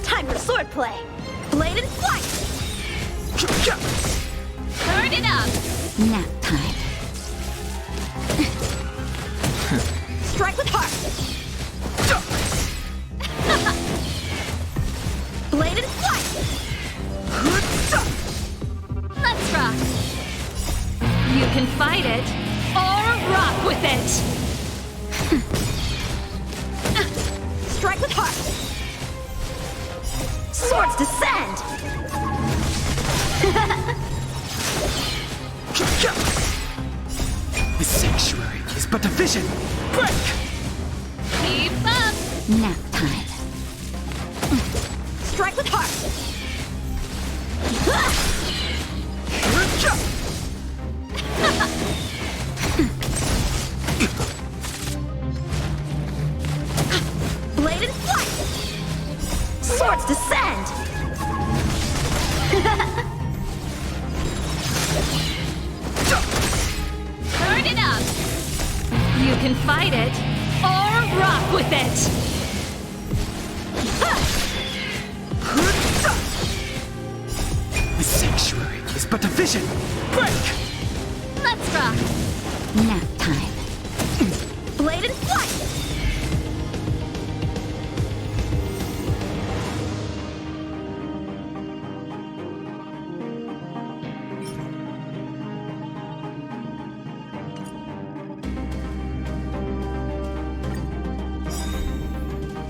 Time for swordplay! Blade and flight! Turn it up! Nap time. Strike with heart! Blade and flight! Let's rock! You can fight it, or rock with it! Strike with heart! Swords descend! The sanctuary is but a vision. Break! Keep up! Nap time. Strike with heart! Blade and flight! Swords descend! Turn it up! You can fight it, or rock with it! The sanctuary is but a vision. Break! Let's rock! Nap time. Blade and flight!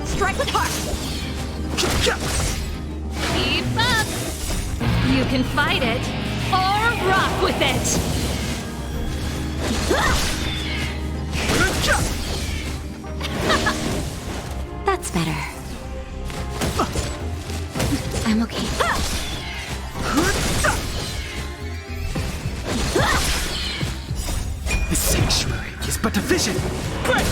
Strike with heart! Keep up! You can fight it, or rock with it! That's better. I'm okay. The sanctuary is but a vision. Break!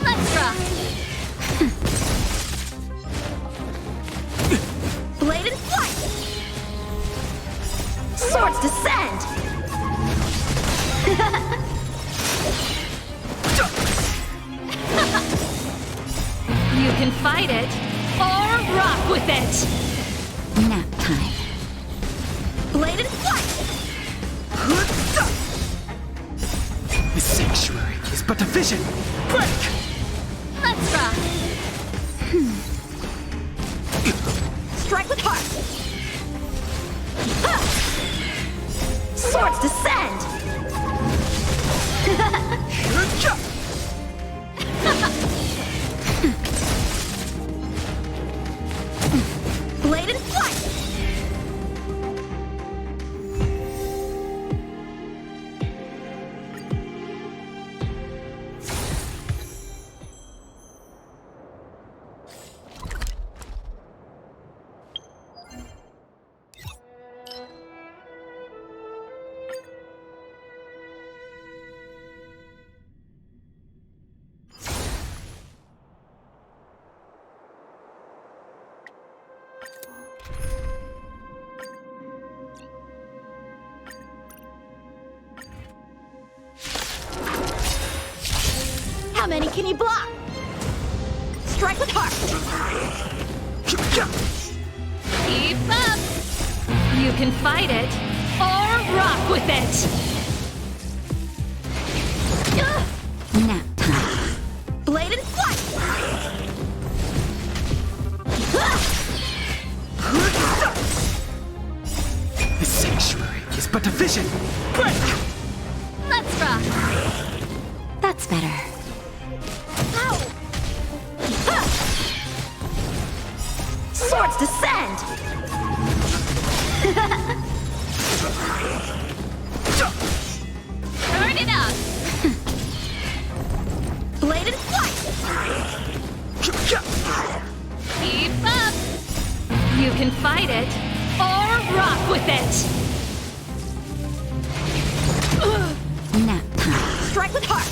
Let's rock! Blade and flight! Swords descend! You can fight it, or rock with it! Nap time. Blade and flight! The sanctuary is but a vision. Break! Let's rock! Strike with heart! Swords descend! Blade and flight! How many can you block? Strike with heart! Keep up! You can fight it, or rock with it! Nap time. Blade and flight! The sanctuary is but a vision. Break! Let's rock! That's better. Ow! Swords descend! Turn it up! Blade and flight! Keep up! You can fight it, or rock with it! Nap time. Strike with heart!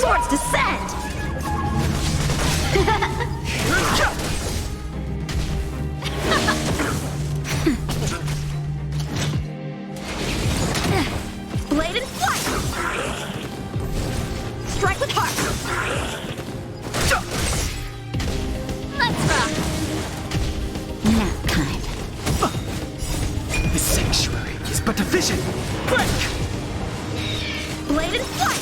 Swords descend! Blade and flight! Strike with heart! Let's rock! Nap time. The sanctuary is but a vision. Break! Blade and flight!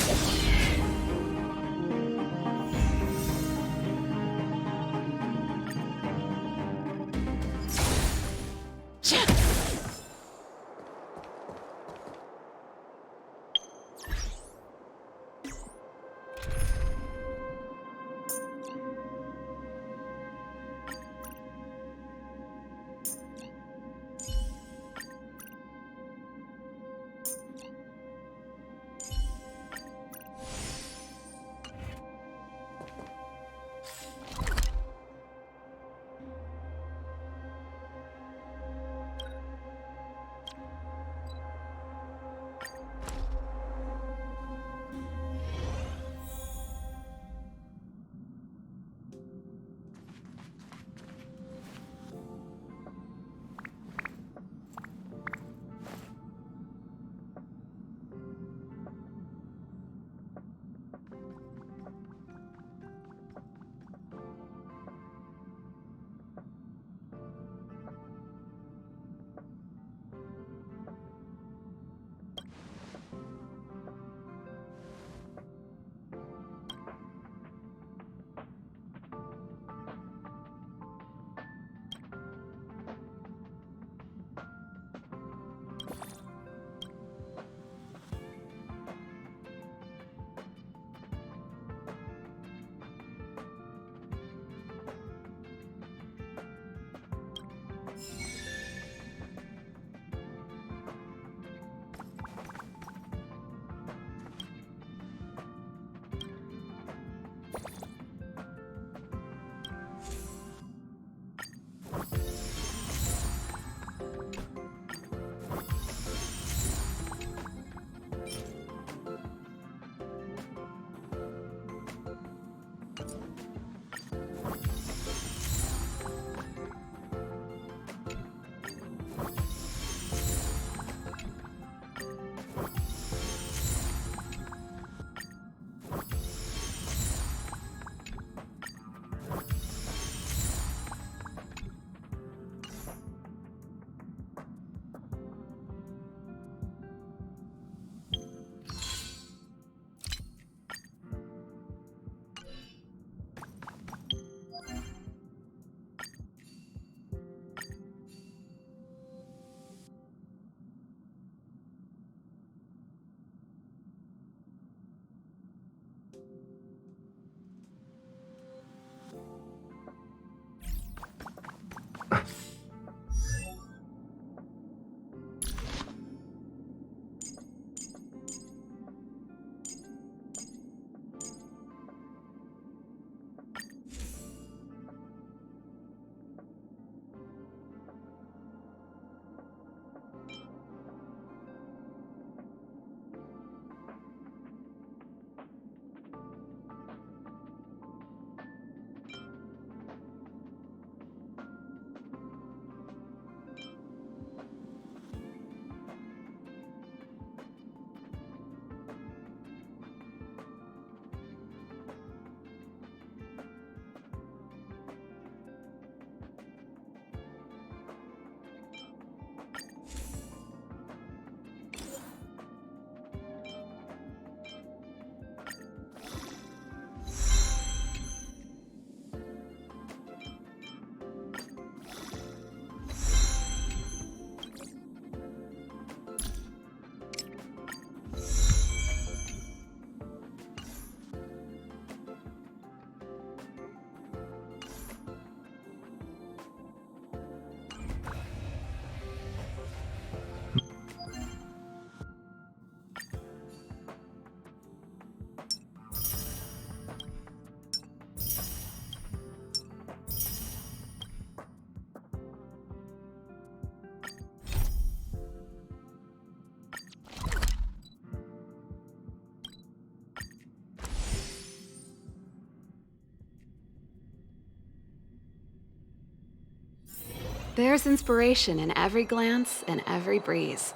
There's inspiration in every glance and every breeze.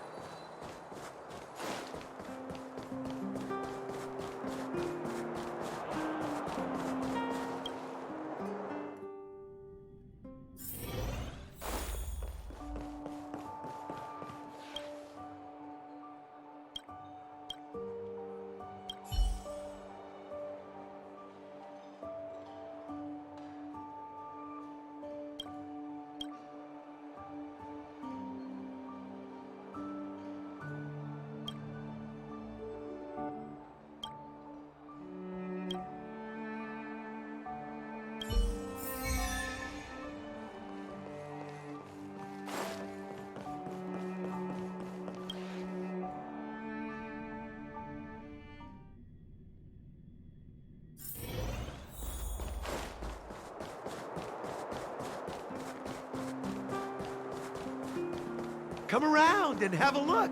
Come around and have a look.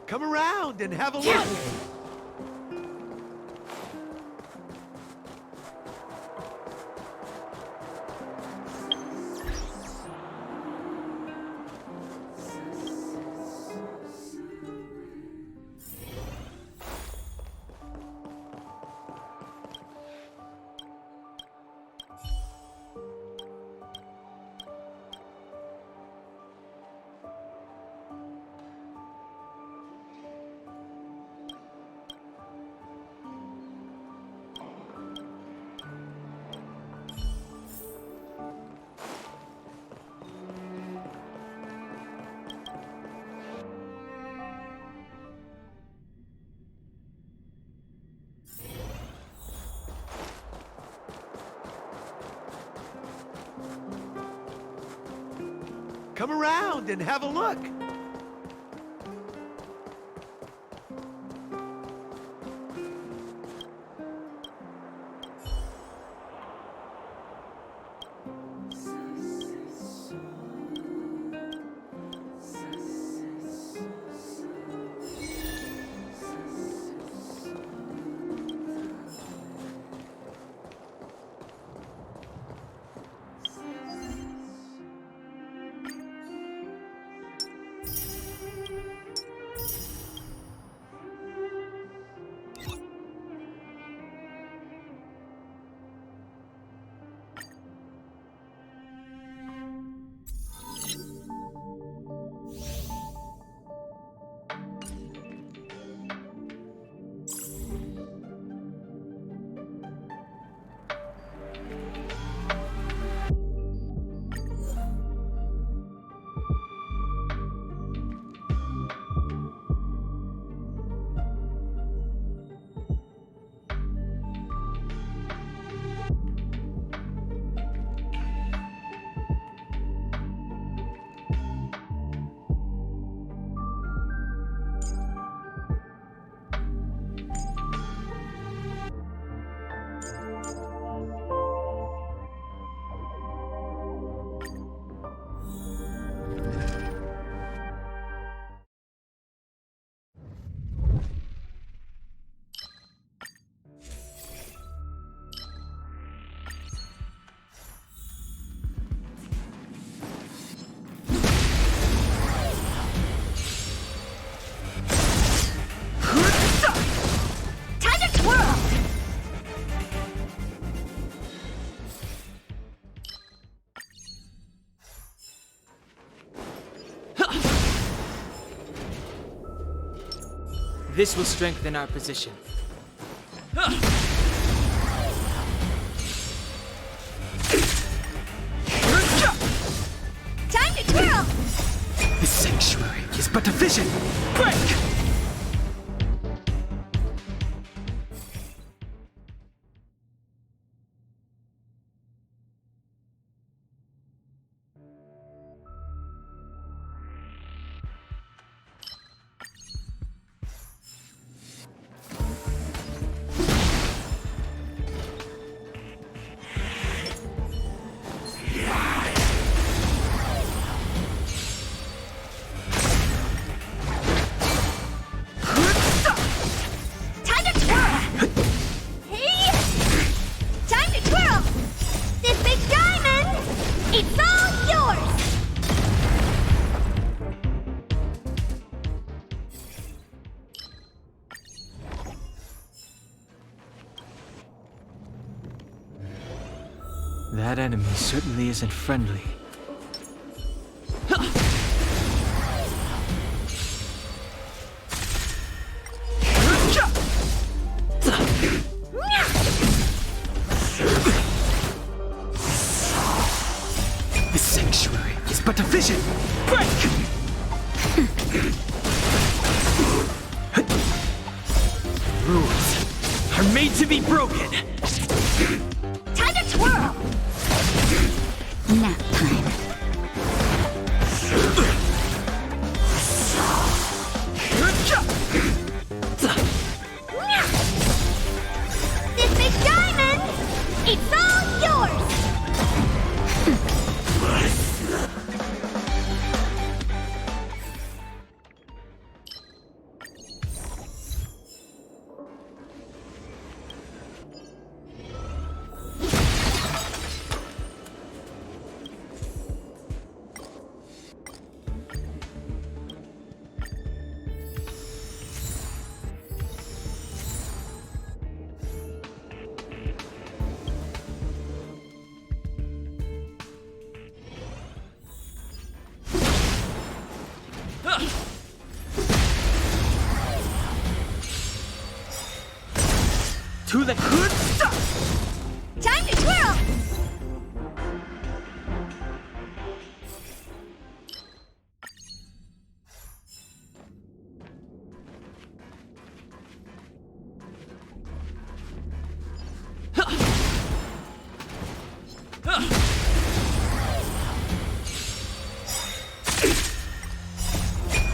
Come around and have a look. Come around and have a look. This will strengthen our position. Time to twirl! The sanctuary is but a vision! Break! Time to twirl! Hey! Time to twirl! This big diamond! It's all yours! That enemy certainly isn't friendly. The sanctuary is but a vision! Break! Rules are made to be broken! Time to twirl! Nap time. This big diamond! It's all yours! To the good stuff! Time to twirl!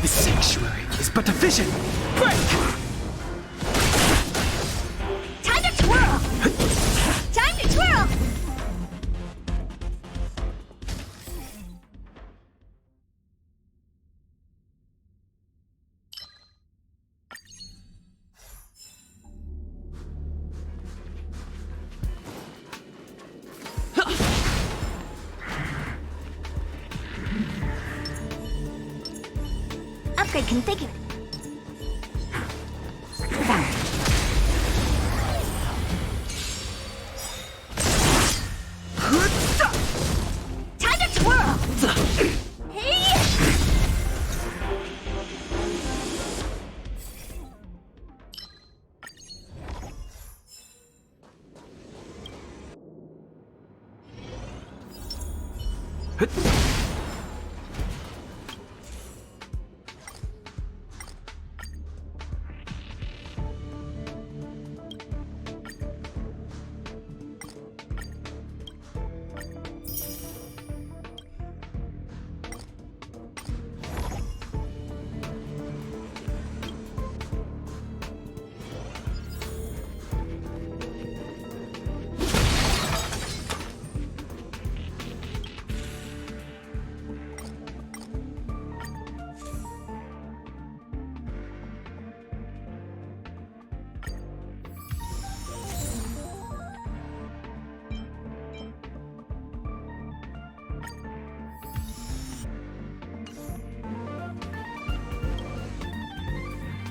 The sanctuary is but a vision! Break! Time to twirl! Time to twirl! Upgrade configured. Found. Good stuff! Time to twirl! Hey!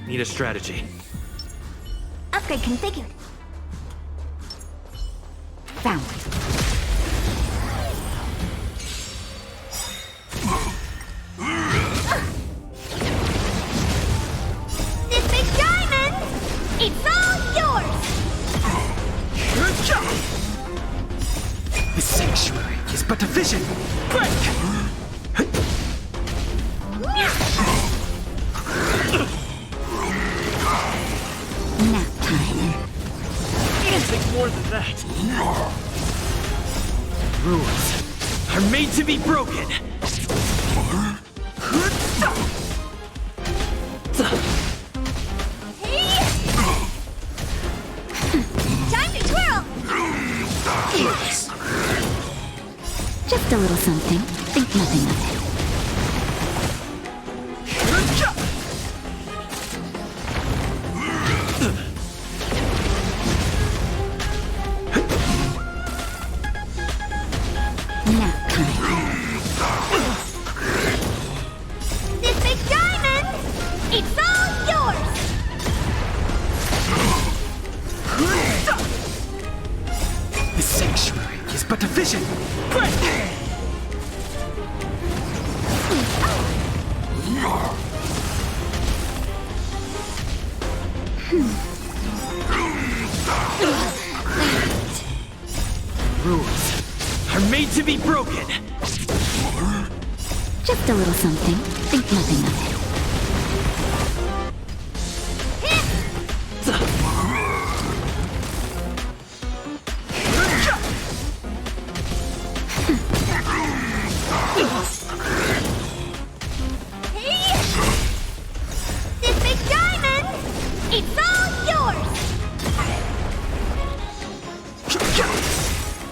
Need a strategy. Upgrade configured. Found. This big diamond! Nap time. Anything more than that. Rules are made to be broken. Time to twirl! Just a little something. Think nothing of it. Nap time. This big diamond, it's all yours! The sanctuary is but a vision. Rules are made to be broken. Just a little something. Think nothing of it. This big diamond, it's all yours!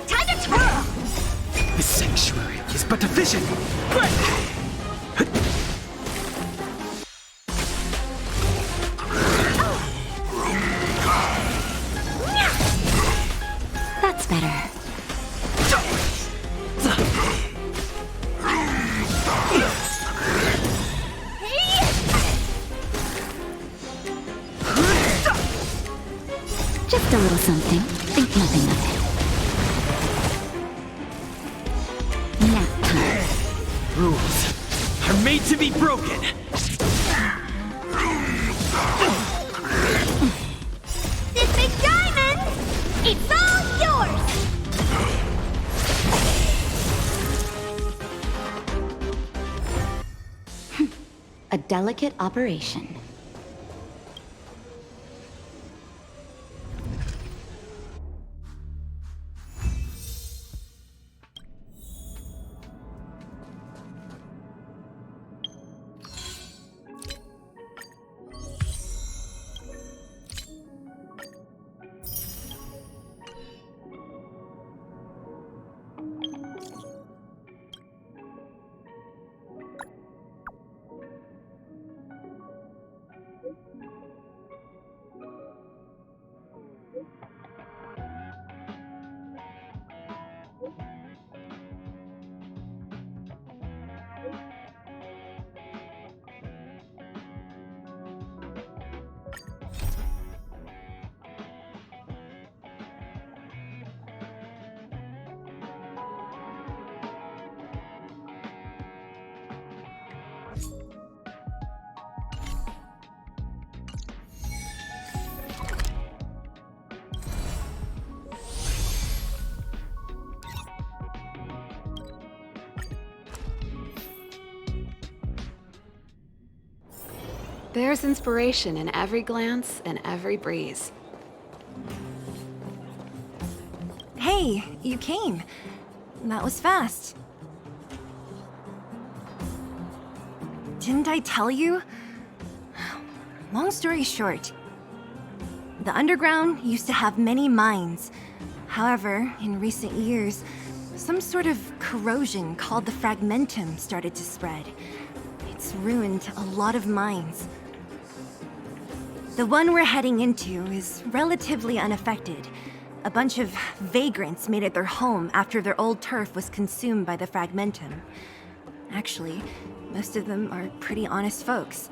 Time to twirl! The sanctuary is but a vision. That's better. Just a little something. Think nothing of it. Nap time. Rules are made to be broken. This big diamond, it's all yours! A delicate operation. There's inspiration in every glance and every breeze. Hey, you came. That was fast. Didn't I tell you? Long story short, the underground used to have many mines. However, in recent years, some sort of corrosion called the fragmentum started to spread. It's ruined a lot of mines. The one we're heading into is relatively unaffected. A bunch of vagrants made it their home after their old turf was consumed by the fragmentum. Actually, most of them are pretty honest folks.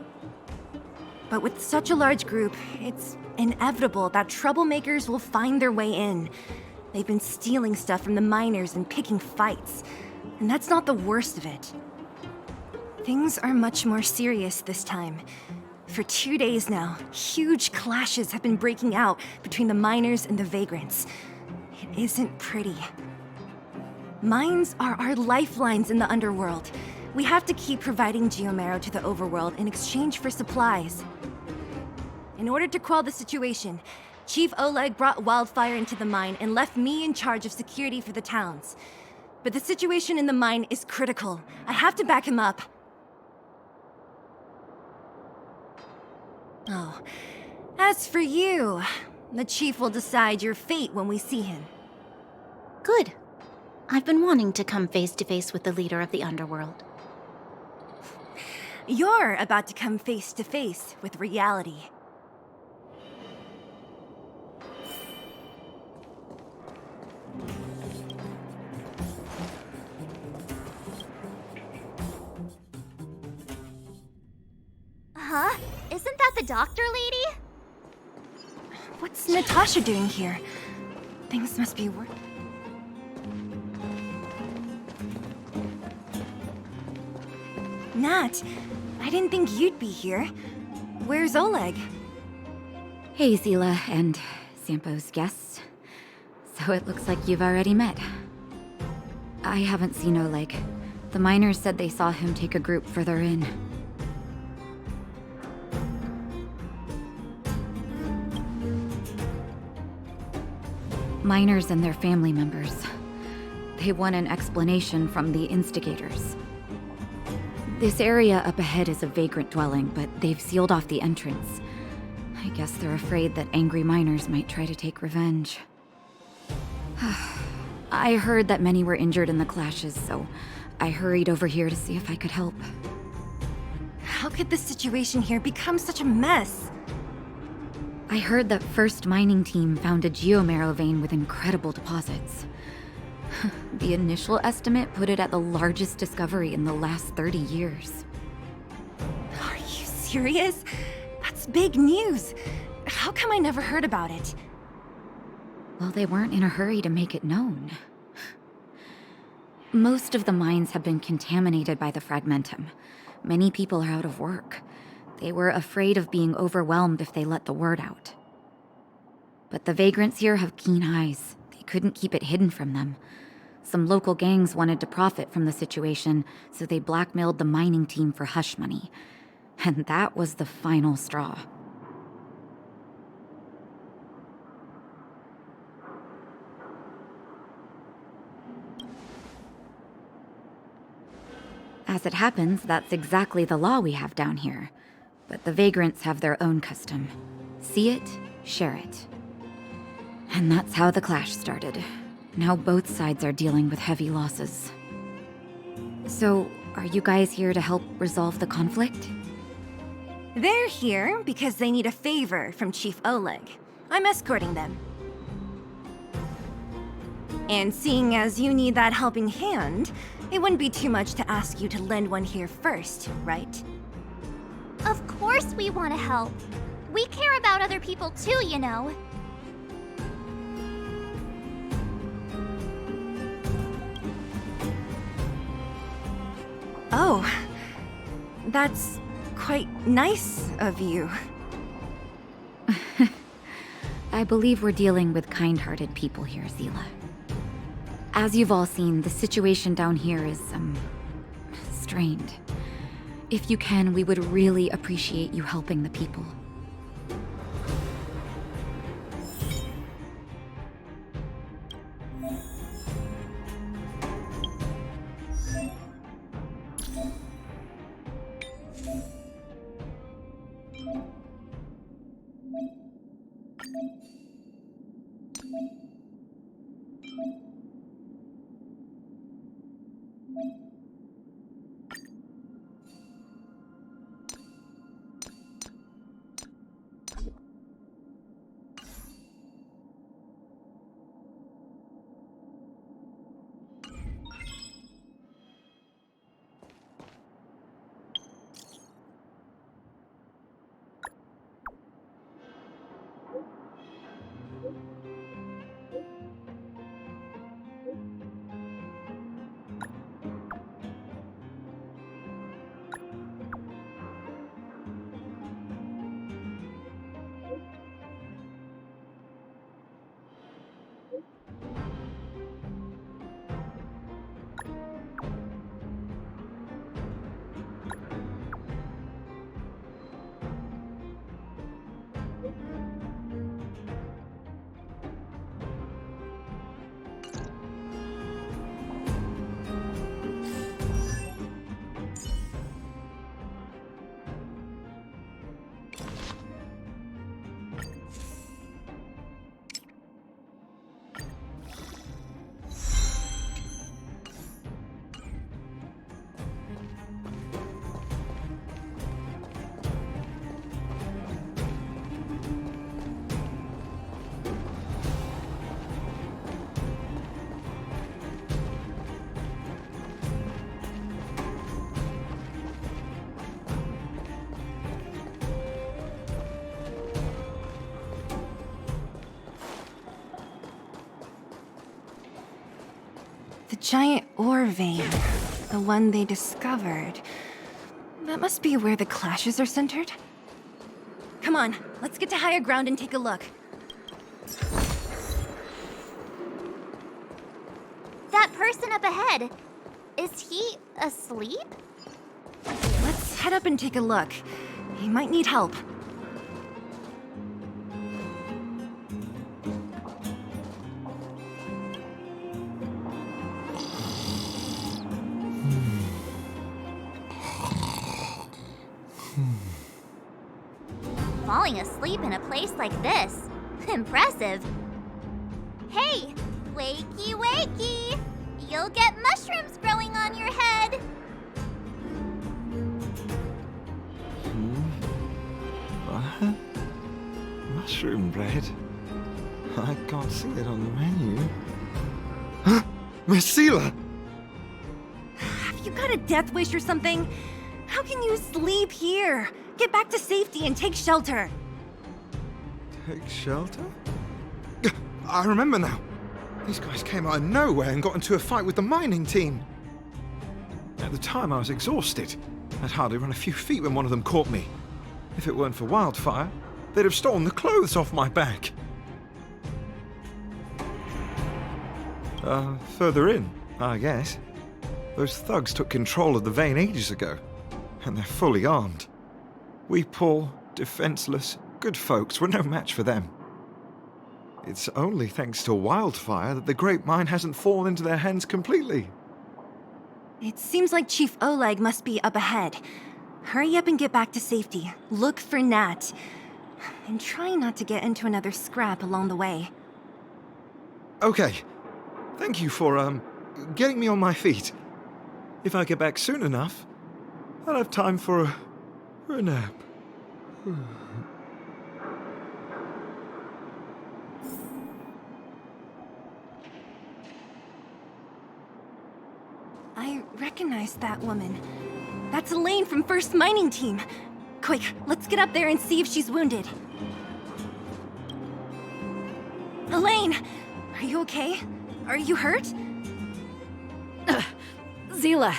But with such a large group, it's inevitable that troublemakers will find their way in. They've been stealing stuff from the miners and picking fights. And that's not the worst of it. Things are much more serious this time. For 2 days now, huge clashes have been breaking out between the miners and the vagrants. It isn't pretty. Mines are our lifelines in the underworld. We have to keep providing geomarrow to the overworld in exchange for supplies. In order to quell the situation, Chief Oleg brought wildfire into the mine and left me in charge of security for the towns. But the situation in the mine is critical. I have to back him up. Oh, as for you, the Chief will decide your fate when we see him. Good. I've been wanting to come face to face with the leader of the underworld. You're about to come face to face with reality. Huh? Isn't that the doctor lady? What's Natasha doing here? Things must be working. Nat, I didn't think you'd be here. Where's Oleg? Hey, Zila and Sampo's guests. So it looks like you've already met. I haven't seen Oleg. The miners said they saw him take a group further in. Miners and their family members. They want an explanation from the instigators. This area up ahead is a vagrant dwelling, but they've sealed off the entrance. I guess they're afraid that angry miners might try to take revenge. I heard that many were injured in the clashes, so I hurried over here to see if I could help. How could the situation here become such a mess? I heard that First Mining Team found a geomarrow vein with incredible deposits. The initial estimate put it at the largest discovery in the last 30 years. Are you serious? That's big news. How come I never heard about it? Well, they weren't in a hurry to make it known. Most of the mines have been contaminated by the fragmentum. Many people are out of work. They were afraid of being overwhelmed if they let the word out. But the vagrants here have keen eyes. They couldn't keep it hidden from them. Some local gangs wanted to profit from the situation, so they blackmailed the mining team for hush money. And that was the final straw. As it happens, that's exactly the law we have down here. But the vagrants have their own custom. See it, share it. And that's how the clash started. Now both sides are dealing with heavy losses. So, are you guys here to help resolve the conflict? They're here because they need a favor from Chief Oleg. I'm escorting them. And seeing as you need that helping hand, it wouldn't be too much to ask you to lend one here first, right? Of course we want to help. We care about other people too, you know. Oh, that's quite nice of you. I believe we're dealing with kind-hearted people here, Zila. As you've all seen, the situation down here is, strained. If you can, we would really appreciate you helping the people. giant ore vein. The one they discovered. That must be where the clashes are centered. Come on, let's get to higher ground and take a look. That person up ahead, is he asleep? Let's head up and take a look. He might need help. Falling asleep in a place like this. Impressive. Hey, wakey wakey! You'll get mushrooms growing on your head. What? Mushroom bread? I can't see it on the menu. Huh? Marcela! Have you got a death wish or something? How can you sleep here? Get back to safety and take shelter. Take shelter? I remember now. These guys came out of nowhere and got into a fight with the mining team. At the time, I was exhausted. I'd hardly run a few feet when one of them caught me. If it weren't for Wildfire, they'd have stolen the clothes off my back. Further in, I guess. Those thugs took control of the vein ages ago, and they're fully armed. We poor, defenseless, good folks were no match for them. It's only thanks to Wildfire that the Great Mine hasn't fallen into their hands completely. It seems like Chief Oleg must be up ahead. Hurry up and get back to safety. Look for Nat. And try not to get into another scrap along the way. Okay. Thank you for, getting me on my feet. If I get back soon enough, I'll have time for a nap. I recognize that woman. That's Elaine from First Mining Team. Quick, let's get up there and see if she's wounded. Elaine! Are you okay? Are you hurt? Zila,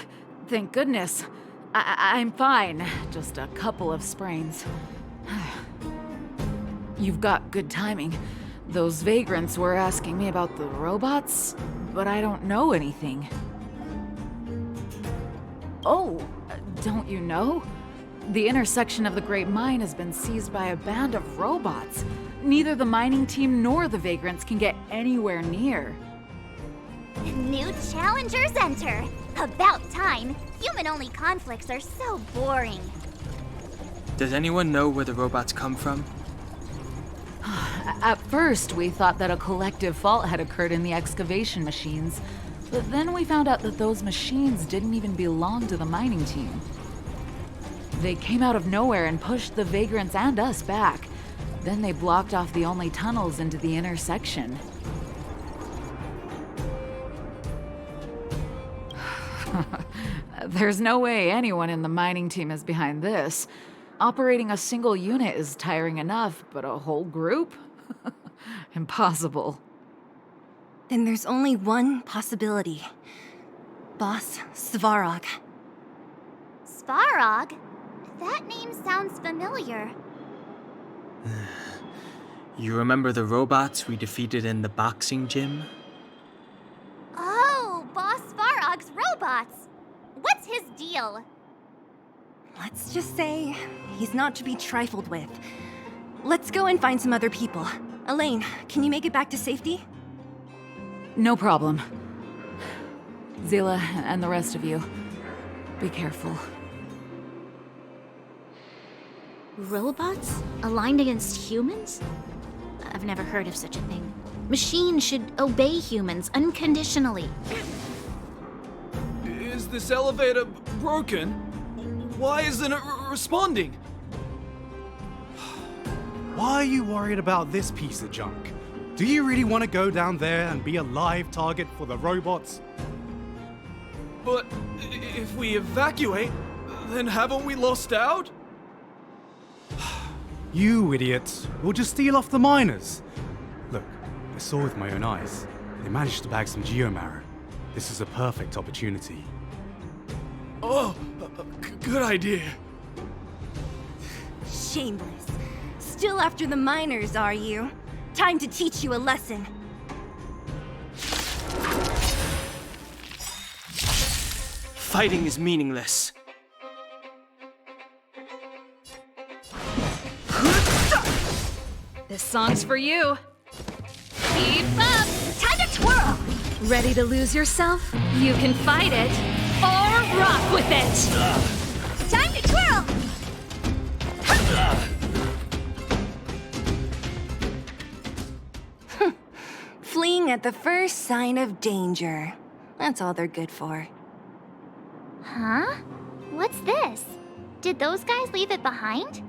thank goodness. I'm fine. Just a couple of sprains. You've got good timing. Those vagrants were asking me about the robots, but I don't know anything. Oh, don't you know? The intersection of the Great Mine has been seized by a band of robots. Neither the mining team nor the vagrants can get anywhere near. New challengers enter. About time. Human-only conflicts are so boring. Does anyone know where the robots come from? At first, we thought that a collective fault had occurred in the excavation machines, but then we found out that those machines didn't even belong to the mining team. They came out of nowhere and pushed the vagrants and us back. Then they blocked off the only tunnels into the intersection. There's no way anyone in the mining team is behind this. Operating a single unit is tiring enough, but a whole group? Impossible. Then there's only one possibility. Boss Svarog. Svarog? That name sounds familiar. You remember the robots we defeated in the boxing gym? Oh, Boss Svarog's robots! What's his deal? Let's just say he's not to be trifled with. Let's go and find some other people. Elaine, can you make it back to safety? No problem. Zila and the rest of you, be careful. Robots? Aligned against humans? I've never heard of such a thing. Machines should obey humans unconditionally. Is this elevator broken? Why isn't it responding? Why are you worried about this piece of junk? Do you really want to go down there and be a live target for the robots? But if we evacuate, then haven't we lost out? You idiots! We'll just steal off the miners. Look, I saw with my own eyes. They managed to bag some geomarrow. This is a perfect opportunity. Oh, good idea. Shameless. Still after the miners, are you? Time to teach you a lesson. Fighting is meaningless. This song's for you. Keep up! Time to twirl! Ready to lose yourself? You can fight it, or rock with it! Time to twirl! Fleeing at the first sign of danger. That's all they're good for. Huh? What's this? Did those guys leave it behind?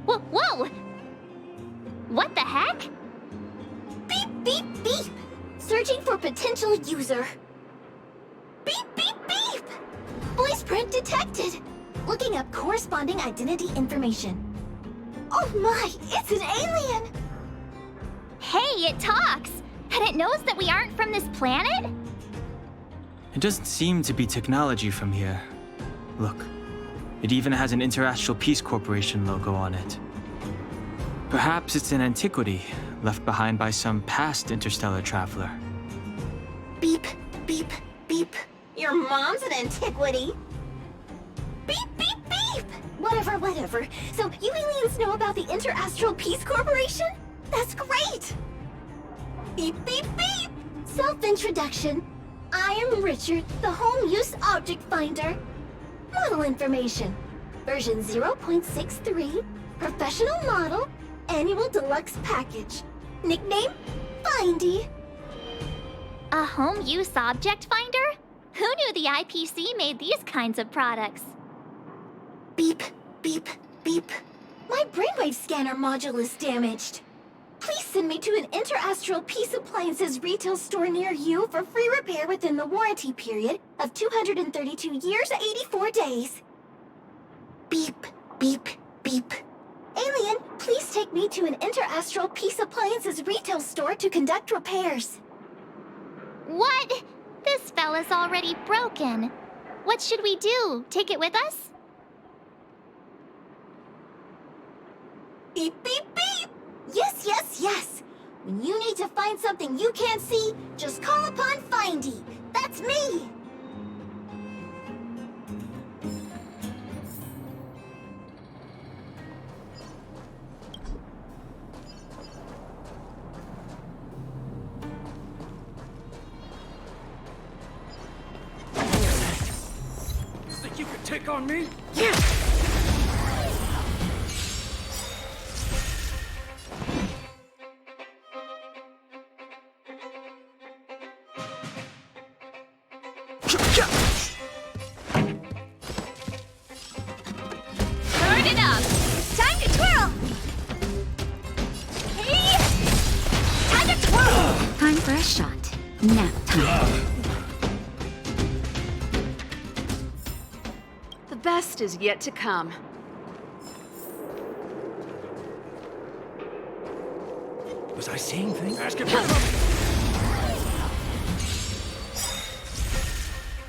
Whoa! What the heck? Beep, beep, beep! Searching for potential user. Beep, beep, beep! Voice print detected. Looking up corresponding identity information. Oh my, it's an alien! Hey, it talks! And it knows that we aren't from this planet? It doesn't seem to be technology from here. Look, it even has an Interastral Peace Corporation logo on it. Perhaps it's an antiquity left behind by some past interstellar traveler. Beep, beep, beep. Your mom's an antiquity. Beep, beep, beep! Whatever. So you aliens know about the Interastral Peace Corporation? That's great! Beep, beep, beep! Self-introduction. I am Richard, the Home Use Object Finder. Model information. Version 0.63. Professional model. Annual deluxe package. Nickname? Findy. A home use object finder? Who knew the IPC made these kinds of products? Beep, beep, beep. My brainwave scanner module is damaged. Please send me to an Interastral Peace Appliances retail store near you for free repair within the warranty period of 232 years, 84 days. Beep, beep, beep. Alien, please take me to an Interastral Peace Appliances retail store to conduct repairs. What? This fella's already broken. What should we do? Take it with us? Beep, beep, beep! Yes! When you need to find something you can't see, just call upon Findy. That's me! Think you could take on me? Yeah! Turn it up! Time to twirl! Hey! Time to twirl! Time for a shot. Nap time. The best is yet to come. Was I seeing things?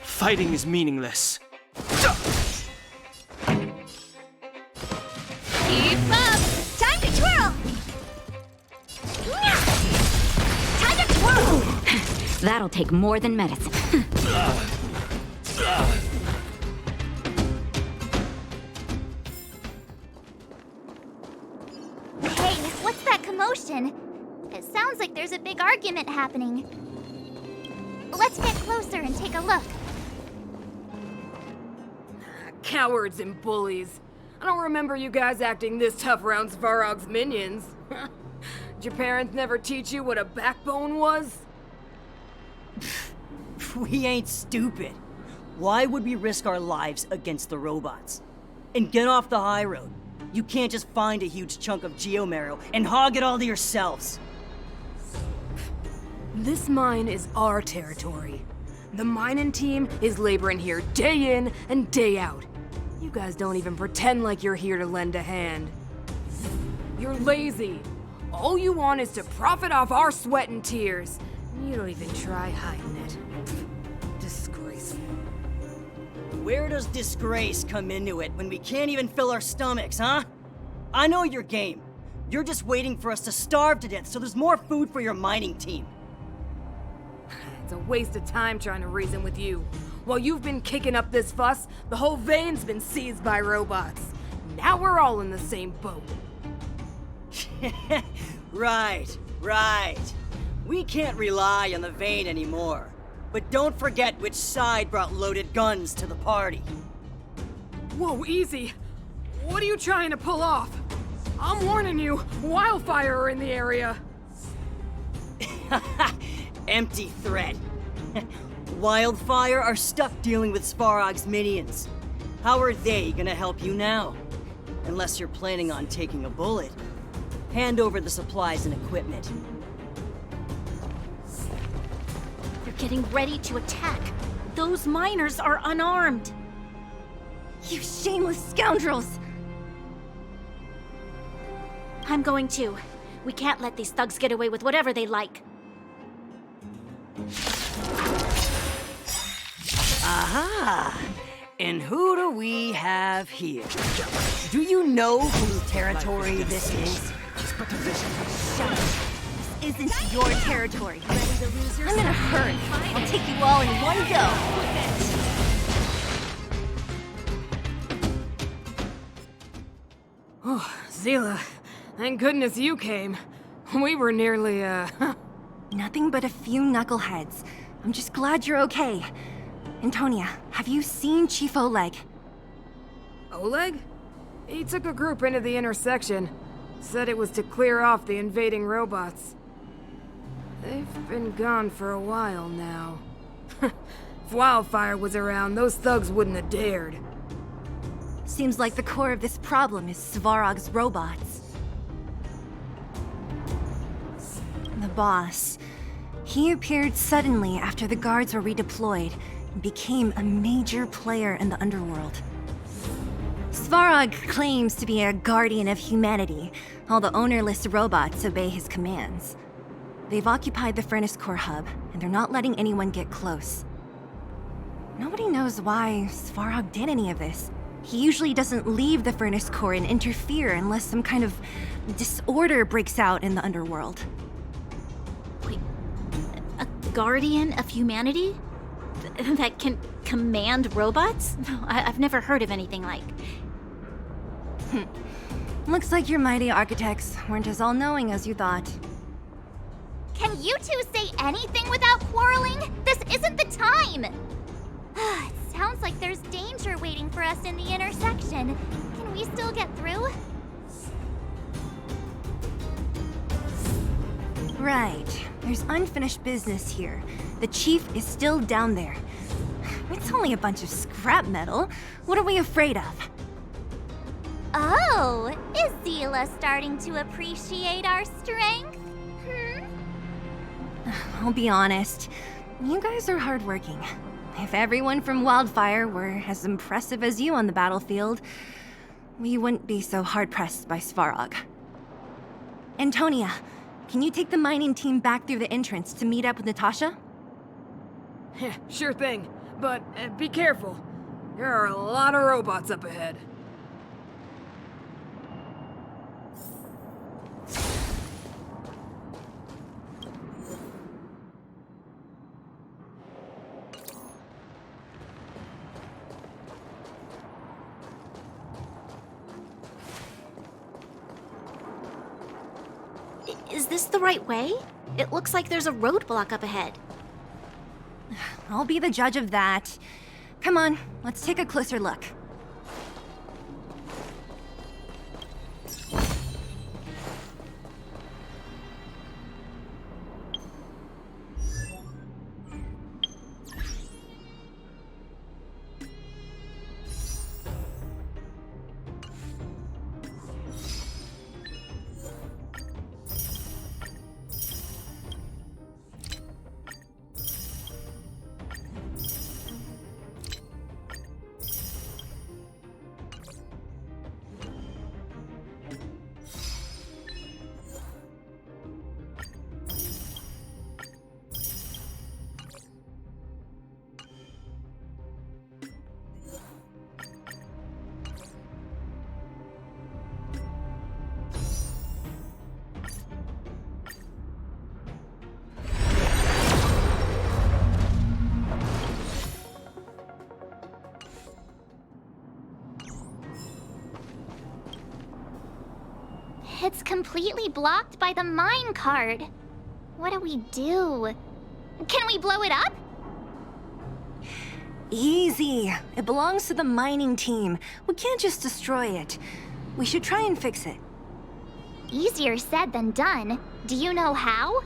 Fighting is meaningless. Keep up! Time to twirl! Time to twirl! That'll take more than medicine. Hey, what's that commotion? It sounds like there's a big argument happening. Let's get closer and take a look. Cowards and bullies. I don't remember you guys acting this tough around Svarog's minions. Did your parents never teach you what a backbone was? We ain't stupid. Why would we risk our lives against the robots? And get off the high road. You can't just find a huge chunk of geomarrow and hog it all to yourselves. This mine is our territory. The mining team is laboring here day in and day out. You guys don't even pretend like you're here to lend a hand. You're lazy. All you want is to profit off our sweat and tears. You don't even try hiding it. Disgraceful. Where does disgrace come into it when we can't even fill our stomachs, huh? I know your game. You're just waiting for us to starve to death so there's more food for your mining team. It's a waste of time trying to reason with you. While you've been kicking up this fuss, the whole vein's been seized by robots. Now we're all in the same boat. Right. We can't rely on the vein anymore. But don't forget which side brought loaded guns to the party. Whoa, easy. What are you trying to pull off? I'm warning you, wildfire are in the area. Empty threat. Wildfire are stuck dealing with Svarog's minions. How are they gonna help you now? Unless you're planning on taking a bullet. Hand over the supplies and equipment. They're getting ready to attack. Those miners are unarmed. You shameless scoundrels! I'm going to. We can't let these thugs get away with whatever they like. Aha! And who do we have here? Do you know whose territory this is? Shut up. This isn't your territory. I'm in a hurry. I'll take you all in one go. Oh, Zila, thank goodness you came. We were nearly, Nothing but a few knuckleheads. I'm just glad you're okay. Antonia, have you seen Chief Oleg? Oleg? He took a group into the intersection. Said it was to clear off the invading robots. They've been gone for a while now. If Wildfire was around, those thugs wouldn't have dared. Seems like the core of this problem is Svarog's robots. The boss. He appeared suddenly after the guards were redeployed and became a major player in the underworld. Svarog claims to be a guardian of humanity. All the ownerless robots obey his commands. They've occupied the Furnace Core hub, and they're not letting anyone get close. Nobody knows why Svarog did any of this. He usually doesn't leave the Furnace Core and interfere unless some kind of disorder breaks out in the underworld. Wait, a guardian of humanity? That can command robots? No, I've never heard of anything like. Looks like your mighty architects weren't as all-knowing as you thought. Can you two say anything without quarreling? This isn't the time! It sounds like there's danger waiting for us in the intersection. Can we still get through? Right. There's unfinished business here. The chief is still down there. It's only a bunch of scrap metal. What are we afraid of? Oh, is Zila starting to appreciate our strength? I'll be honest. You guys are hardworking. If everyone from Wildfire were as impressive as you on the battlefield, we wouldn't be so hard-pressed by Svarog. Antonia, can you take the mining team back through the entrance to meet up with Natasha? Sure thing, but be careful. There are a lot of robots up ahead. Is this the right way? It looks like there's a roadblock up ahead. I'll be the judge of that. Come on, let's take a closer look. It's completely blocked by the mine cart. What do we do? Can we blow it up? Easy. It belongs to the mining team. We can't just destroy it. We should try and fix it. Easier said than done. Do you know how?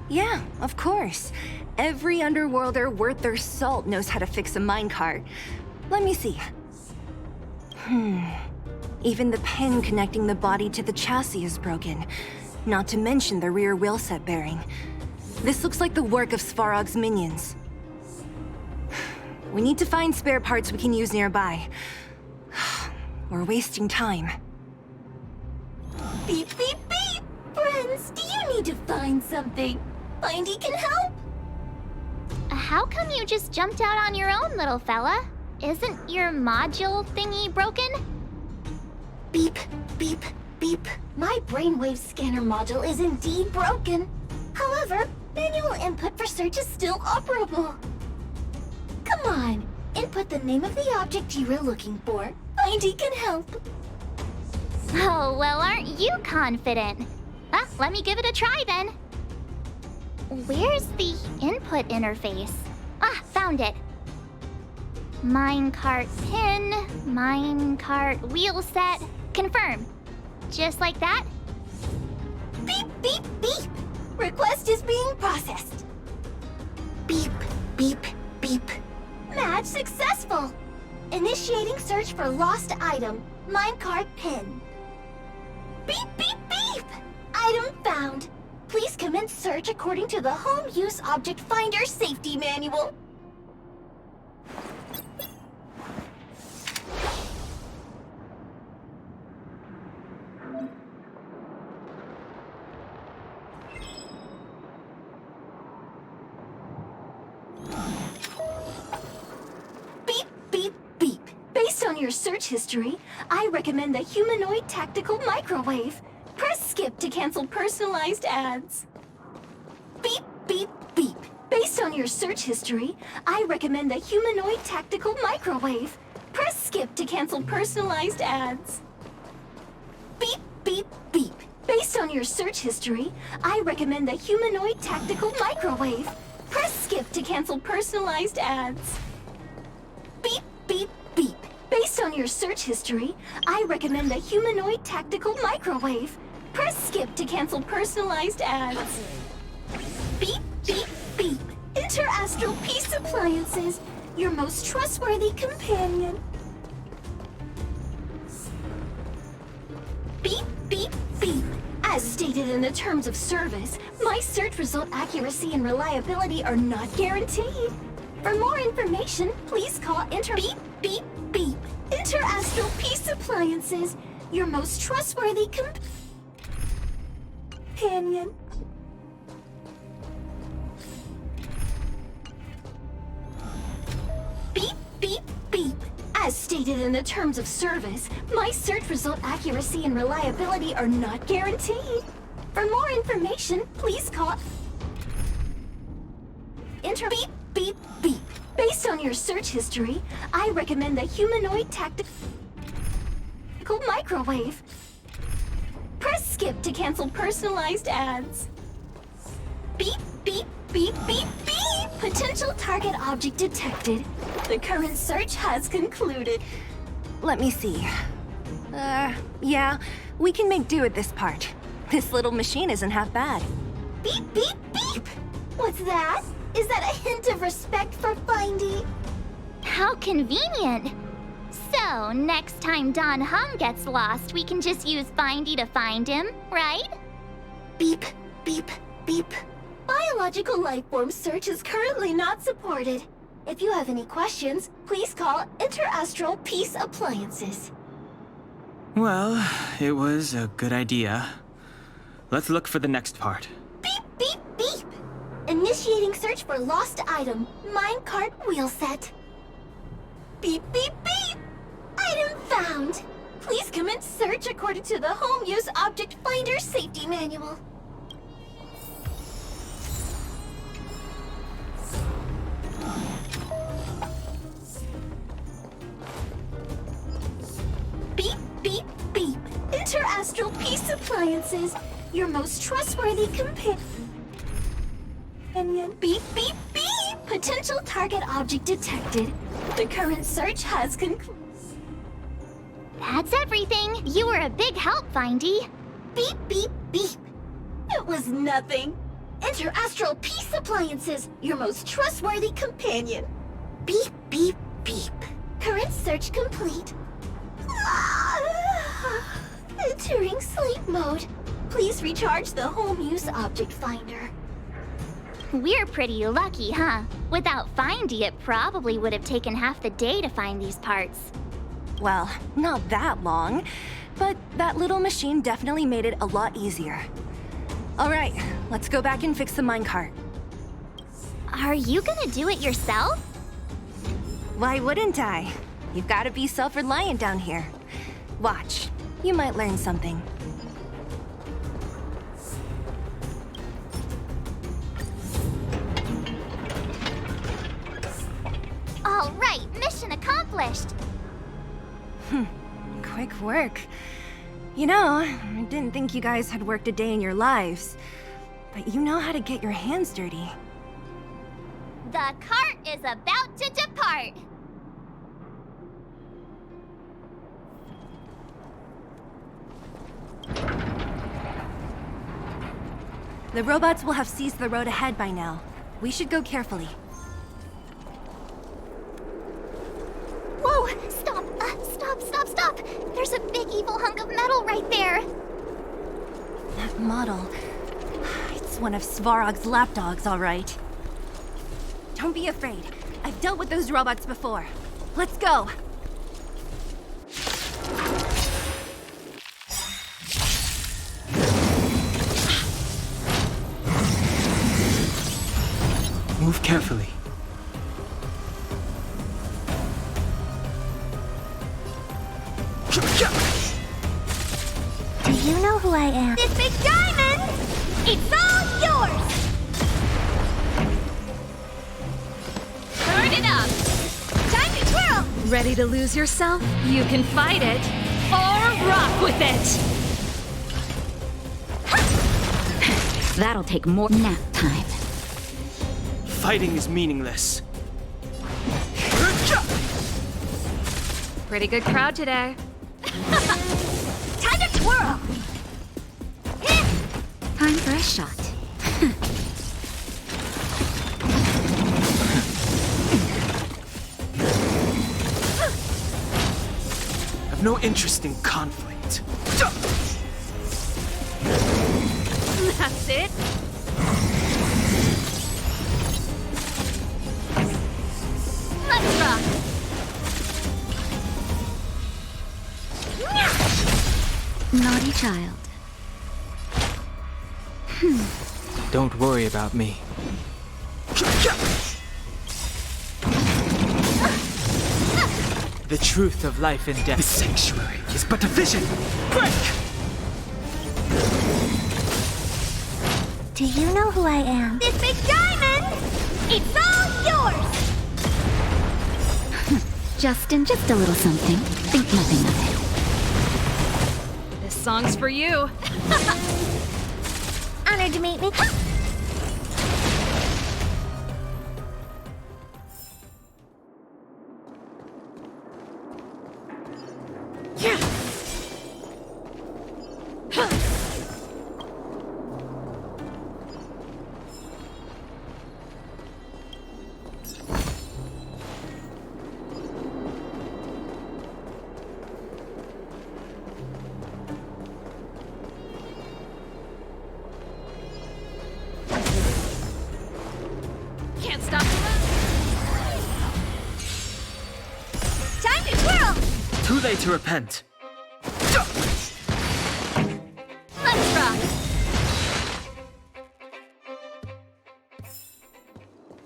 Yeah, of course. Every underworlder worth their salt knows how to fix a minecart. Let me see. Even the pin connecting the body to the chassis is broken. Not to mention the rear wheel set bearing. This looks like the work of Svarog's minions. We need to find spare parts we can use nearby. We're wasting time. Beep, beep, beep! Friends, do you need to find something? Findy can help? How come you just jumped out on your own, little fella? Isn't your module thingy broken? Beep, beep, beep. My brainwave scanner module is indeed broken. However, manual input for search is still operable. Come on, input the name of the object you were looking for. Findy can help. Oh, well, aren't you confident? Let me give it a try then. Where's the input interface? Found it. Minecart pin, minecart wheel set, confirm. Just like that? Beep, beep, beep. Request is being processed. Beep, beep, beep. Match successful. Initiating search for lost item, minecart pin. Beep, beep, beep. Item found. Please commence search according to the Home Use Object Finder Safety Manual. Beep, beep, beep. Based on your search history, I recommend the humanoid tactical microwave. Press skip to cancel personalized ads. Beep, beep, beep. Based on your search history, I recommend the humanoid tactical microwave. Press skip to cancel personalized ads. Beep, beep, beep. Based on your search history, I recommend the humanoid tactical microwave. Press skip to cancel personalized ads. Beep, beep, beep. Based on your search history, I recommend the humanoid tactical microwave. Press skip to cancel personalized ads. Beep, beep, beep. Interastral Peace Appliances, your most trustworthy companion. Beep, beep, beep. As stated in the terms of service, my search result accuracy and reliability are not guaranteed. For more information, please call Beep, beep, beep. Interastral Peace Appliances, your most trustworthy companion. Beep, beep, beep. As stated in the terms of service, my search result accuracy and reliability are not guaranteed. For more information, please call Beep, beep, beep. Based on your search history, I recommend the humanoid tactical microwave. Press skip to cancel personalized ads. Beep, beep, beep, beep, beep. Potential target object detected. The current search has concluded. Let me see. Yeah, we can make do with this part. This little machine isn't half bad. Beep, beep, beep. What's that? Is that a hint of respect for Findy? How convenient. So, next time Don Hum gets lost, we can just use Findy to find him, right? Beep, beep, beep. Biological life form search is currently not supported. If you have any questions, please call Interastral Peace Appliances. Well, it was a good idea. Let's look for the next part. Beep, beep, beep. Initiating search for lost item, minecart wheel set. Beep, beep, beep. Item found. Please commence search according to the Home Use Object Finder Safety Manual. Beep, beep, beep. Appliances, your most trustworthy companion. Beep, beep, beep! Potential target object detected. The current search has concluded. That's everything. You were a big help, Findy. Beep, beep, beep. It was nothing. Enter Astral Peace Appliances, your most trustworthy companion. Beep, beep, beep. Current search complete. Entering sleep mode. Please recharge the home use object finder. We're pretty lucky, huh? Without Findy, it probably would have taken half the day to find these parts. Well, not that long, but that little machine definitely made it a lot easier. All right, let's go back and fix the minecart. Are you gonna do it yourself? Why wouldn't I? You've got to be self-reliant down here. Watch, you might learn something. All right, mission accomplished. Quick work. You know, I didn't think you guys had worked a day in your lives, but you know how to get your hands dirty. The cart is about to depart. The robots will have seized the road ahead by now. We should go carefully. Whoa! Stop! Stop! There's a big evil hunk of metal right there. That model... It's one of Svarog's lapdogs, all right. Don't be afraid. I've dealt with those robots before. Let's go! Move carefully. Do you know who I am? This big diamond! It's all yours! Turn it up! Time to twirl! Ready to lose yourself? You can fight it or rock with it! That'll take more nap time. Fighting is meaningless. Pretty good crowd today. Time to twirl! Time for a shot. I've no interest in conflict. That's it. Let's rock! Naughty child. Don't worry about me. The truth of life and death. The sanctuary is but a vision. Break! Do you know who I am? This big diamond! It's all yours! Justin, just a little something. Think nothing of it. This song's for you. Honored to meet me. Can't stop the run. Time to twirl! Too late to repent. Let's rock!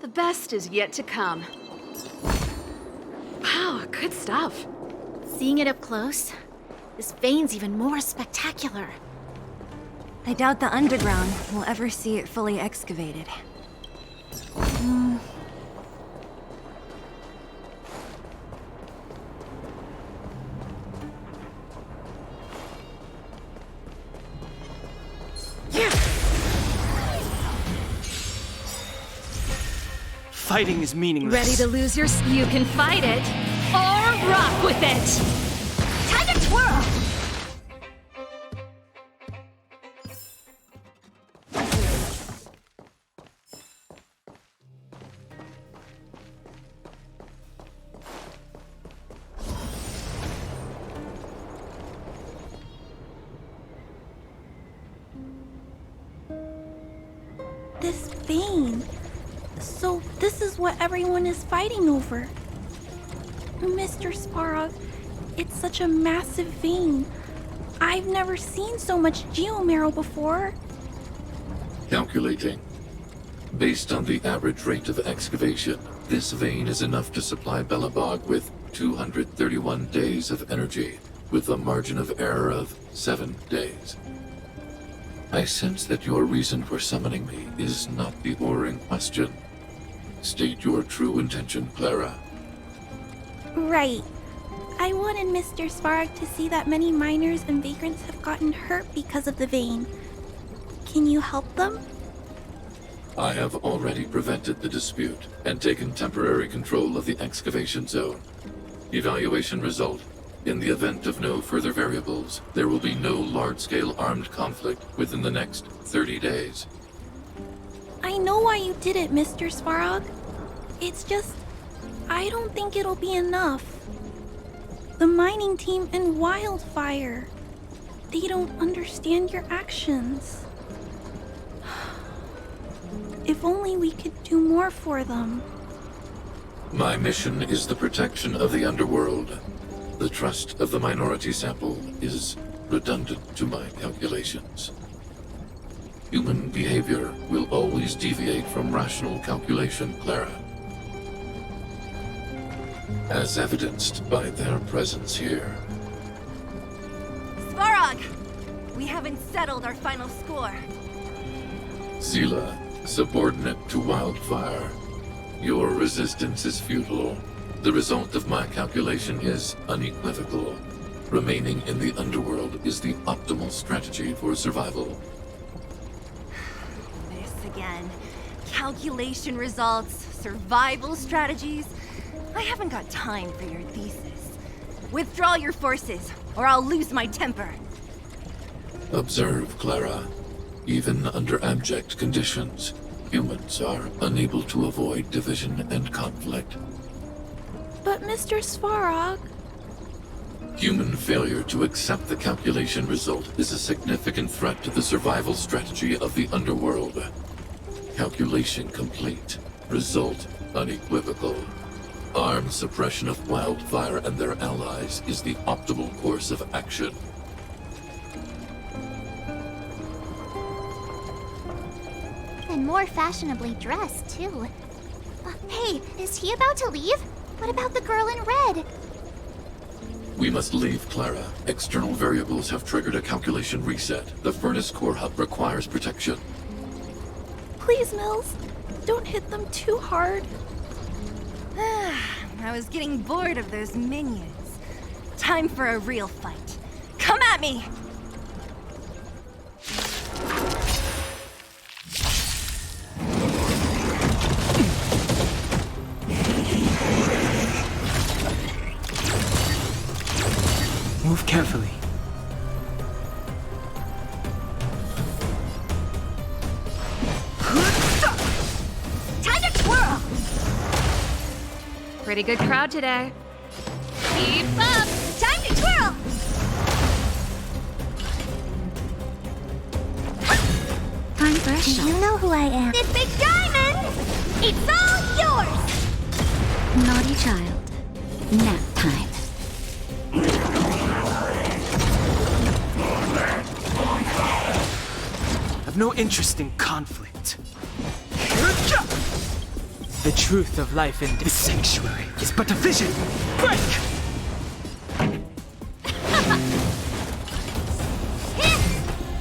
The best is yet to come. Wow, good stuff. Seeing it up close, this vein's even more spectacular. I doubt the underground will ever see it fully excavated. Fighting is meaningless. Ready to lose your... You can fight it, or rock with it! Time to twirl! This vein. So this is what everyone is fighting over. Mr. Sparrow, it's such a massive vein. I've never seen so much geomarrow before. Calculating. Based on the average rate of excavation, this vein is enough to supply Belobog with 231 days of energy, with a margin of error of 7 days. I sense that your reason for summoning me is not the ore in question. State your true intention, Clara. Right. I wanted Mr. Sparrow to see that many miners and vagrants have gotten hurt because of the vein. Can you help them? I have already prevented the dispute and taken temporary control of the excavation zone. Evaluation result. In the event of no further variables, there will be no large-scale armed conflict within the next 30 days. I know why you did it, Mr. Sparrow. It's just, I don't think it'll be enough. The mining team and Wildfire, they don't understand your actions. If only we could do more for them. My mission is the protection of the underworld. The trust of the minority sample is redundant to my calculations. Human behavior will always deviate from rational calculation, Clara. As evidenced by their presence here. Svarog! We haven't settled our final score. Zila, subordinate to Wildfire. Your resistance is futile. The result of my calculation is unequivocal. Remaining in the underworld is the optimal strategy for survival. This again. Calculation results, survival strategies. I haven't got time for your thesis. Withdraw your forces, or I'll lose my temper. Observe, Clara. Even under abject conditions, humans are unable to avoid division and conflict. But Mr. Svarog... Human failure to accept the calculation result is a significant threat to the survival strategy of the underworld. Calculation complete. Result unequivocal. Armed suppression of Wildfire and their allies is the optimal course of action. And more fashionably dressed, too. Hey, is he about to leave? What about the girl in red? We must leave, Clara. External variables have triggered a calculation reset. The furnace core hub requires protection. Please, Mills. Don't hit them too hard. I was getting bored of those minions. Time for a real fight. Come at me! Move carefully. Time to twirl! Pretty good crowd today. Keep up! Time to twirl! Time for a shot. You know who I am. This big diamond! It's all yours! Naughty child. Nap time. I've no interest in conflict. The truth of life in this sanctuary is but a vision. Break!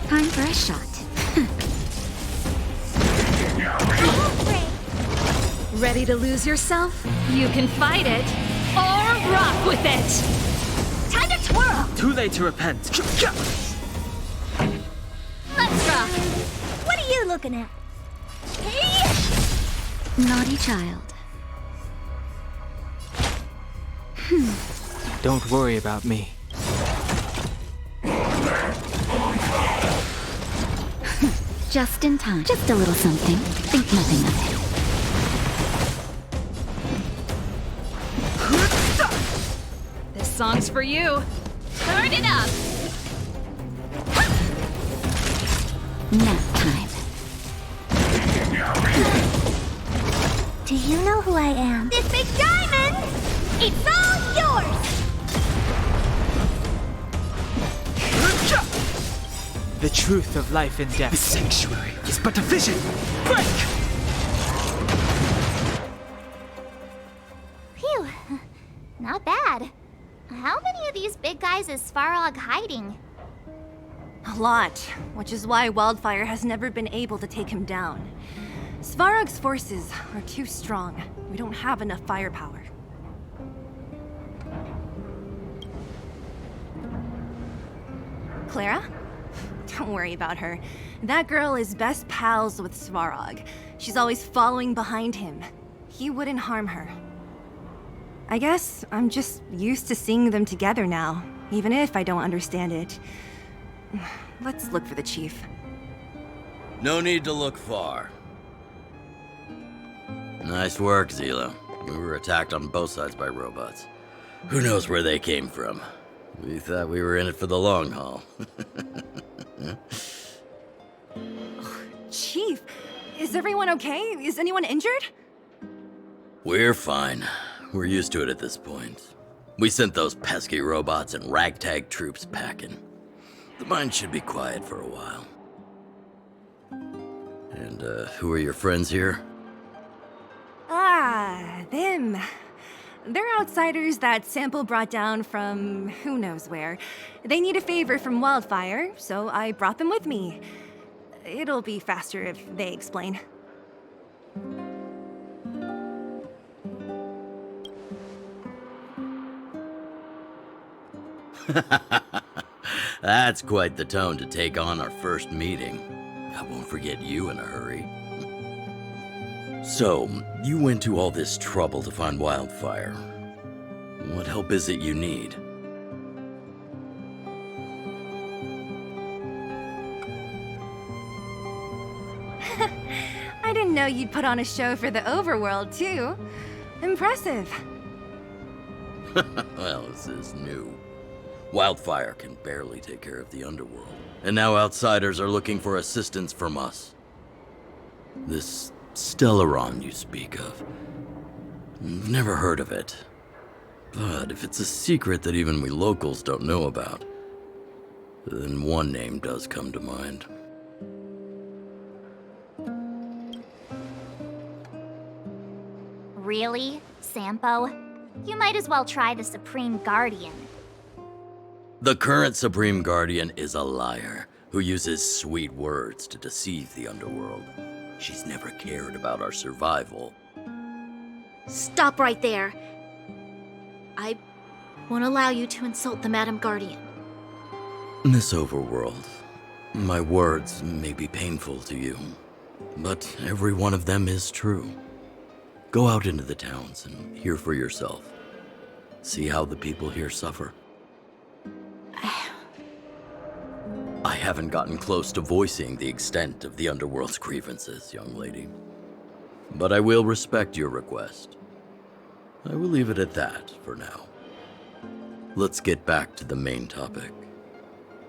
Time for a shot. Ready to lose yourself? You can fight it, or rock with it! Time to twirl! Too late to repent. Let's rock! What are you looking at? Hey! Naughty child. Don't worry about me. Just in time. Just a little something. Think nothing of it. This song's for you. Turn it up! Nap time. Do you know who I am? This big diamond! It's all yours! The truth of life and death. The sanctuary is but a vision. Break! Phew. Not bad. How many of these big guys is Svarog hiding? A lot, which is why Wildfire has never been able to take him down. Svarog's forces are too strong. We don't have enough firepower. Clara? Don't worry about her. That girl is best pals with Svarog. She's always following behind him. He wouldn't harm her. I guess I'm just used to seeing them together now, even if I don't understand it. Let's look for the chief. No need to look far. Nice work, Zila. We were attacked on both sides by robots. Who knows where they came from? We thought we were in it for the long haul. Chief, is everyone okay? Is anyone injured? We're fine. We're used to it at this point. We sent those pesky robots and ragtag troops packing. The mine should be quiet for a while. And, who are your friends here? Ah, them. They're outsiders that Sample brought down from who knows where. They need a favor from Wildfire, so I brought them with me. It'll be faster if they explain. That's quite the tone to take on our first meeting. I won't forget you in a hurry. So, you went to all this trouble to find Wildfire. What help is it you need? I didn't know you'd put on a show for the overworld, too. Impressive. Well, this is new. Wildfire can barely take care of the underworld, and now outsiders are looking for assistance from us. This Stellaron you speak of, I've never heard of it. But if it's a secret that even we locals don't know about, then one name does come to mind. Really, Sampo? You might as well try the Supreme Guardian. The current Supreme Guardian is a liar who uses sweet words to deceive the underworld. She's never cared about our survival. Stop right there. I won't allow you to insult the Madam Guardian. Miss Overworld, my words may be painful to you, but every one of them is true. Go out into the towns and hear for yourself. See how the people here suffer. I haven't gotten close to voicing the extent of the underworld's grievances, young lady. But I will respect your request. I will leave it at that for now. Let's get back to the main topic.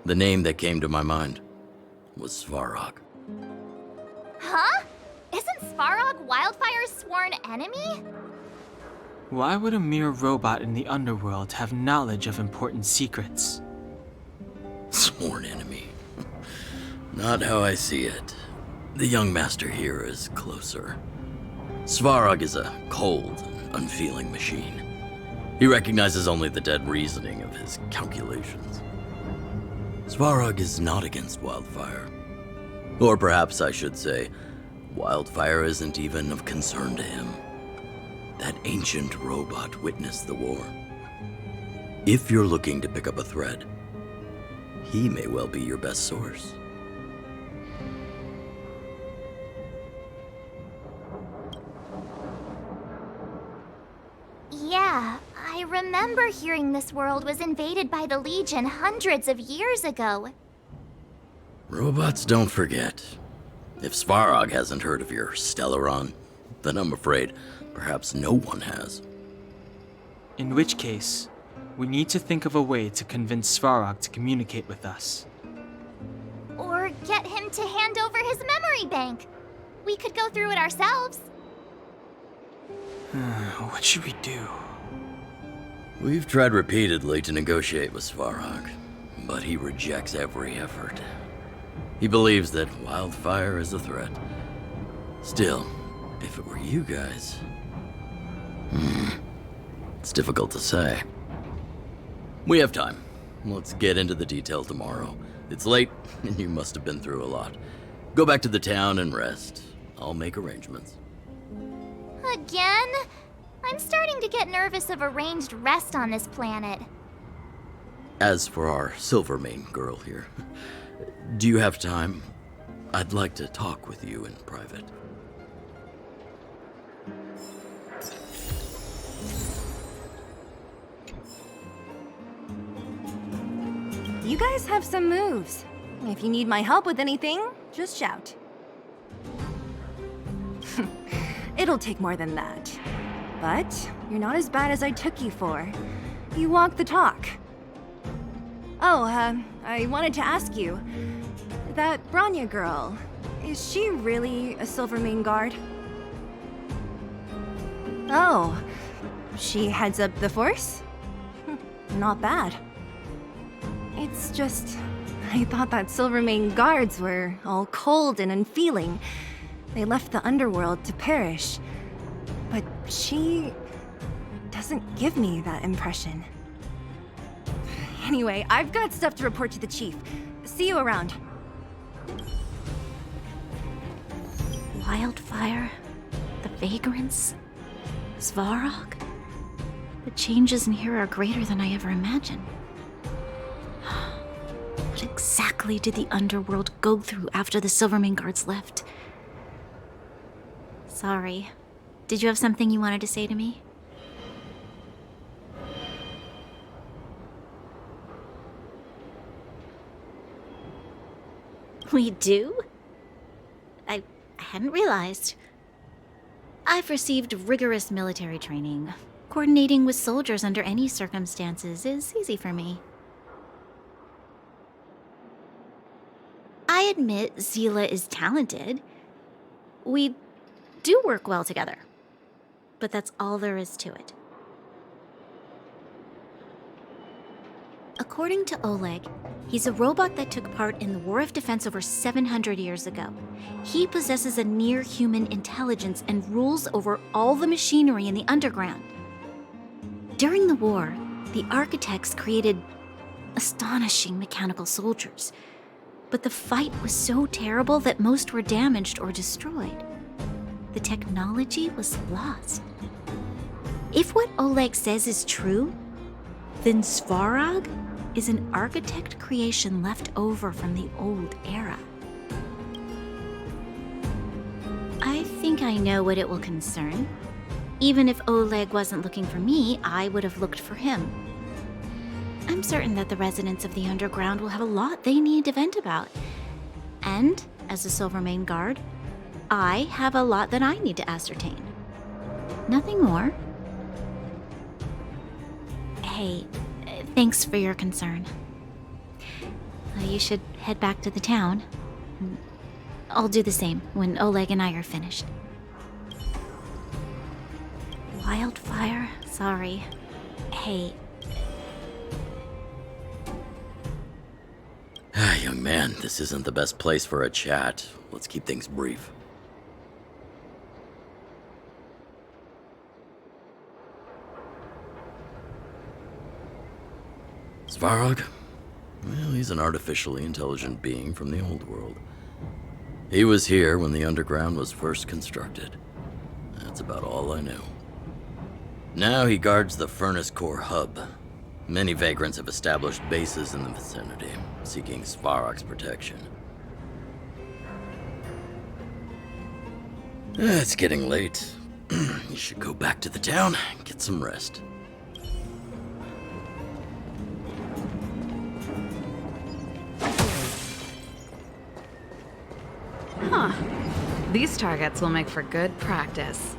The name that came to my mind was Svarog. Huh? Isn't Svarog Wildfire's sworn enemy? Why would a mere robot in the underworld have knowledge of important secrets? Sworn enemy. Not how I see it. The young master here is closer. Svarog is a cold and unfeeling machine. He recognizes only the dead reasoning of his calculations. Svarog is not against Wildfire. Or perhaps I should say, Wildfire isn't even of concern to him. That ancient robot witnessed the war. If you're looking to pick up a thread, he may well be your best source. Yeah, I remember hearing this world was invaded by the Legion hundreds of years ago. Robots don't forget. If Svarog hasn't heard of your Stellaron, then I'm afraid perhaps no one has. In which case, we need to think of a way to convince Svarog to communicate with us. Or get him to hand over his memory bank. We could go through it ourselves. What should we do? We've tried repeatedly to negotiate with Svarog, but he rejects every effort. He believes that wildfire is a threat. Still, if it were you guys... it's difficult to say. We have time. Let's get into the detail tomorrow. It's late, and you must have been through a lot. Go back to the town and rest. I'll make arrangements. Again? I'm starting to get nervous of arranged rest on this planet. As for our Silvermane girl here, do you have time? I'd like to talk with you in private. You guys have some moves. If you need my help with anything, just shout. It'll take more than that. But you're not as bad as I took you for. You walk the talk. Oh, I wanted to ask you. That Bronya girl, is she really a Silvermane guard? Oh, she heads up the Force? Not bad. It's just, I thought that Silvermane guards were all cold and unfeeling. They left the underworld to perish. But she doesn't give me that impression. Anyway, I've got stuff to report to the chief. See you around. Wildfire, the vagrants, Svarog. The changes in here are greater than I ever imagined. What exactly did the underworld go through after the Silvermane guards left? Sorry. Did you have something you wanted to say to me? We do? I hadn't realized. I've received rigorous military training. Coordinating with soldiers under any circumstances is easy for me. I admit Zila is talented. We do work well together. But that's all there is to it. According to Oleg, he's a robot that took part in the War of Defense over 700 years ago. He possesses a near-human intelligence and rules over all the machinery in the underground. During the war, the architects created astonishing mechanical soldiers. But the fight was so terrible that most were damaged or destroyed. The technology was lost. If what Oleg says is true, then Svarog is an architect creation left over from the old era. I think I know what it will concern. Even if Oleg wasn't looking for me, I would have looked for him. I'm certain that the residents of the underground will have a lot they need to vent about. And, as a Silvermane guard, I have a lot that I need to ascertain. Nothing more. Hey, thanks for your concern. You should head back to the town. I'll do the same when Oleg and I are finished. Wildfire? Sorry. Hey. Young man, this isn't the best place for a chat. Let's keep things brief. Svarog? Well, he's an artificially intelligent being from the old world. He was here when the underground was first constructed. That's about all I know. Now he guards the Furnace Core hub. Many vagrants have established bases in the vicinity, seeking Svarog's protection. It's getting late. You should go back to the town and get some rest. Huh. These targets will make for good practice.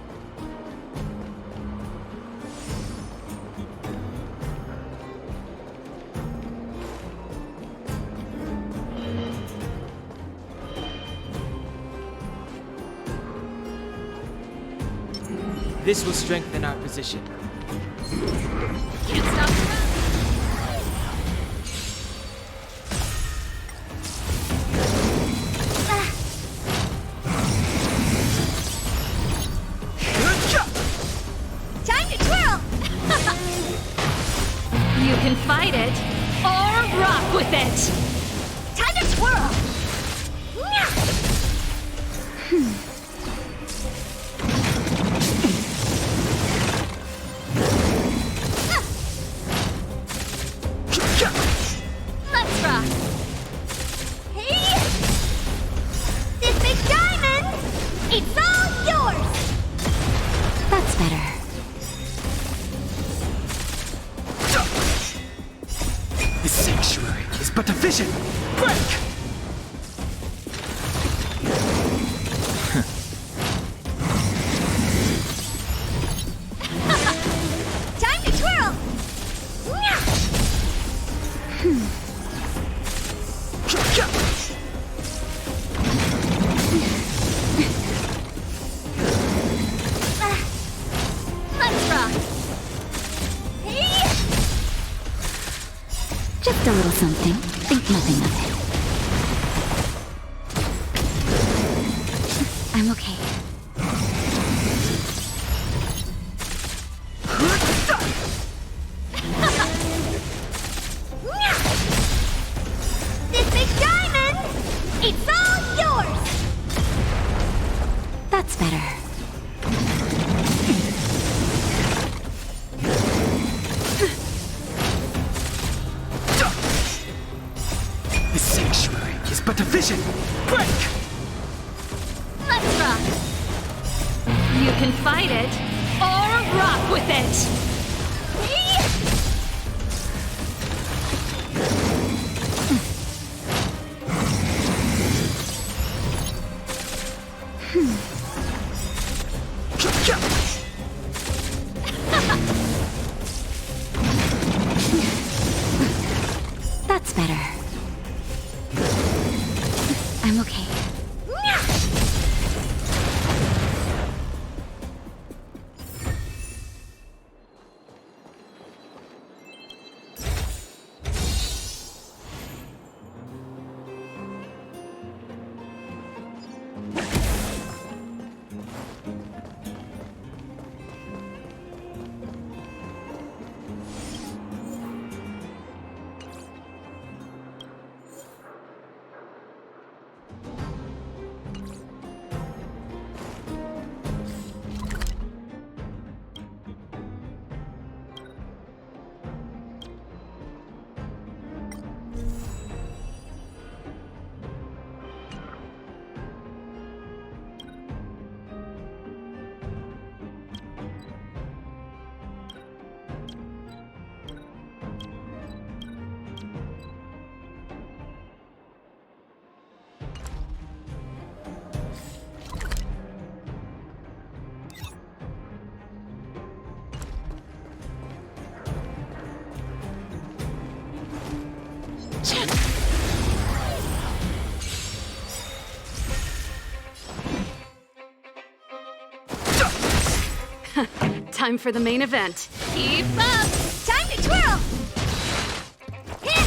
This will strengthen our position. Can't stop the run! Time to twirl! You can fight it, or rock with it! Time to twirl! Let's rock! Hey! This big diamond! It's all yours! That's better. The sanctuary is but a vision! Break! Time to twirl! Let's rock! Hey! Just a little something. Think nothing of it. I'm okay. This big diamond! It's all yours! That's better. The sanctuary is but a vision! Break! Let's rock! You can fight it, or rock with it! Hey! That's better. I'm okay. Time for the main event. Keep up! Time to twirl! Hit!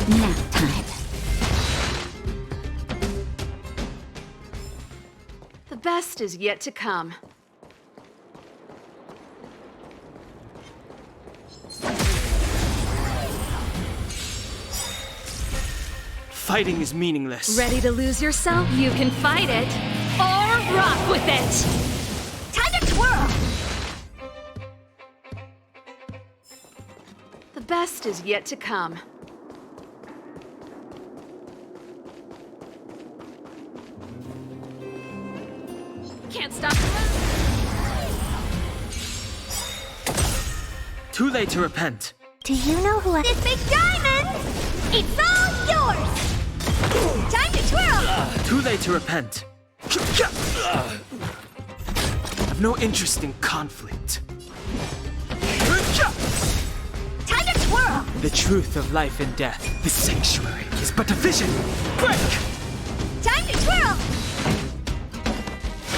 Nap time. The best is yet to come. Fighting is meaningless. Ready to lose yourself? You can fight it, or rock with it! Time to twirl! The best is yet to come. Can't stop the run! Too late to repent. Do you know who This big diamond! It's all yours! Time to twirl! Too late to repent. I've no interest in conflict. Time to twirl! The truth of life and death, the sanctuary, is but a vision. Break! Time to twirl!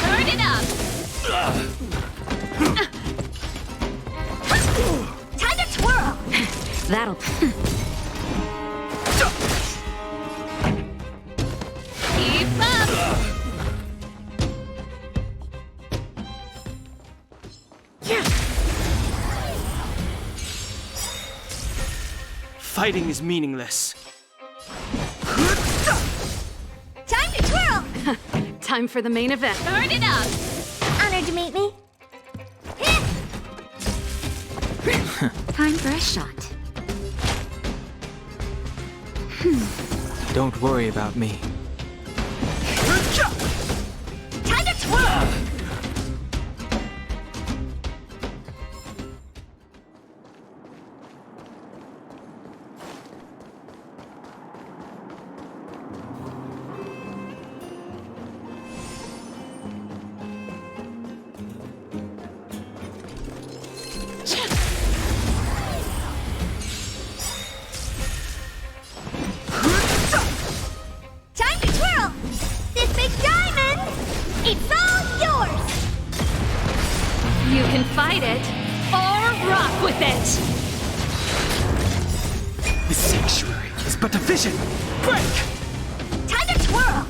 Turn it up! Time to twirl! That'll... Keep up! Fighting is meaningless. Time to twirl! Time for the main event. Turn it up! Honored to meet me. Time for a shot. Don't worry about me. Time to twirl! Time to twirl! This big diamond! It's all yours! You can fight it or rock with it. The sanctuary is but a vision. Break! Time to twirl!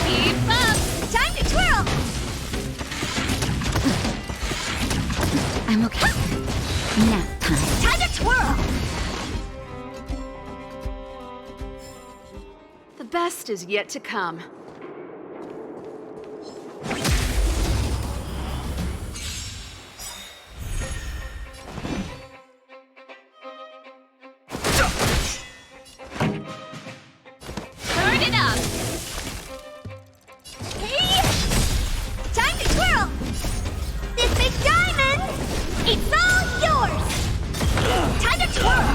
Keep up! Time to twirl! I'm okay. Nap time. Time to twirl! The best is yet to come. Turn it up! Hey! Time to twirl! This big diamond! It's all yours! Time to twirl!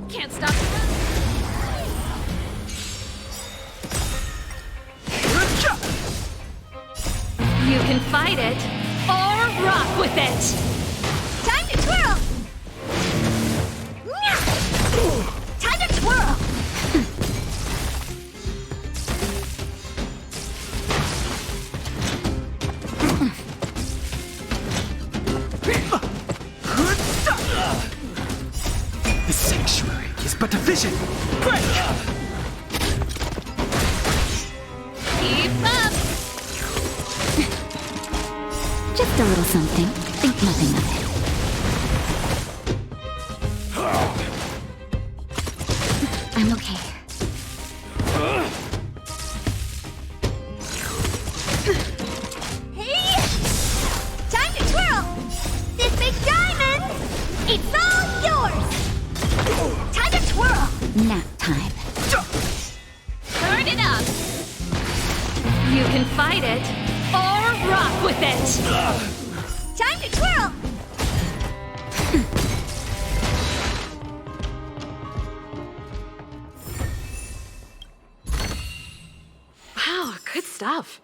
Can't stop the You can fight it or rock with it. Time to twirl! Time to twirl! The sanctuary is but a vision. Break! Keep up! Just a little something. Think nothing of it. I'm okay. Hey! Time to twirl! This big diamond! It's all yours! Time to twirl! Nap time. Turn it up! You can fight it or rock with it. Time to twirl! Wow, good stuff.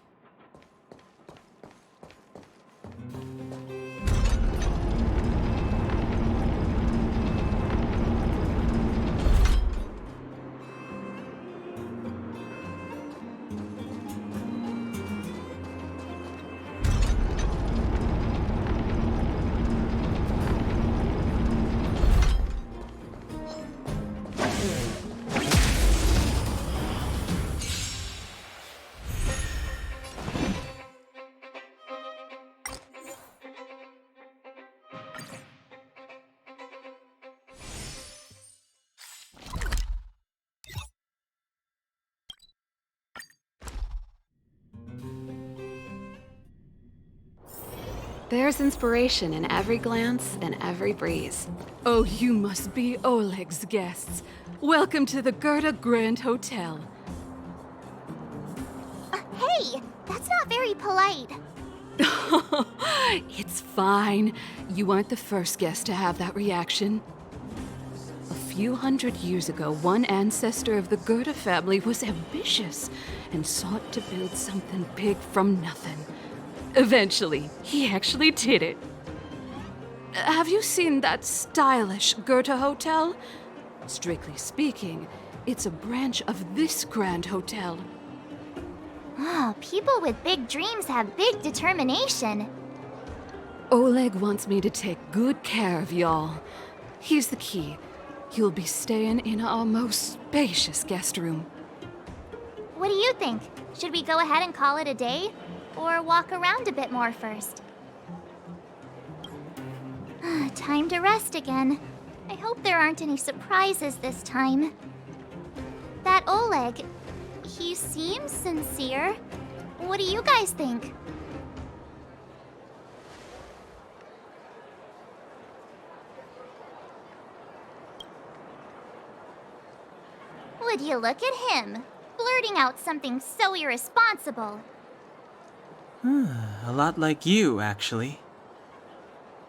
There's inspiration in every glance and every breeze. Oh, you must be Oleg's guests. Welcome to the Gerda Grand Hotel. Hey, that's not very polite. It's fine. You aren't the first guest to have that reaction. A few hundred years ago, one ancestor of the Gerda family was ambitious and sought to build something big from nothing. Eventually, he actually did it. Have you seen that stylish Gerda hotel? Strictly speaking, it's a branch of this grand hotel. Oh, people with big dreams have big determination. Oleg wants me to take good care of y'all. Here's the key. You'll be staying in our most spacious guest room. What do you think? Should we go ahead and call it a day? Or walk around a bit more first? Time to rest again. I hope there aren't any surprises this time. That Oleg, he seems sincere. What do you guys think? Would you look at him, blurting out something so irresponsible? A lot like you, actually.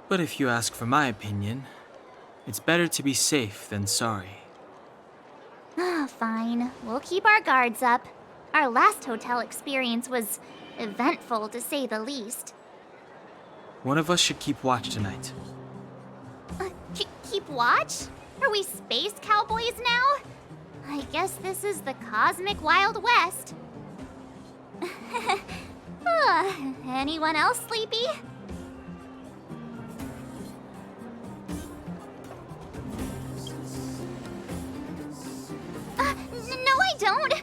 But if you ask for my opinion, it's better to be safe than sorry. Fine. We'll keep our guards up. Our last hotel experience was eventful, to say the least. One of us should keep watch tonight. Keep watch? Are we space cowboys now? I guess this is the cosmic Wild West. Anyone else sleepy? No, I don't.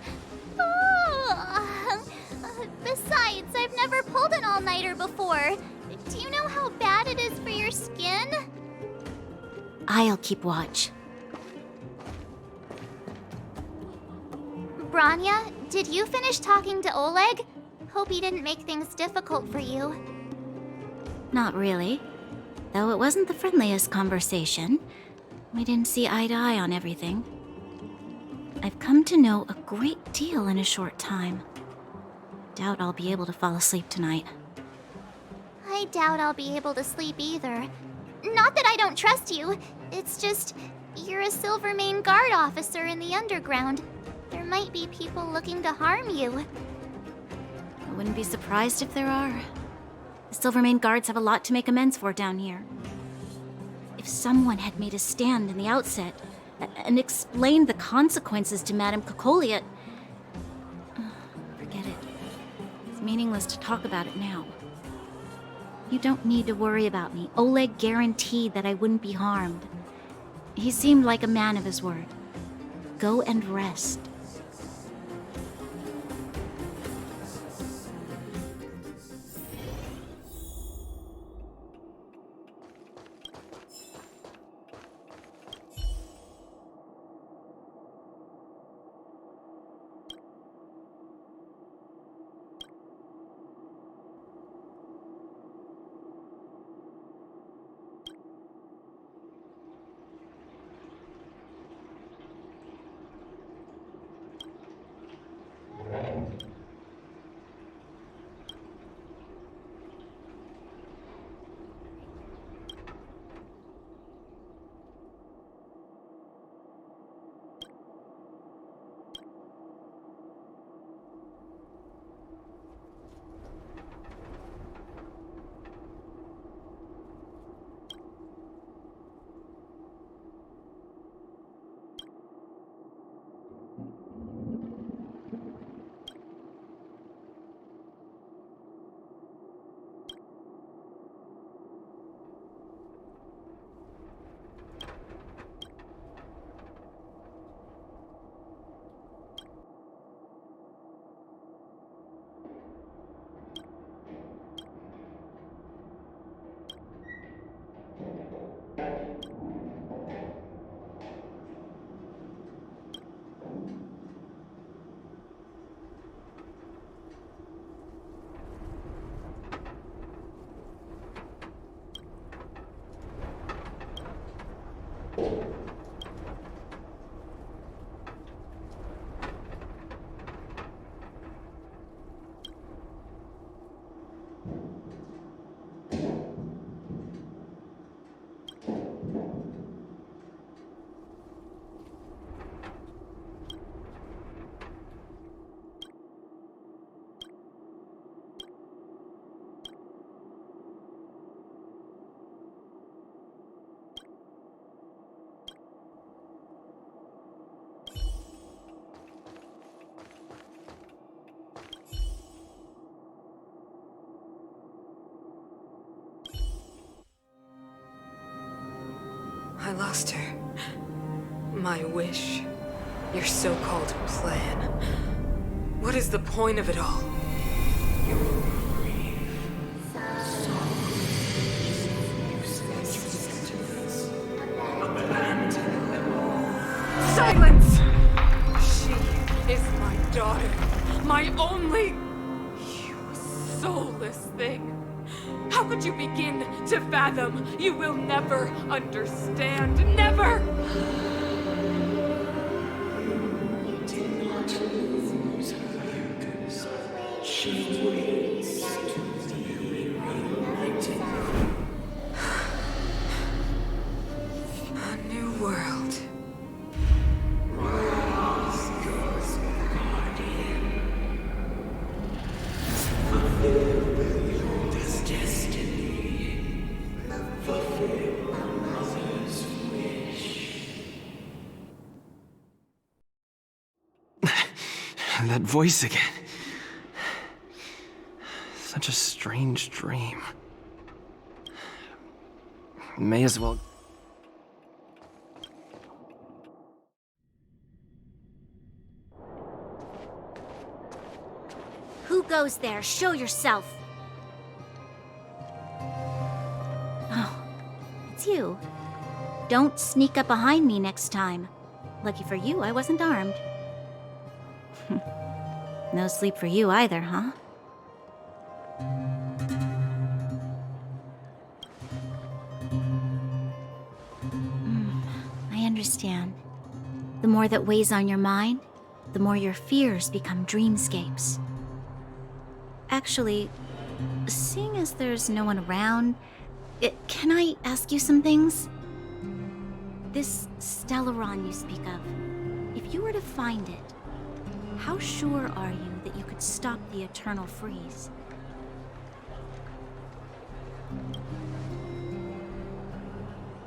Besides, I've never pulled an all-nighter before. Do you know how bad it is for your skin? I'll keep watch. Branya, did you finish talking to Oleg? Hope he didn't make things difficult for you. Not really. Though it wasn't the friendliest conversation. We didn't see eye to eye on everything. I've come to know a great deal in a short time. Doubt I'll be able to fall asleep tonight. I doubt I'll be able to sleep either. Not that I don't trust you. It's just, you're a Silvermane Guard officer in the underground. There might be people looking to harm you. I wouldn't be surprised if there are. The Silvermane Guards have a lot to make amends for down here. If someone had made a stand in the outset and explained the consequences to Madame Cocolia... Forget it. It's meaningless to talk about it now. You don't need to worry about me. Oleg guaranteed that I wouldn't be harmed. He seemed like a man of his word. Go and rest. I lost her. My wish. Your so-called plan. What is the point of it all? Silence! She is my daughter. My only... You soulless thing. How could you begin to fathom? You will never understand. Never! A new world. That voice again. Such a strange dream. May as well... Who goes there? Show yourself! Oh, it's you. Don't sneak up behind me next time. Lucky for you, I wasn't armed. No sleep for you either, huh? I understand. The more that weighs on your mind, the more your fears become dreamscapes. Actually, seeing as there's no one around, can I ask you some things? This Stellaron you speak of, if you were to find it, how sure are you that you could stop the eternal freeze?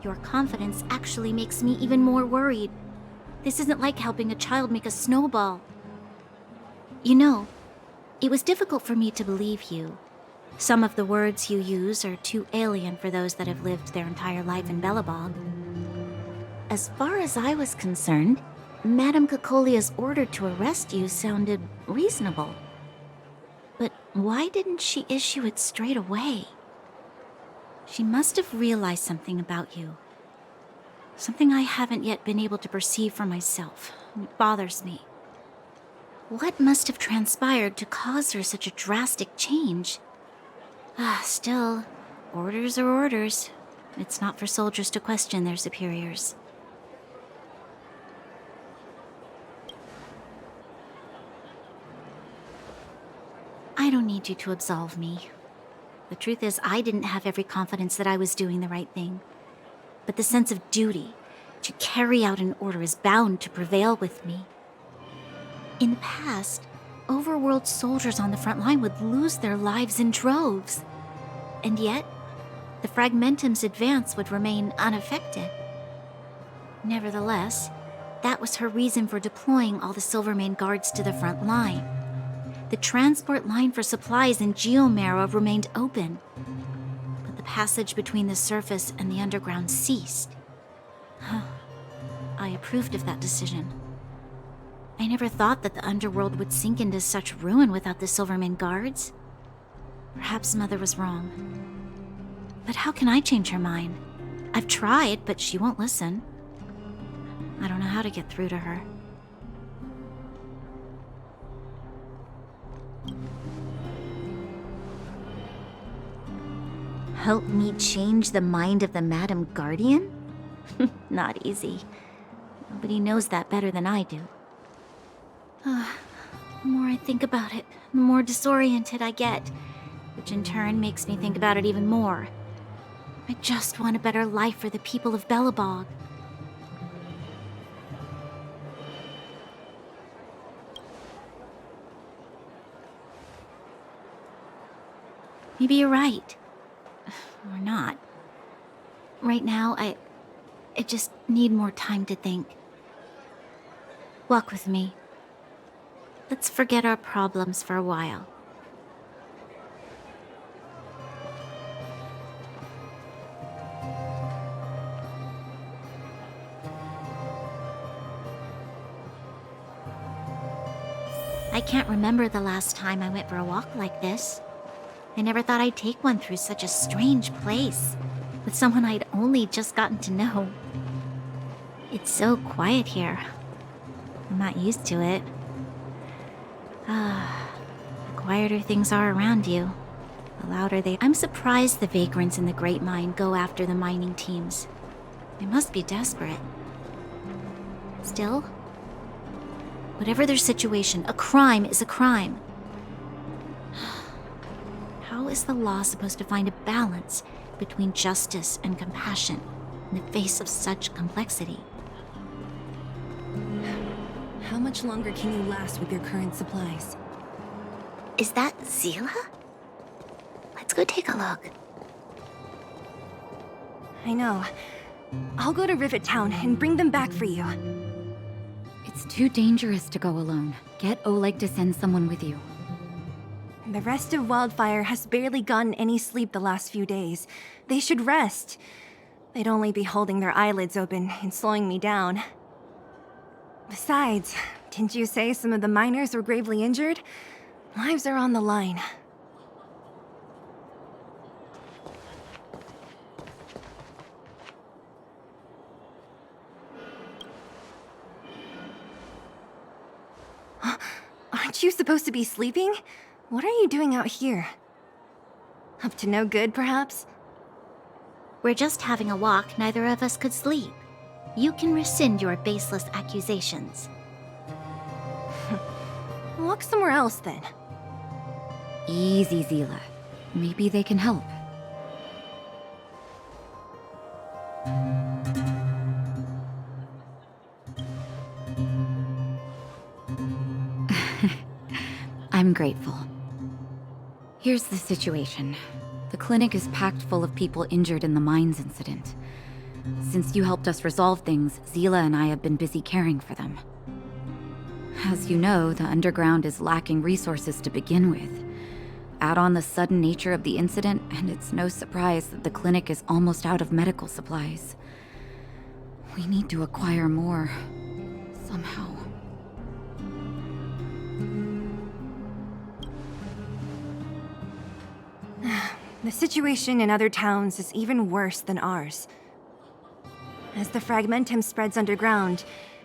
Your confidence actually makes me even more worried. This isn't like helping a child make a snowball. You know, it was difficult for me to believe you. Some of the words you use are too alien for those that have lived their entire life in Belobog. As far as I was concerned, Madame Cocolia's order to arrest you sounded reasonable. But why didn't she issue it straight away? She must have realized something about you. Something I haven't yet been able to perceive for myself. It bothers me. What must have transpired to cause her such a drastic change? Still, orders are orders. It's not for soldiers to question their superiors. I don't need you to absolve me. The truth is, I didn't have every confidence that I was doing the right thing. But the sense of duty to carry out an order is bound to prevail with me. In the past, overworld soldiers on the front line would lose their lives in droves. And yet, the Fragmentum's advance would remain unaffected. Nevertheless, that was her reason for deploying all the Silvermane guards to the front line. The transport line for supplies in Geomera remained open, but the passage between the surface and the underground ceased. I approved of that decision. I never thought that the underworld would sink into such ruin without the Silvermane guards. Perhaps Mother was wrong. But how can I change her mind? I've tried, but she won't listen. I don't know how to get through to her. Help me change the mind of the Madam Guardian? Not easy. Nobody knows that better than I do. The more I think about it, the more disoriented I get, which in turn makes me think about it even more. I just want a better life for the people of Belobog. Maybe you're right. Or not. Right now, I just need more time to think. Walk with me. Let's forget our problems for a while. I can't remember the last time I went for a walk like this. I never thought I'd take one through such a strange place, with someone I'd only just gotten to know. It's so quiet here. I'm not used to it. The quieter things are around you, the louder they... I'm surprised the vagrants in the Great Mine go after the mining teams. They must be desperate. Still, whatever their situation, a crime is a crime. How is the law supposed to find a balance between justice and compassion in the face of such complexity? How much longer can you last with your current supplies? Is that Zila? Let's go take a look. I know. I'll go to Rivet Town and bring them back for you. It's too dangerous to go alone. Get Oleg to send someone with you. The rest of Wildfire has barely gotten any sleep the last few days. They should rest. They'd only be holding their eyelids open and slowing me down. Besides, didn't you say some of the miners were gravely injured? Lives are on the line. Aren't you supposed to be sleeping? What are you doing out here? Up to no good, perhaps? We're just having a walk. Neither of us could sleep. You can rescind your baseless accusations. Walk somewhere else, then. Easy, Zila. Maybe they can help. I'm grateful. Here's the situation. The clinic is packed full of people injured in the mines incident. Since you helped us resolve things, Zila and I have been busy caring for them. As you know, the underground is lacking resources to begin with. Add on the sudden nature of the incident, and it's no surprise that the clinic is almost out of medical supplies. We need to acquire more, somehow. The situation in other towns is even worse than ours. As the fragmentum spreads underground,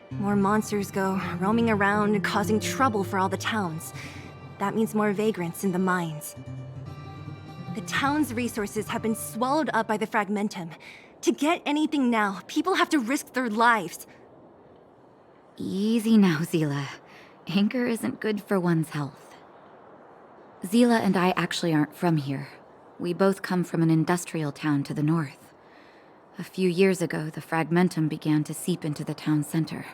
more monsters go roaming around, causing trouble for all the towns. That means more vagrants in the mines. The town's resources have been swallowed up by the fragmentum. To get anything now, people have to risk their lives. Easy now, Zila. Anger isn't good for one's health. Zila and I actually aren't from here. We both come from an industrial town to the north. A few years ago, the fragmentum began to seep into the town center.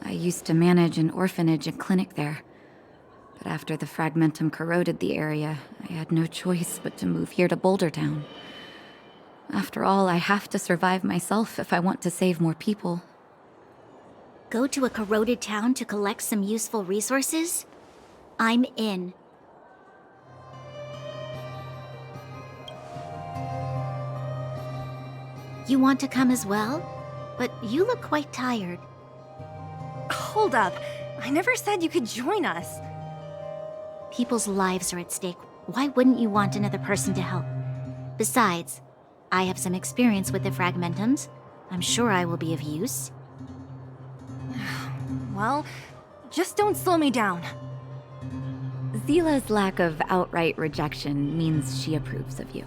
I used to manage an orphanage and clinic there. But after the fragmentum corroded the area, I had no choice but to move here to Boulder Town. After all, I have to survive myself if I want to save more people. Go to a corroded town to collect some useful resources? I'm in. You want to come as well? But you look quite tired. Hold up. I never said you could join us. People's lives are at stake. Why wouldn't you want another person to help? Besides, I have some experience with the fragmentums. I'm sure I will be of use. Well, just don't slow me down. Zila's lack of outright rejection means she approves of you.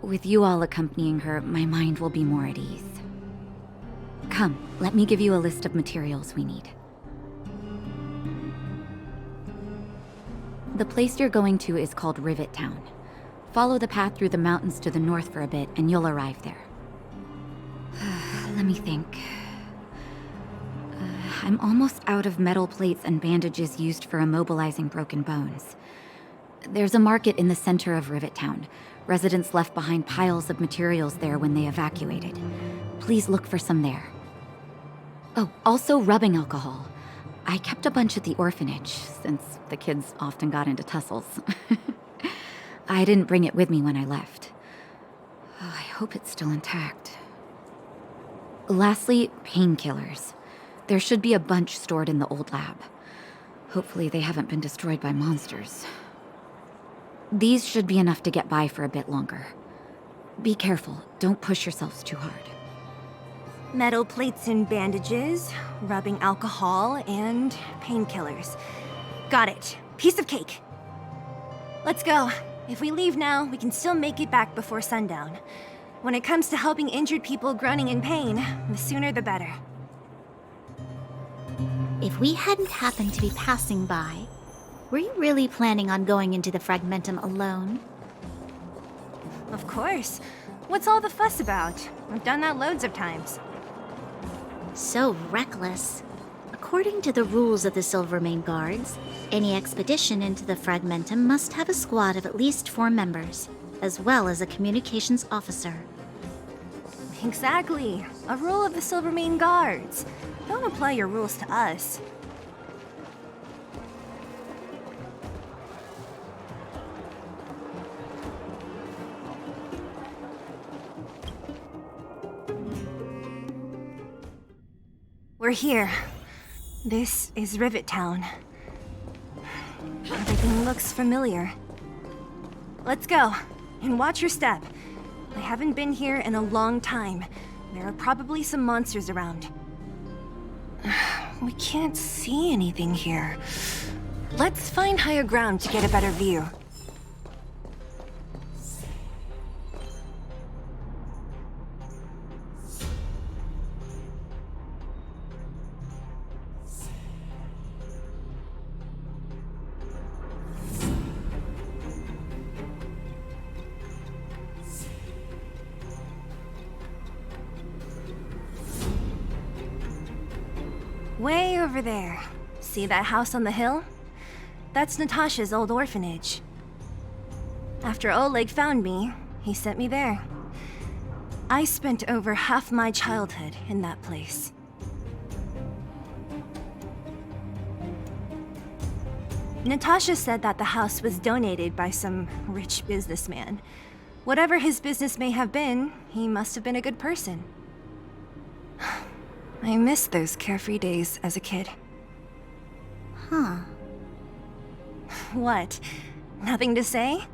With you all accompanying her, my mind will be more at ease. Come, let me give you a list of materials we need. The place you're going to is called Rivet Town. Follow the path through the mountains to the north for a bit, and you'll arrive there. Let me think. I'm almost out of metal plates and bandages used for immobilizing broken bones. There's a market in the center of Rivet Town. Residents left behind piles of materials there when they evacuated. Please look for some there. Oh, also rubbing alcohol. I kept a bunch at the orphanage, since the kids often got into tussles. I didn't bring it with me when I left. Oh, I hope it's still intact. Lastly, painkillers. There should be a bunch stored in the old lab. Hopefully they haven't been destroyed by monsters. These should be enough to get by for a bit longer. Be careful, don't push yourselves too hard. Metal plates and bandages, rubbing alcohol, and painkillers. Got it. Piece of cake. Let's go. If we leave now, we can still make it back before sundown. When it comes to helping injured people groaning in pain, the sooner the better. If we hadn't happened to be passing by, were you really planning on going into the Fragmentum alone? Of course. What's all the fuss about? I've done that loads of times. So reckless. According to the rules of the Silvermane Guards, any expedition into the Fragmentum must have a squad of at least 4 members, as well as a communications officer. Exactly. A rule of the Silvermane Guards. Don't apply your rules to us. We're here. This is Rivet Town. Everything looks familiar. Let's go, and watch your step. I haven't been here in a long time. There are probably some monsters around. We can't see anything here. Let's find higher ground to get a better view. Way over there. See that house on the hill? That's Natasha's old orphanage. After Oleg found me, he sent me there. I spent over half my childhood in that place. Natasha said that the house was donated by some rich businessman. Whatever his business may have been, he must have been a good person. I miss those carefree days as a kid. Huh. What? Nothing to say?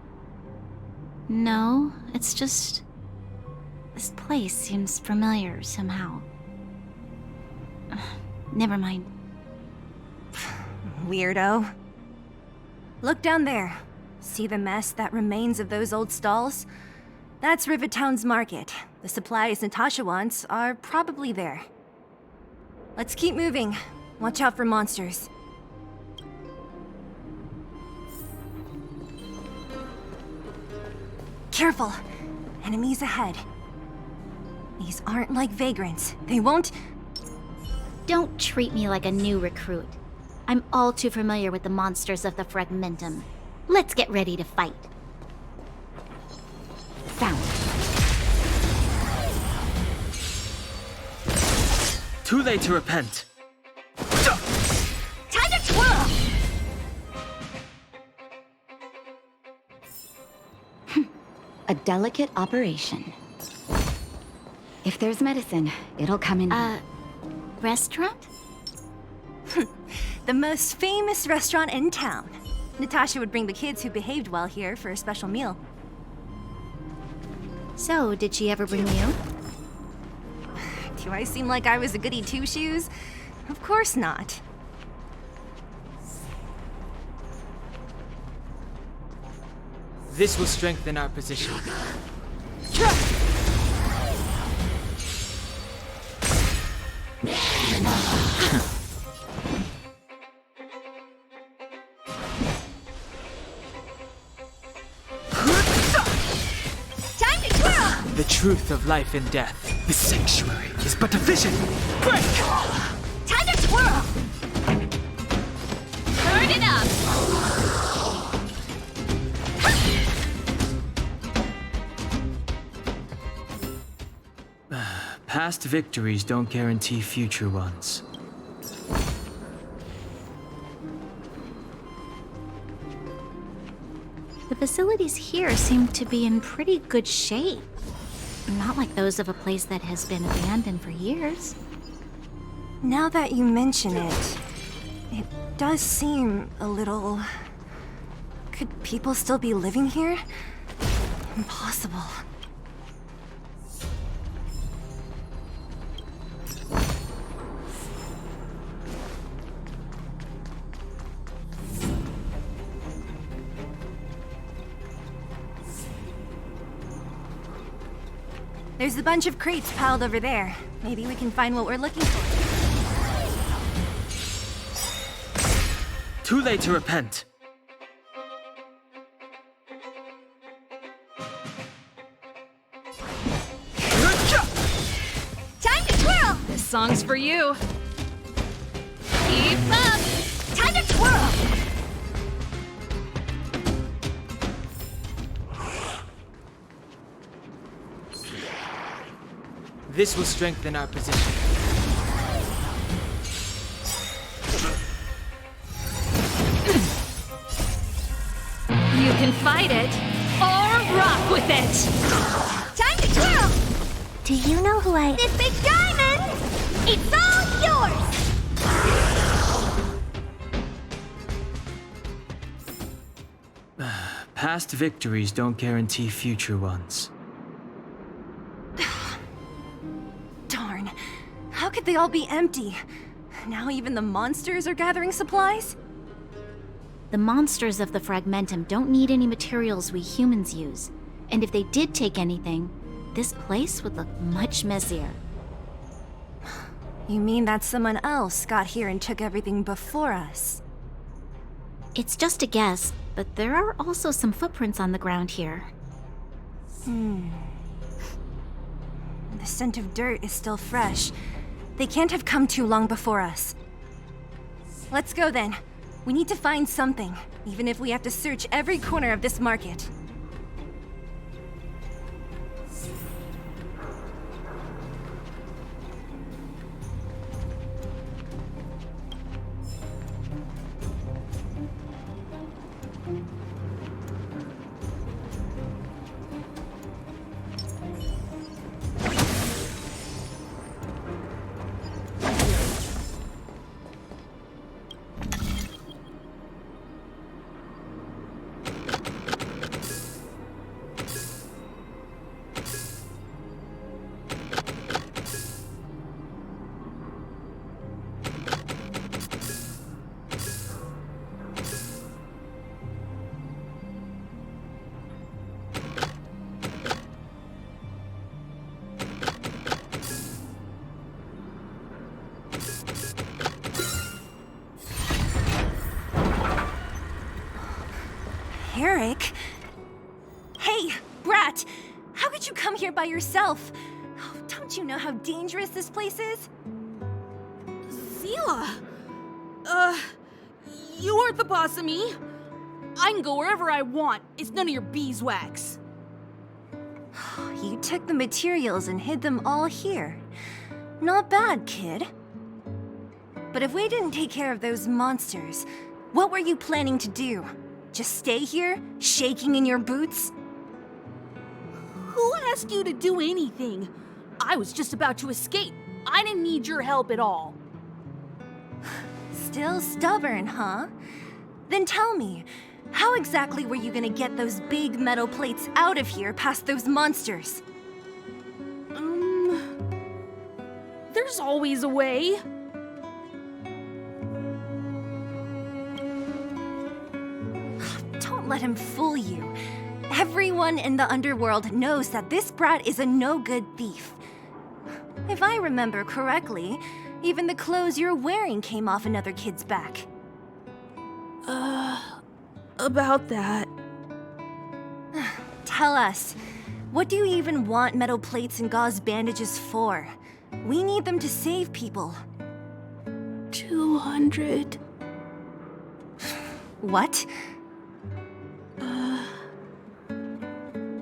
No, it's just... this place seems familiar somehow. Never mind. Weirdo. Look down there. See the mess that remains of those old stalls? That's Rivet Town's market. The supplies Natasha wants are probably there. Let's keep moving. Watch out for monsters. Careful! Enemies ahead. These aren't like vagrants. They won't... Don't treat me like a new recruit. I'm all too familiar with the monsters of the Fragmentum. Let's get ready to fight. Found. Too late to repent. Time to twirl! A delicate operation. If there's medicine, it'll come in. Restaurant? The most famous restaurant in town. Natasha would bring the kids who behaved well here for a special meal. So, did she ever bring you? Do I seem like I was a goody two-shoes? Of course not. This will strengthen our position. truth of life and death. This sanctuary is but a vision. Break! Time to twirl! Turn it up! Past victories don't guarantee future ones. The facilities here seem to be in pretty good shape. Not like those of a place that has been abandoned for years. Now that you mention it, it does seem a little... Could people still be living here? Impossible. There's a bunch of crates piled over there. Maybe we can find what we're looking for. Too late to repent. Time to twirl! This song's for you. Keep up! Time to twirl! This will strengthen our position. You can fight it, or rock with it! Time to twirl! Do you know who I... This big diamond! It's all yours! Past victories don't guarantee future ones. Darn. How could they all be empty? Now even the monsters are gathering supplies? The monsters of the Fragmentum don't need any materials we humans use. And if they did take anything, this place would look much messier. You mean that someone else got here and took everything before us? It's just a guess, but there are also some footprints on the ground here. The scent of dirt is still fresh. They can't have come too long before us. Let's go then. We need to find something, even if we have to search every corner of this market. Eric? Hey, Brat! How could you come here by yourself? Oh, don't you know how dangerous this place is? Zila! You aren't the boss of me. I can go wherever I want. It's none of your beeswax. You took the materials and hid them all here. Not bad, kid. But if we didn't take care of those monsters, what were you planning to do? Just stay here, shaking in your boots? Who asked you to do anything? I was just about to escape. I didn't need your help at all. Still stubborn, huh? Then tell me, how exactly were you gonna get those big metal plates out of here past those monsters? There's always a way. Don't let him fool you. Everyone in the underworld knows that this brat is a no-good thief. If I remember correctly, even the clothes you're wearing came off another kid's back. About that. Tell us, What do you even want metal plates and gauze bandages for? We need them to save people. 200. What?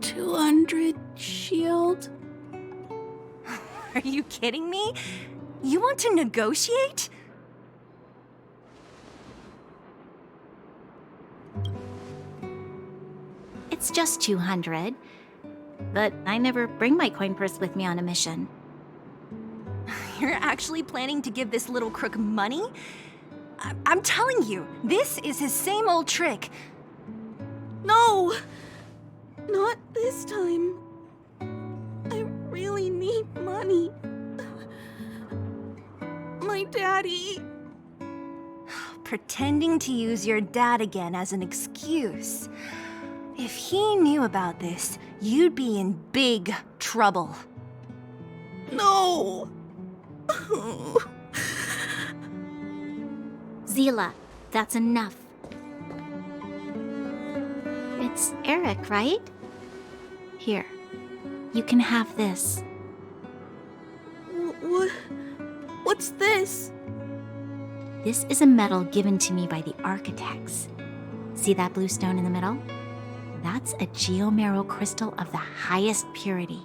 200 shield. Are you kidding me? You want to negotiate? It's just 200. But I never bring my coin purse with me on a mission. You're actually planning to give this little crook money? I'm telling you, this is his same old trick. No! Not this time. I really need money. My daddy. Pretending to use your dad again as an excuse. If he knew about this, you'd be in big trouble. No! Zila, that's enough. It's Eric, right? Here, you can have this. What's this? This is a medal given to me by the architects. See that blue stone in the middle? That's a geomerald crystal of the highest purity.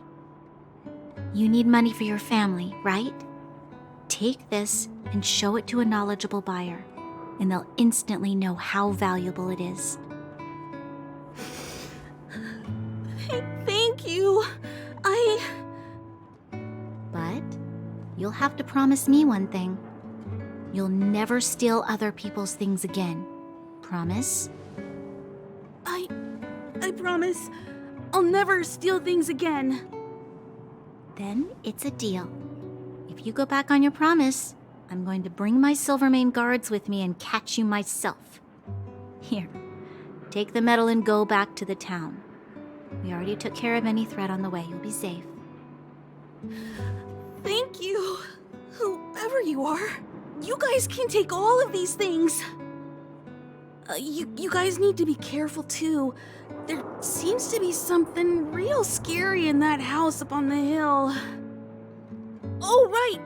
You need money for your family, right? Take this and show it to a knowledgeable buyer, and they'll instantly know how valuable it is. Thank you. But you'll have to promise me one thing. You'll never steal other people's things again. Promise? I promise. I'll never steal things again. Then it's a deal. If you go back on your promise, I'm going to bring my Silvermane guards with me and catch you myself. Here, take the medal and go back to the town. We already took care of any threat on the way. You'll be safe. Thank you. Whoever you are, you guys can take all of these things. You guys need to be careful too. There seems to be something real scary in that house up on the hill. Oh, right!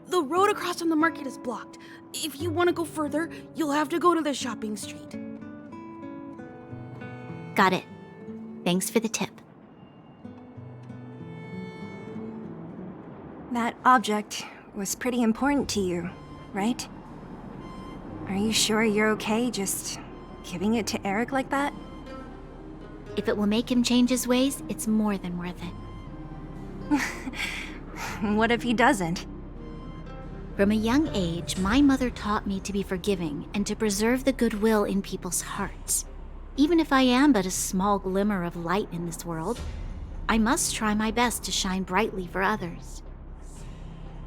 The road across from the market is blocked. If you want to go further, you'll have to go to the shopping street. Got it. Thanks for the tip. That object was pretty important to you, right? Are you sure you're okay just giving it to Eric like that? If it will make him change his ways, it's more than worth it. What if he doesn't? From a young age, my mother taught me to be forgiving and to preserve the goodwill in people's hearts. Even if I am but a small glimmer of light in this world, I must try my best to shine brightly for others.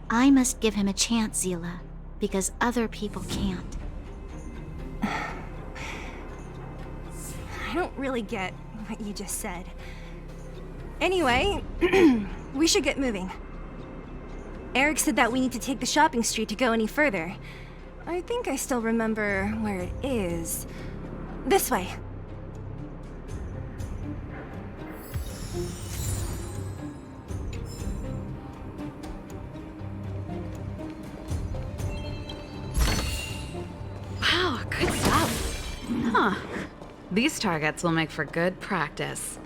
I must give him a chance, Zila, because other people can't. I don't really get what you just said. Anyway, we should get moving. Eric said that we need to take the shopping street to go any further. I think I still remember where it is. This way. Wow, good stuff. Huh. These targets will make for good practice.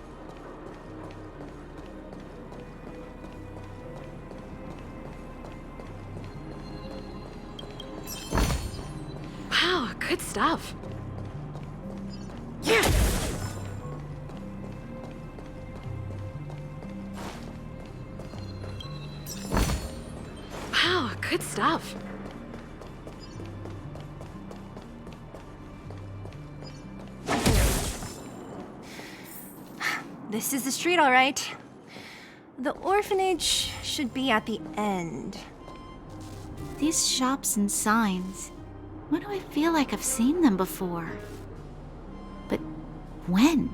Wow, good stuff. Yeah! Wow, good stuff. This is the street, all right. The orphanage should be at the end. These shops and signs, why do I feel like I've seen them before? But when?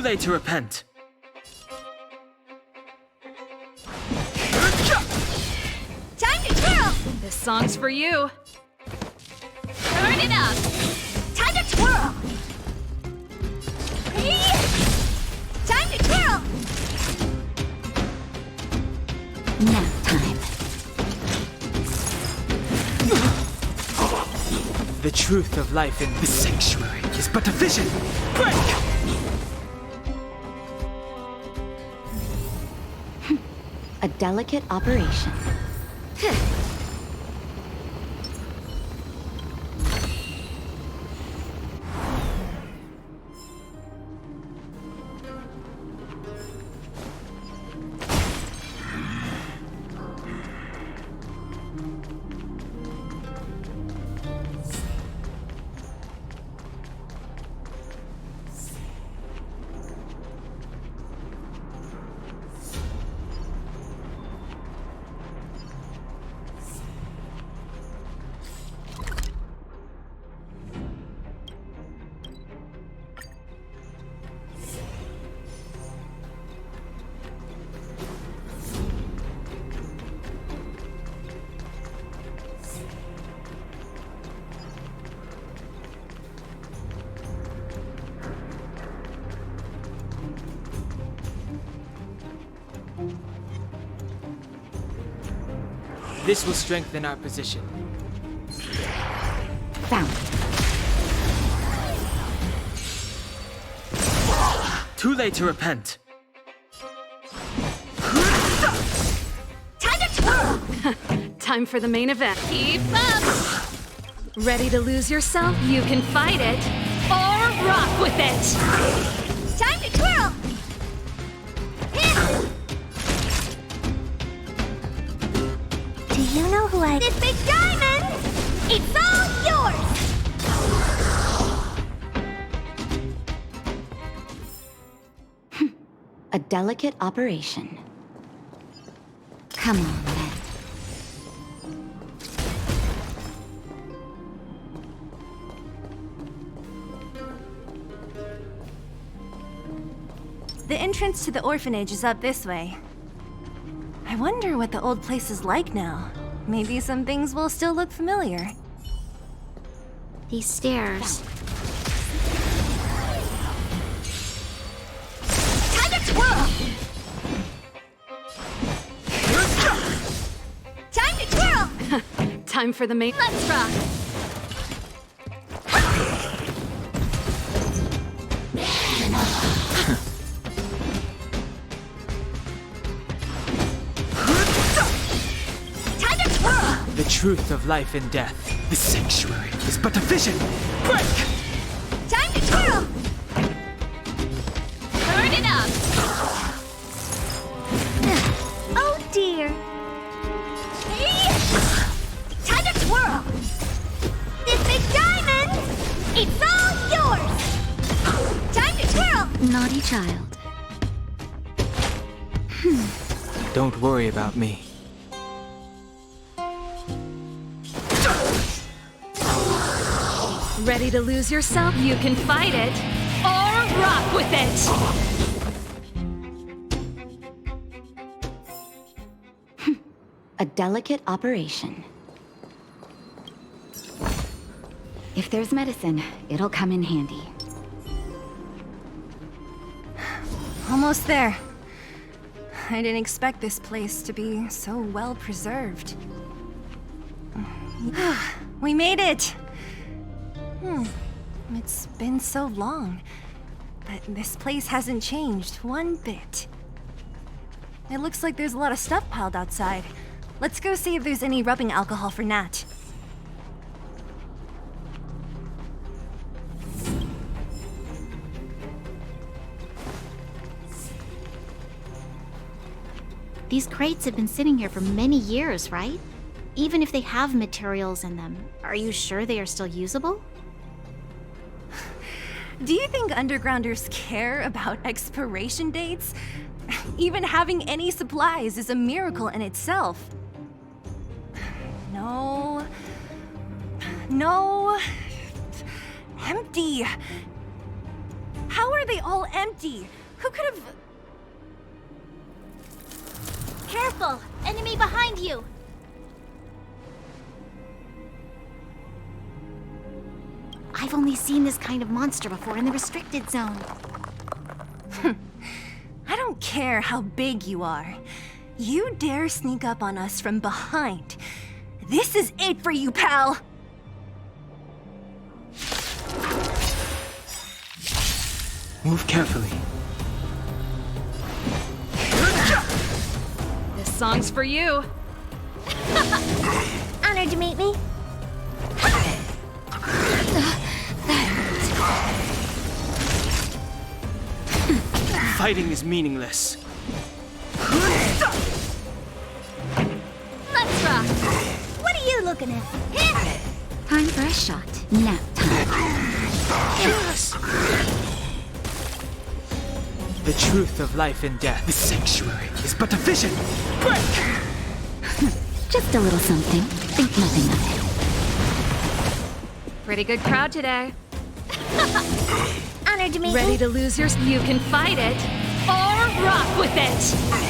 late to repent. Time to twirl! This song's for you. Turn it up! Time to twirl! Hey! Time to twirl! Nap time. The truth of life in this sanctuary is but a vision. Break! A delicate operation. This will strengthen our position. Found. Too late to repent. Time to twirl! Time for the main event. Keep up! Ready to lose yourself? You can fight it or rock with it. Time to twirl! Hit! Do you know who I... This big diamond! It's all yours! A delicate operation. Come on, then. The entrance to the orphanage is up this way. I wonder what the old place is like now. Maybe some things will still look familiar. These stairs. Time to twirl! Time to twirl! Time for the main... Let's rock! The truth of life and death. This sanctuary is but a vision. Break! Time to twirl! Turn it up! Oh dear! Hey! Time to twirl! This big diamond! It's all yours! Time to twirl! Naughty child. Don't worry about me. Ready to lose yourself? You can fight it or rock with it. A delicate operation. If there's medicine, it'll come in handy. Almost there. I didn't expect this place to be so well preserved. We made it! It's been so long, but this place hasn't changed one bit. It looks like there's a lot of stuff piled outside. Let's go see if there's any rubbing alcohol for Nat. These crates have been sitting here for many years, right? Even if they have materials in them, are you sure they are still usable? Do you think undergrounders care about expiration dates? Even having any supplies is a miracle in itself. No. No. Empty. How are they all empty? Who could have... Careful! Enemy behind you! I've only seen this kind of monster before in the restricted zone. I don't care how big you are. You dare sneak up on us from behind. This is it for you, pal! Move carefully. This song's for you. Honored to meet me. Fighting is meaningless. Let's rock. What are you looking at? Time for a shot. Nap time. Yes! The truth of life and death, the sanctuary, is but a vision. Break! Just a little something. Think nothing of it. Pretty good crowd today. Honored to meet Ready me. to lose your... You can fight it, or rock with it!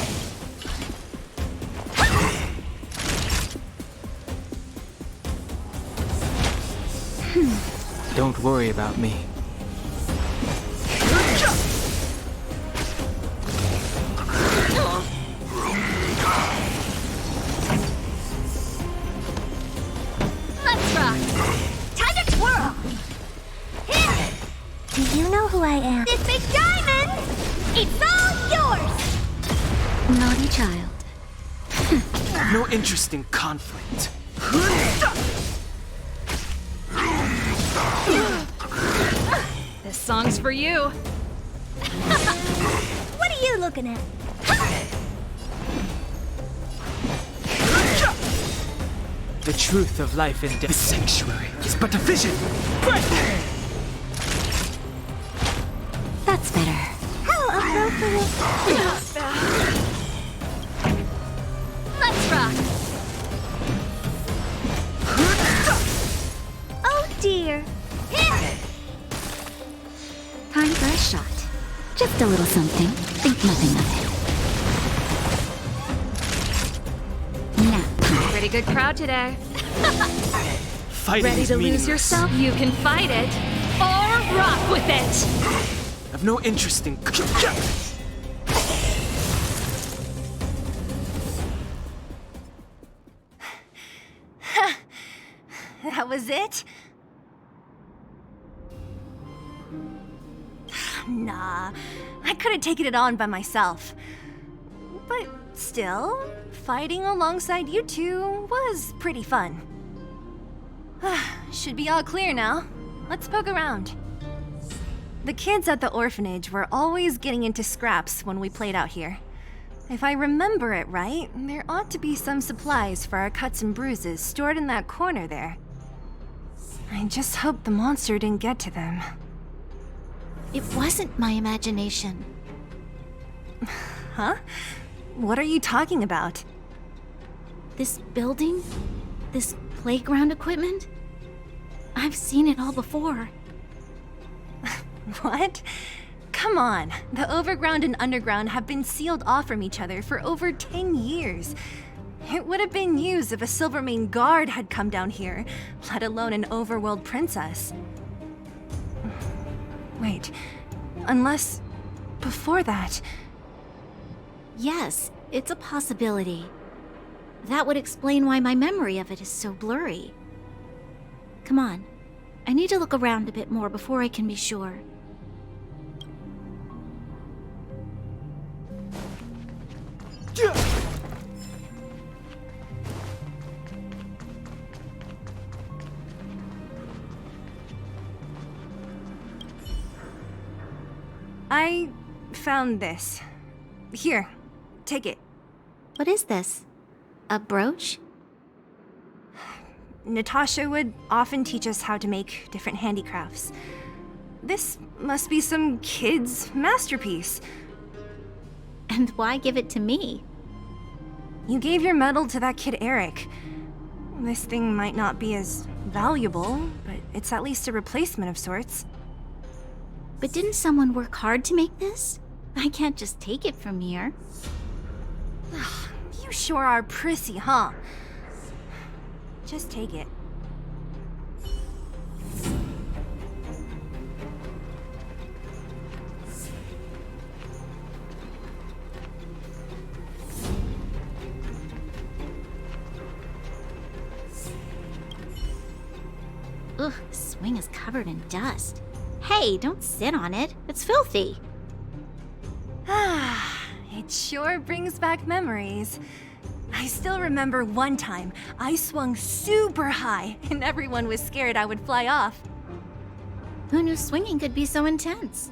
Don't worry about me. Let's rock. Time to twirl. Do you know who I am? This big diamond! It's all yours! Naughty child. No interest in conflict. This song's for you. What are you looking at? The truth of life and death, the sanctuary, is but a vision. Break! That's better. How appropriate. Let's rock. Oh dear. Time for a shot. Just a little something. Think nothing of it. Nap time. Pretty good crowd today. Fighting Ready is to meaningless. lose yourself? You can fight it, or rock with it! I've no interest in... That was it? Nah, I could have taken it on by myself. But still, fighting alongside you two was pretty fun. Should be all clear now. Let's poke around. The kids at the orphanage were always getting into scraps when we played out here. If I remember it right, there ought to be some supplies for our cuts and bruises stored in that corner there. I just hope the monster didn't get to them. It wasn't my imagination. Huh? What are you talking about? This building? This playground equipment? I've seen it all before. What? Come on. The overground and underground have been sealed off from each other for over 10 years. It would have been used if a Silvermane guard had come down here, let alone an overworld princess. Wait, unless before that... Yes, it's a possibility. That would explain why my memory of it is so blurry. Come on. I need to look around a bit more before I can be sure. I found this. Here, take it. What is this? A brooch? Natasha would often teach us how to make different handicrafts. This must be some kid's masterpiece. And why give it to me? You gave your medal to that kid Eric. This thing might not be as valuable, but it's at least a replacement of sorts. But didn't someone work hard to make this? I can't just take it from here. You sure are prissy, huh? Just take it. Ugh, the swing is covered in dust. Hey, don't sit on it. It's filthy. It sure brings back memories. I still remember one time I swung super high and everyone was scared I would fly off. Who knew swinging could be so intense?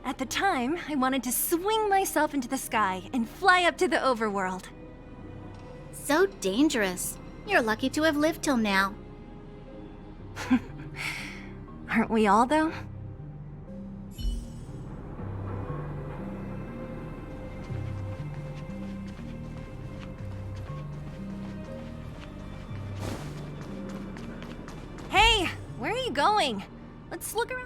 At the time, I wanted to swing myself into the sky and fly up to the overworld. So dangerous. You're lucky to have lived till now. Aren't we all, though? Hey, where are you going? Let's look around.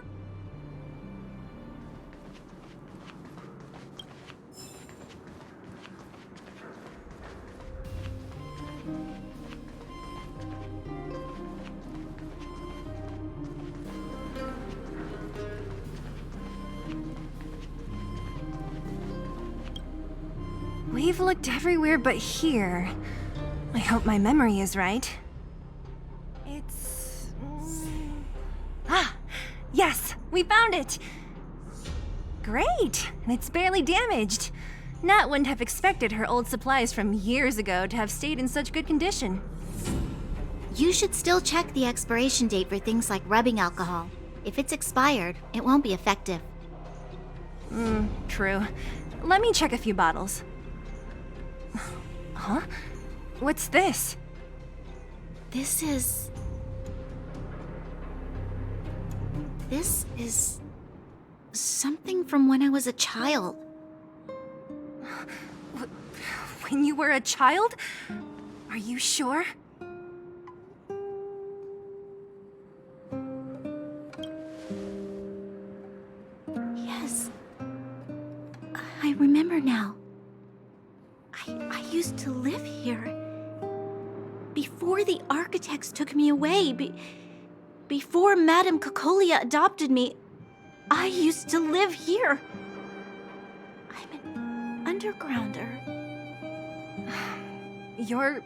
We've looked everywhere but here. I hope my memory is right. It's... yes! We found it! Great! And it's barely damaged. Nat wouldn't have expected her old supplies from years ago to have stayed in such good condition. You should still check the expiration date for things like rubbing alcohol. If it's expired, it won't be effective. True. Let me check a few bottles. Huh? What's this? This is something from when I was a child. When you were a child? Are you sure? Yes. I remember now. I used to live here. Before the architects took me away, before Madame Cocolia adopted me, I used to live here. I'm an undergrounder. You're...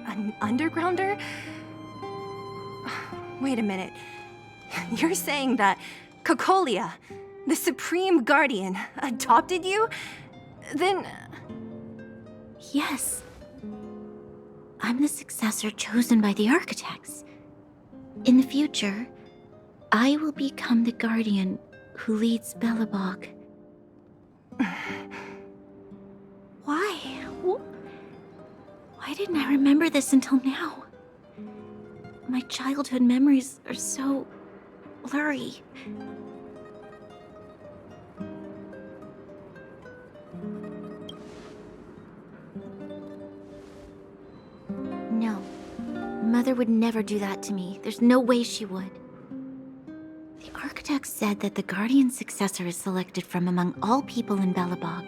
an undergrounder? Wait a minute. You're saying that Cocolia, the Supreme Guardian, adopted you? Then... Yes. I'm the successor chosen by the architects. In the future, I will become the guardian who leads Belobog. Why? Why didn't I remember this until now? My childhood memories are so blurry. No. Mother would never do that to me. There's no way she would. The architect said that the guardian successor is selected from among all people in Belobog.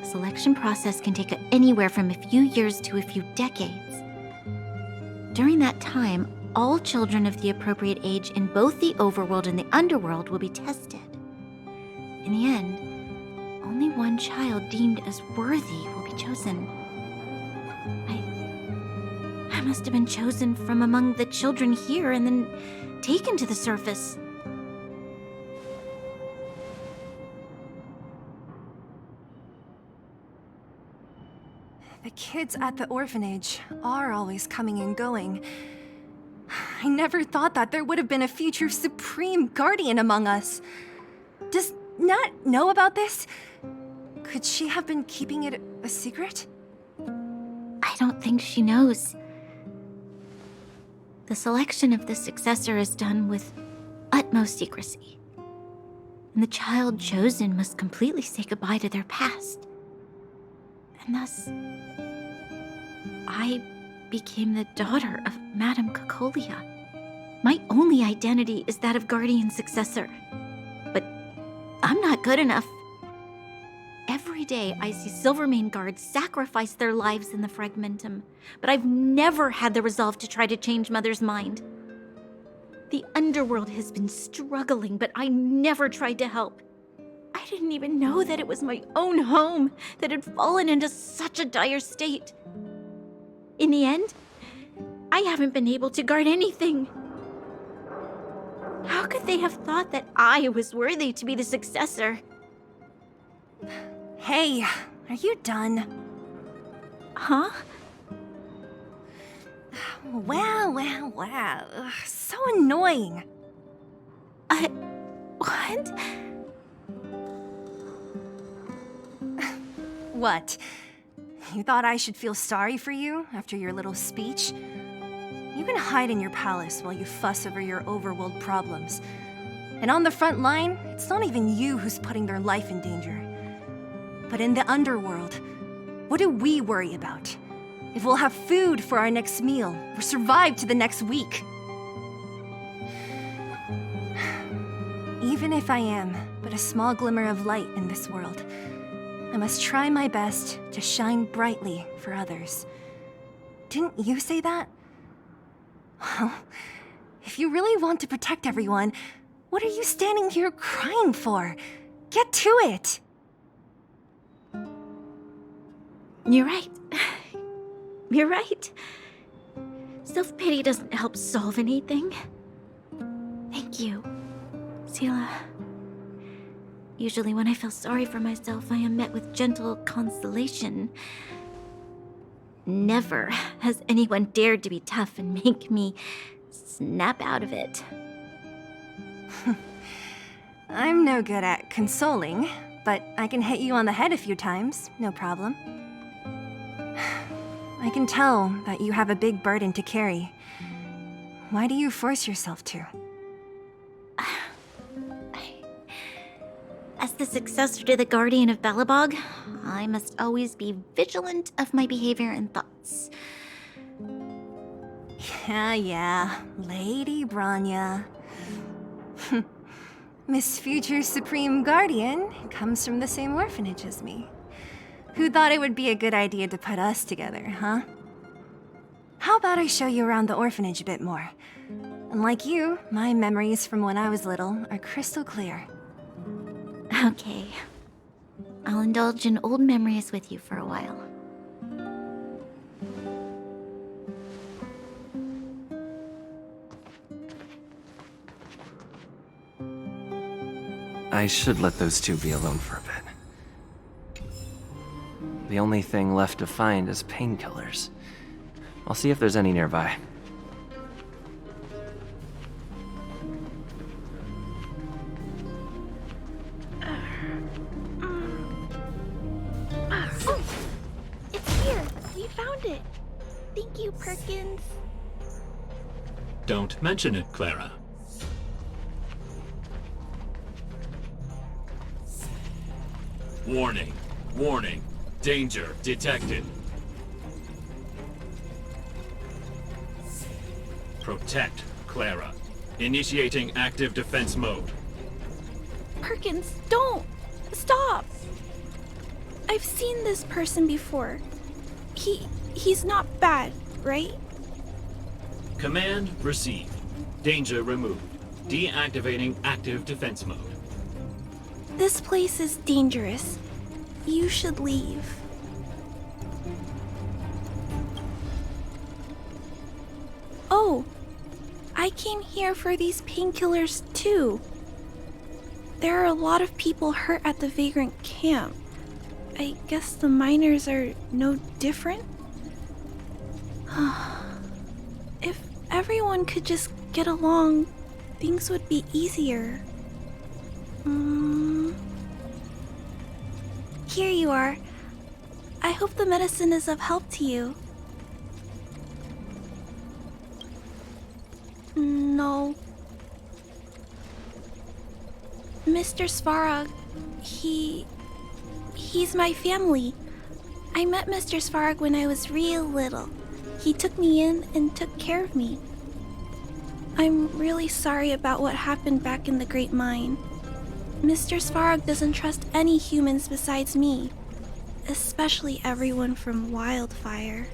The selection process can take anywhere from a few years to a few decades. During that time, all children of the appropriate age in both the overworld and the underworld will be tested. In the end, only one child deemed as worthy will be chosen. I must have been chosen from among the children here and then taken to the surface. The kids at the orphanage are always coming and going. I never thought that there would have been a future Supreme Guardian among us. Does Nat know about this? Could she have been keeping it a secret? I don't think she knows. The selection of the successor is done with utmost secrecy. And the child chosen must completely say goodbye to their past. And thus, I became the daughter of Madame Cocolia. My only identity is that of guardian successor. But I'm not good enough. Every day I see Silvermane guards sacrifice their lives in the Fragmentum, but I've never had the resolve to try to change Mother's mind. The underworld has been struggling, but I never tried to help. I didn't even know that it was my own home that had fallen into such a dire state. In the end, I haven't been able to guard anything. How could they have thought that I was worthy to be the successor? Hey, are you done? Huh? Wow. Ugh, so annoying. What? What? You thought I should feel sorry for you after your little speech? You can hide in your palace while you fuss over your overworld problems. And on the front line, it's not even you who's putting their life in danger. But in the underworld, what do we worry about? If we'll have food for our next meal, or survive to the next week. Even if I am but a small glimmer of light in this world, I must try my best to shine brightly for others. Didn't you say that? Well, if you really want to protect everyone, what are you standing here crying for? Get to it! You're right. You're right. Self-pity doesn't help solve anything. Thank you, Sela. Usually when I feel sorry for myself, I am met with gentle consolation. Never has anyone dared to be tough and make me snap out of it. I'm no good at consoling, but I can hit you on the head a few times, no problem. I can tell that you have a big burden to carry. Why do you force yourself to? As the successor to the Guardian of Belobog, I must always be vigilant of my behavior and thoughts. Yeah, Lady Branya. Miss Future Supreme Guardian comes from the same orphanage as me. Who thought it would be a good idea to put us together, huh? How about I show you around the orphanage a bit more? And like you, my memories from when I was little are crystal clear. Okay. I'll indulge in old memories with you for a while. I should let those two be alone for a bit. The only thing left to find is painkillers. I'll see if there's any nearby. Oh, it's here. We found it. Thank you, Perkins. Don't mention it, Clara. Warning. Warning. Danger detected. Protect Clara. Initiating active defense mode. Perkins, don't! Stop! I've seen this person before. He's not bad, right? Command received. Danger removed. Deactivating active defense mode. This place is dangerous. You should leave. Oh, I came here for these painkillers too. There are a lot of people hurt at the Vagrant camp. I guess the miners are no different? If everyone could just get along, things would be easier. Here you are. I hope the medicine is of help to you. No. Mr. Svarog, he's my family. I met Mr. Svarog when I was real little. He took me in and took care of me. I'm really sorry about what happened back in the Great Mine. Mr. Svarog doesn't trust any humans besides me, especially everyone from Wildfire.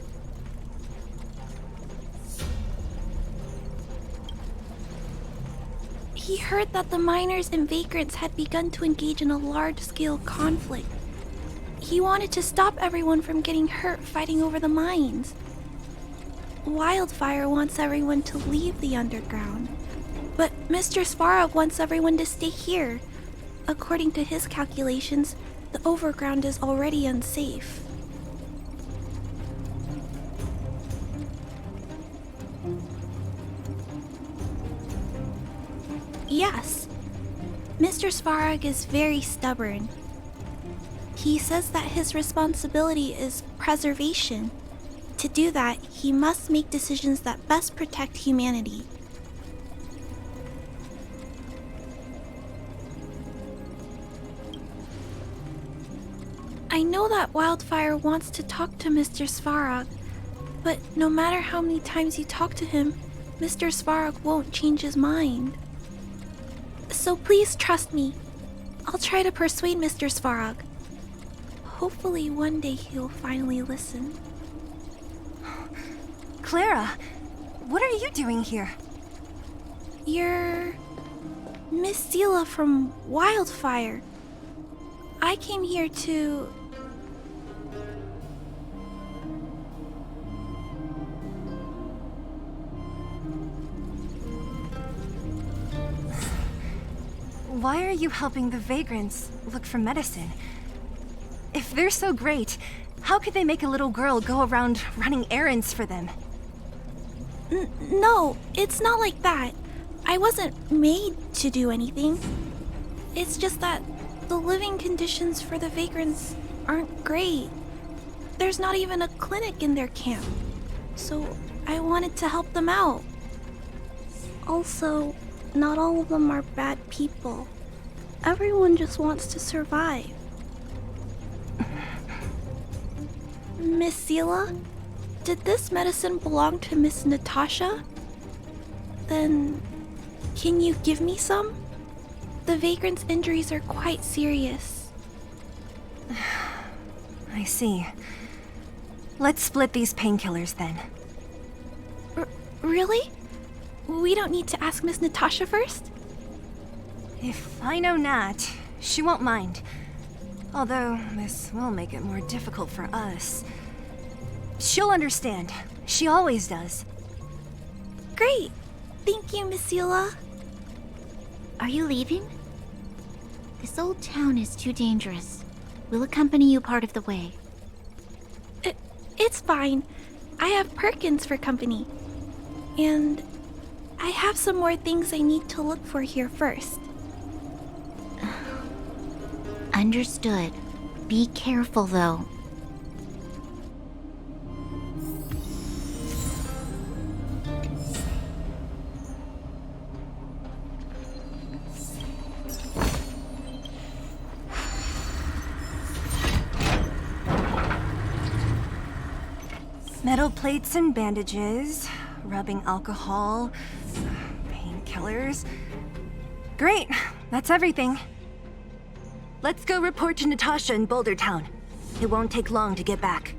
He heard that the miners and vagrants had begun to engage in a large-scale conflict. He wanted to stop everyone from getting hurt fighting over the mines. Wildfire wants everyone to leave the underground, but Mr. Svarog wants everyone to stay here. According to his calculations, the overground is already unsafe. Yes, Mr. Svarog is very stubborn. He says that his responsibility is preservation. To do that, he must make decisions that best protect humanity. I know that Wildfire wants to talk to Mr. Svarog, but no matter how many times you talk to him, Mr. Svarog won't change his mind. So please trust me. I'll try to persuade Mr. Svarog. Hopefully one day he'll finally listen. Clara, what are you doing here? You're Miss Sela from Wildfire. I came here to... Why are you helping the vagrants look for medicine? If they're so great, how could they make a little girl go around running errands for them? No, it's not like that. I wasn't made to do anything. It's just that the living conditions for the vagrants aren't great. There's not even a clinic in their camp, so I wanted to help them out. Also, not all of them are bad people. Everyone just wants to survive. Miss Sela, did this medicine belong to Miss Natasha? Then, can you give me some? The vagrant's injuries are quite serious. I see. Let's split these painkillers then. Really? We don't need to ask Miss Natasha first? If I know Nat, she won't mind. Although, this will make it more difficult for us. She'll understand. She always does. Great! Thank you, Miss Sela. Are you leaving? This old town is too dangerous. We'll accompany you part of the way. It's fine. I have Perkins for company. And I have some more things I need to look for here first. Understood. Be careful, though. Metal plates and bandages, rubbing alcohol, painkillers. Great, that's everything. Let's go report to Natasha in Boulder Town. It won't take long to get back.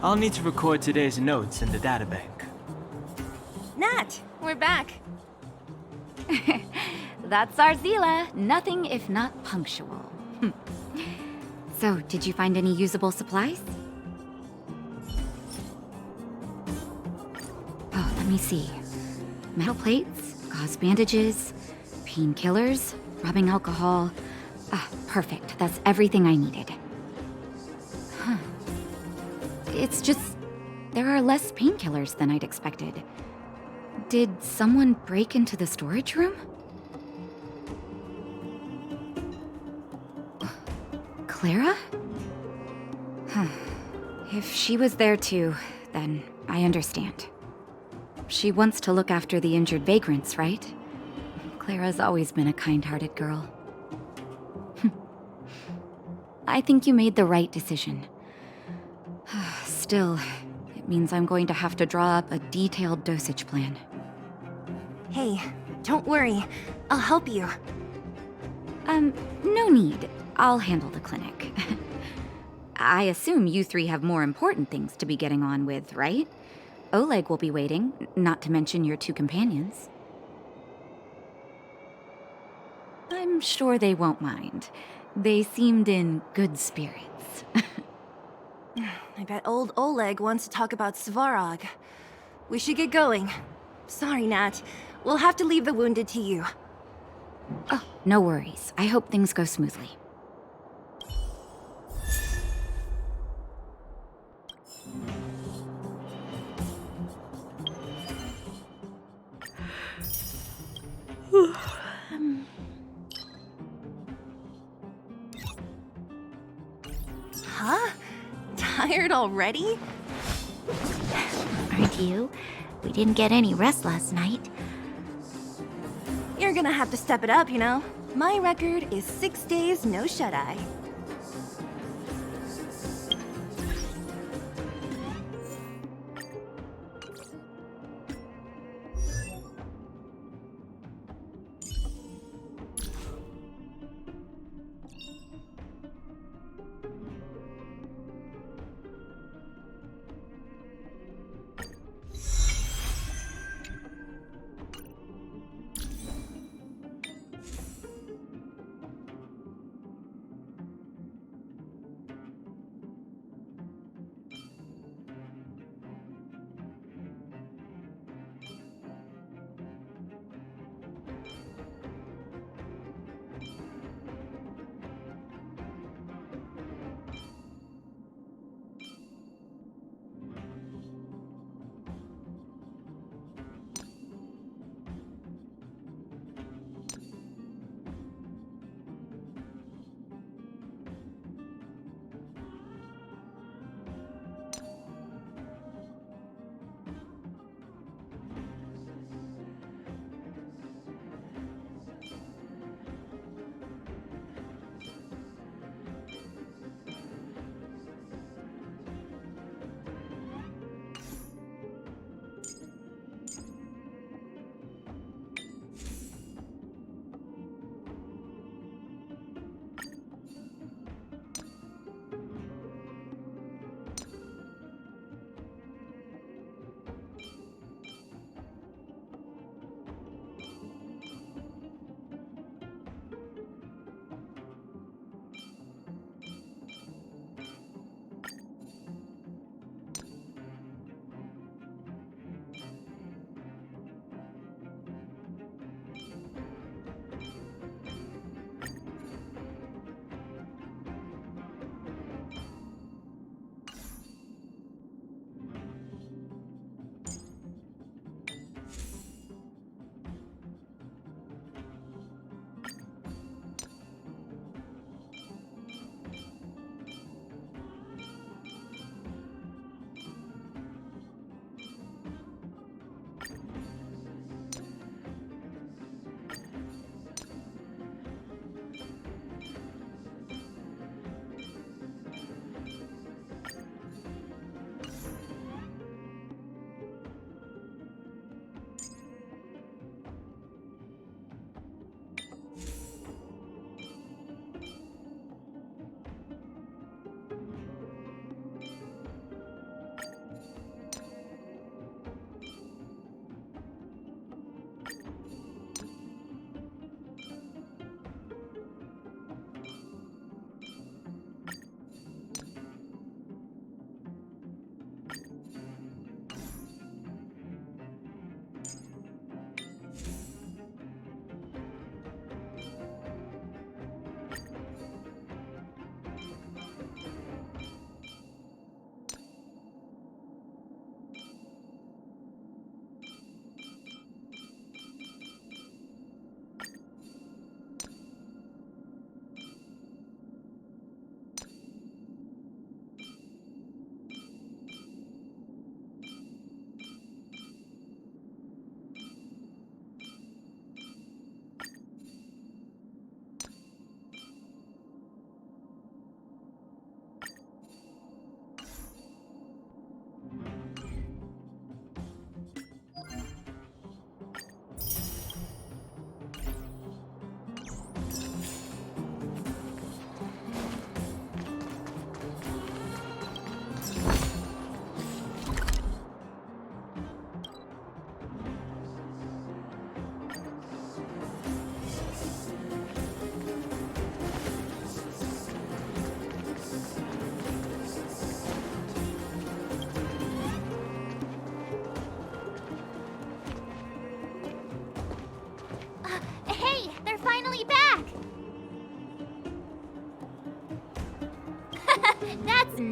I'll need to record today's notes in the databank. Nat, we're back. That's our Zila. Nothing if not punctual. So, did you find any usable supplies? Oh, let me see. Metal plates, gauze bandages, painkillers, rubbing alcohol. Ah, perfect. That's everything I needed. Huh. It's just, there are less painkillers than I'd expected. Did someone break into the storage room? Clara? Huh. If she was there too, then I understand. She wants to look after the injured vagrants, right? Clara's always been a kind-hearted girl. I think you made the right decision. Still, it means I'm going to have to draw up a detailed dosage plan. Hey, don't worry. I'll help you. No need. I'll handle the clinic. I assume you three have more important things to be getting on with, right? Oleg will be waiting, not to mention your two companions. I'm sure they won't mind. They seemed in good spirits. I bet old Oleg wants to talk about Svarog. We should get going. Sorry, Nat. We'll have to leave the wounded to you. Oh, no worries. I hope things go smoothly. Huh? Tired already? Aren't you? We didn't get any rest last night. You're gonna have to step it up, you know? My record is 6 days, no shut-eye.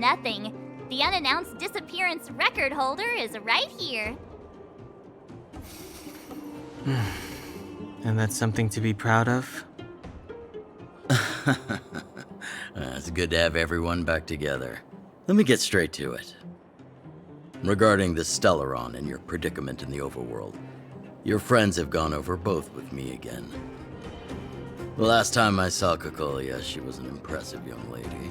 nothing. The unannounced disappearance record holder is right here. And that's something to be proud of? It's good to have everyone back together. Let me get straight to it. Regarding the Stellaron and your predicament in the overworld, your friends have gone over both with me again. The last time I saw Kokolia, she was an impressive young lady.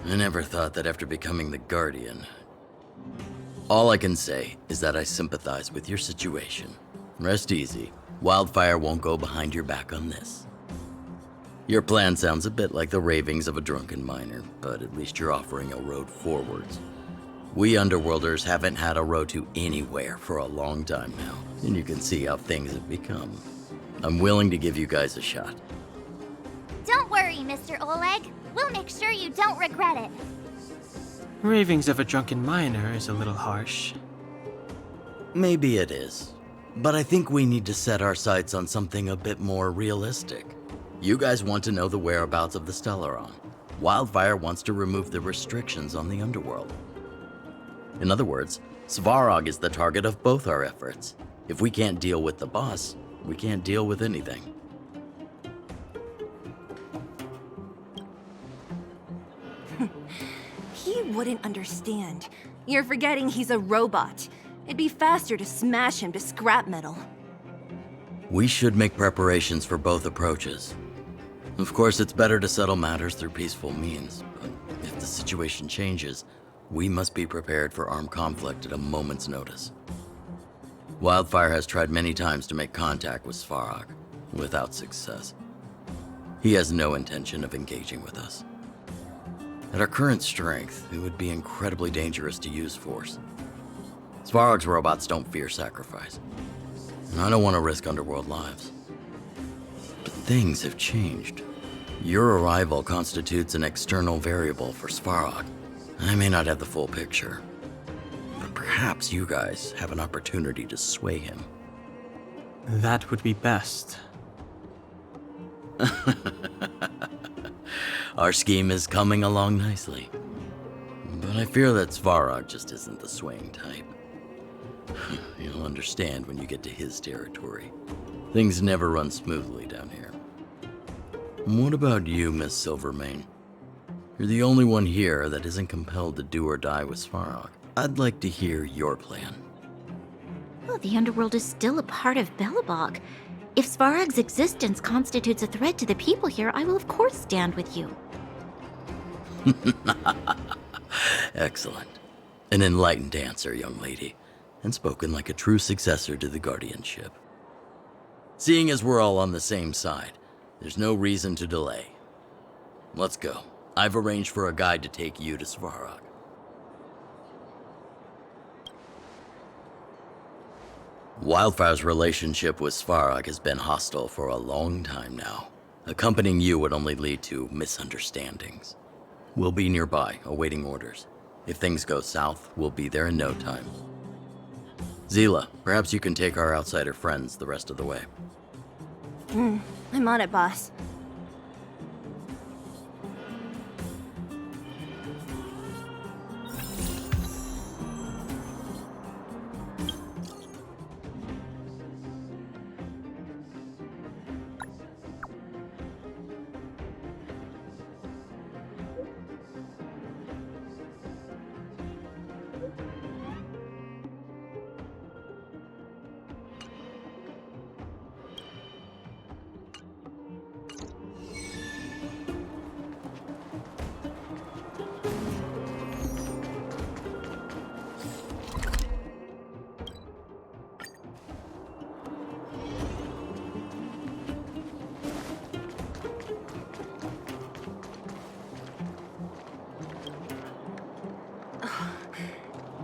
I never thought that after becoming the Guardian. All I can say is that I sympathize with your situation. Rest easy. Wildfire won't go behind your back on this. Your plan sounds a bit like the ravings of a drunken miner, but at least you're offering a road forwards. We Underworlders haven't had a road to anywhere for a long time now, and you can see how things have become. I'm willing to give you guys a shot. Don't worry, Mr. Oleg. We'll make sure you don't regret it. Ravings of a drunken miner is a little harsh. Maybe it is, but I think we need to set our sights on something a bit more realistic. You guys want to know the whereabouts of the Stellaron. Wildfire wants to remove the restrictions on the Underworld. In other words, Svarog is the target of both our efforts. If we can't deal with the boss, we can't deal with anything. He wouldn't understand. You're forgetting he's a robot. It'd be faster to smash him to scrap metal. We should make preparations for both approaches. Of course, it's better to settle matters through peaceful means, but if the situation changes, we must be prepared for armed conflict at a moment's notice. Wildfire has tried many times to make contact with Svarog, without success. He has no intention of engaging with us. At our current strength, it would be incredibly dangerous to use force. Svarog's robots don't fear sacrifice, and I don't want to risk Underworld lives. But things have changed. Your arrival constitutes an external variable for Svarog. I may not have the full picture, but perhaps you guys have an opportunity to sway him. That would be best. Our scheme is coming along nicely, but I fear that Svarog just isn't the swaying type. You'll understand when you get to his territory. Things never run smoothly down here. What about you, Miss Silvermane? You're the only one here that isn't compelled to do or die with Svarog. I'd like to hear your plan. Well, the Underworld is still a part of Belobog. If Svarog's existence constitutes a threat to the people here, I will of course stand with you. Excellent. An enlightened answer, young lady, and spoken like a true successor to the guardianship. Seeing as we're all on the same side, there's no reason to delay. Let's go. I've arranged for a guide to take you to Svarog. Wildfire's relationship with Svarog has been hostile for a long time now. Accompanying you would only lead to misunderstandings. We'll be nearby, awaiting orders. If things go south, we'll be there in no time. Zila, perhaps you can take our outsider friends the rest of the way. I'm on it, boss.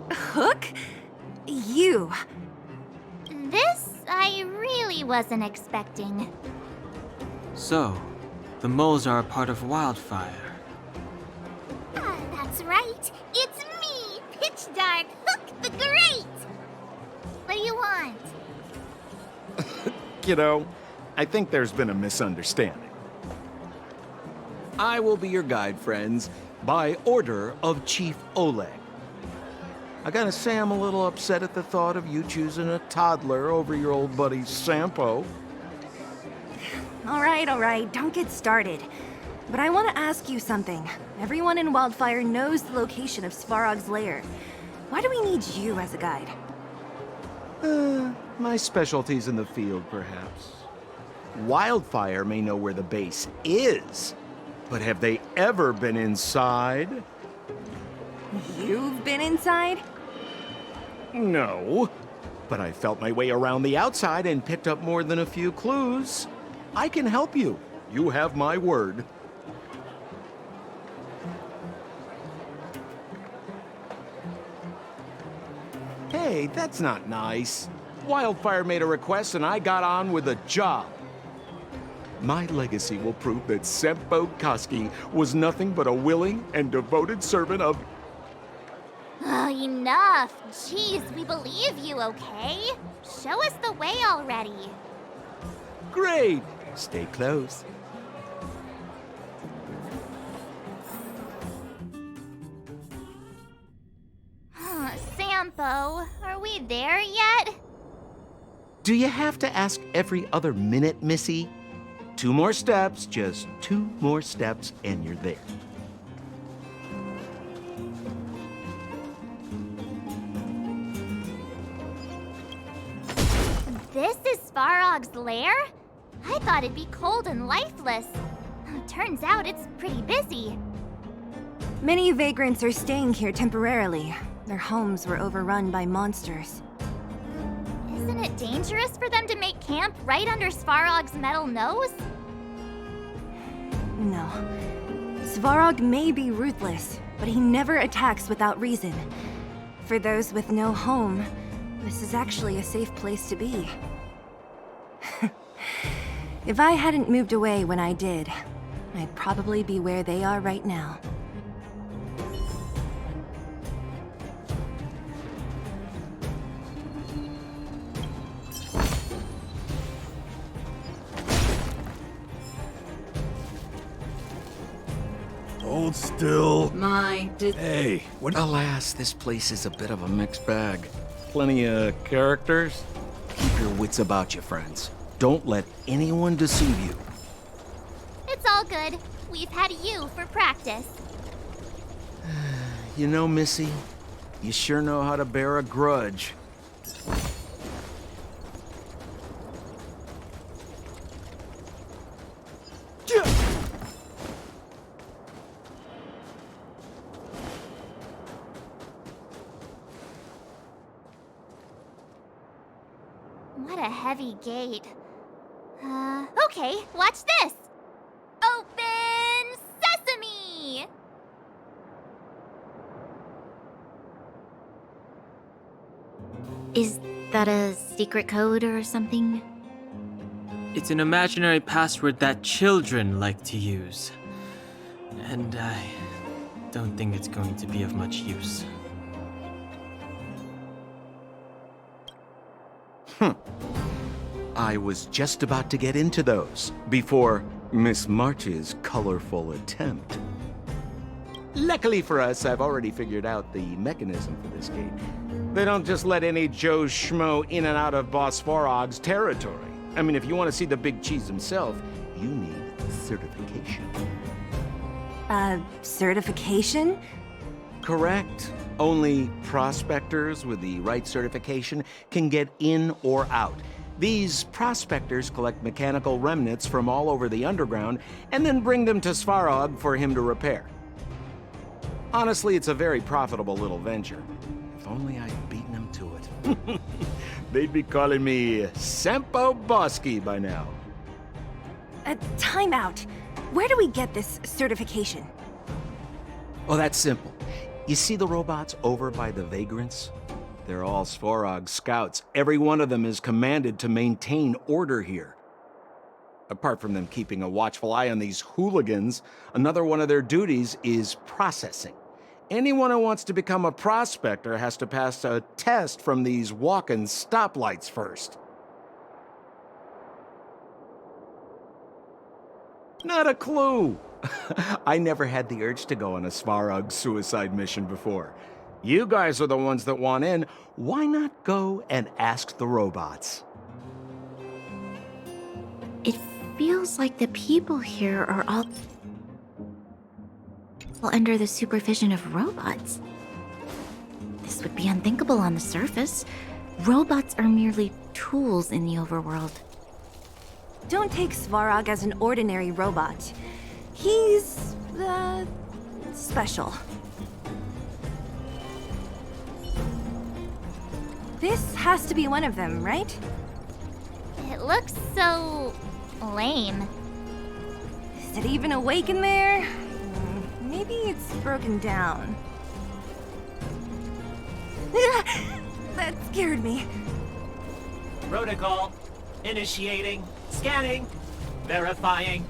Hook? You. This I really wasn't expecting. So, the moles are a part of Wildfire. That's right. It's me, Pitch Dark Hook the Great. What do you want? Kiddo, I think there's been a misunderstanding. I will be your guide, friends. by order of Chief Oleg. I gotta say I'm a little upset at the thought of you choosing a toddler over your old buddy Sampo. All right, don't get started. But I want to ask you something. Everyone in Wildfire knows the location of Svarog's lair. Why do we need you as a guide? My specialty's in the field, perhaps. Wildfire may know where the base is, but have they ever been inside? You've been inside? No, but I felt my way around the outside and picked up more than a few clues. I can help you. You have my word. Hey, that's not nice. Wildfire made a request and I got on with the job. My legacy will prove that Sempo Koski was nothing but a willing and devoted servant of... Oh, enough. Jeez, we believe you, okay? Show us the way already. Great. Stay close. Sampo, are we there yet? Do you have to ask every other minute, Missy? 2 more steps, just 2 more steps, and you're there. This is Svarog's lair? I thought it'd be cold and lifeless. Turns out it's pretty busy. Many vagrants are staying here temporarily. Their homes were overrun by monsters. Isn't it dangerous for them to make camp right under Svarog's metal nose? No. Svarog may be ruthless, but he never attacks without reason. For those with no home, this is actually a safe place to be. If I hadn't moved away when I did, I'd probably be where they are right now. Hold still. Hey, what? Alas, this place is a bit of a mixed bag. Plenty of characters. Keep your wits about you, friends. Don't let anyone deceive you. It's all good. We've had you for practice. You know, Missy, you sure know how to bear a grudge. What a heavy gate. Okay, watch this! Open sesame! Is that a secret code or something? It's an imaginary password that children like to use. And I don't think it's going to be of much use. I was just about to get into those before Miss March's colorful attempt. Luckily for us, I've already figured out the mechanism for this gate. They don't just let any Joe Schmo in and out of Boss Svarog's territory. I mean, if you want to see the big cheese himself, you need certification. Certification? Correct. Only prospectors with the right certification can get in or out. These prospectors collect mechanical remnants from all over the underground and then bring them to Svarog for him to repair. Honestly, it's a very profitable little venture. If only I'd beaten them to it. They'd be calling me Sempo Bosky by now. Time out. Where do we get this certification? Oh, that's simple. You see the robots over by the vagrants? They're all Svarog scouts. Every one of them is commanded to maintain order here. Apart from them keeping a watchful eye on these hooligans, another one of their duties is processing. Anyone who wants to become a prospector has to pass a test from these walk-in stoplights first. Not a clue. I never had the urge to go on a Svarog suicide mission before. You guys are the ones that want in. Why not go and ask the robots? It feels like the people here are all under the supervision of robots. This would be unthinkable on the surface. Robots are merely tools in the overworld. Don't take Svarog as an ordinary robot. He's, special. This has to be one of them, right? It looks so lame. Is it even awake in there? Maybe it's broken down. That scared me. Protocol. Initiating. Scanning. Verifying.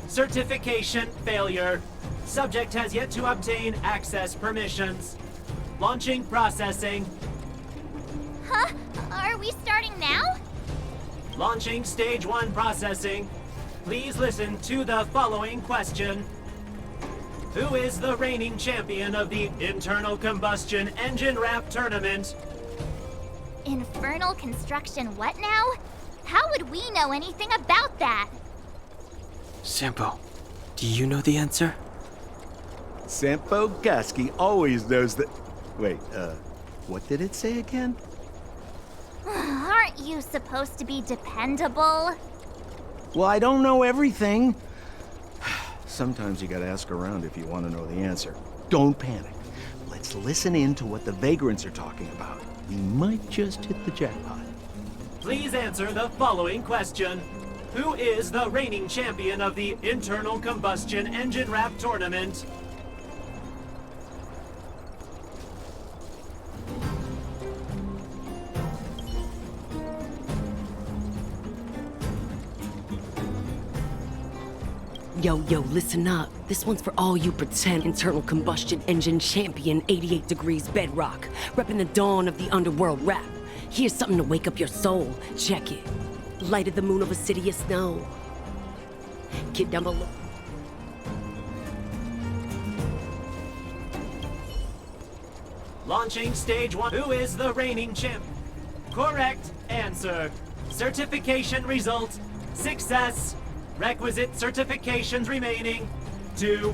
Certification failure. Subject has yet to obtain access permissions. Launching processing. Huh? Are we starting now? Launching stage 1 processing. Please listen to the following question. Who is the reigning champion of the Internal Combustion Engine Wrap Tournament? Infernal construction what now? How would we know anything about that? Sampo, do you know the answer? Sampo Gusky always knows that... Wait, what did it say again? Aren't you supposed to be dependable? Well, I don't know everything. Sometimes you gotta ask around if you want to know the answer. Don't panic. Let's listen in to what the vagrants are talking about. You might just hit the jackpot. Please answer the following question. Who is the reigning champion of the Internal Combustion Engine Wrap Tournament? Yo, listen up. This one's for all you pretend internal combustion engine champion 88 degrees bedrock, repping the dawn of the underworld rap. Here's something to wake up your soul. Check it. Lighted the moon of a city of snow. Kid down below. Launching stage 1. Who is the reigning champ? Correct answer. Certification result. Success. Requisite certifications remaining. 2.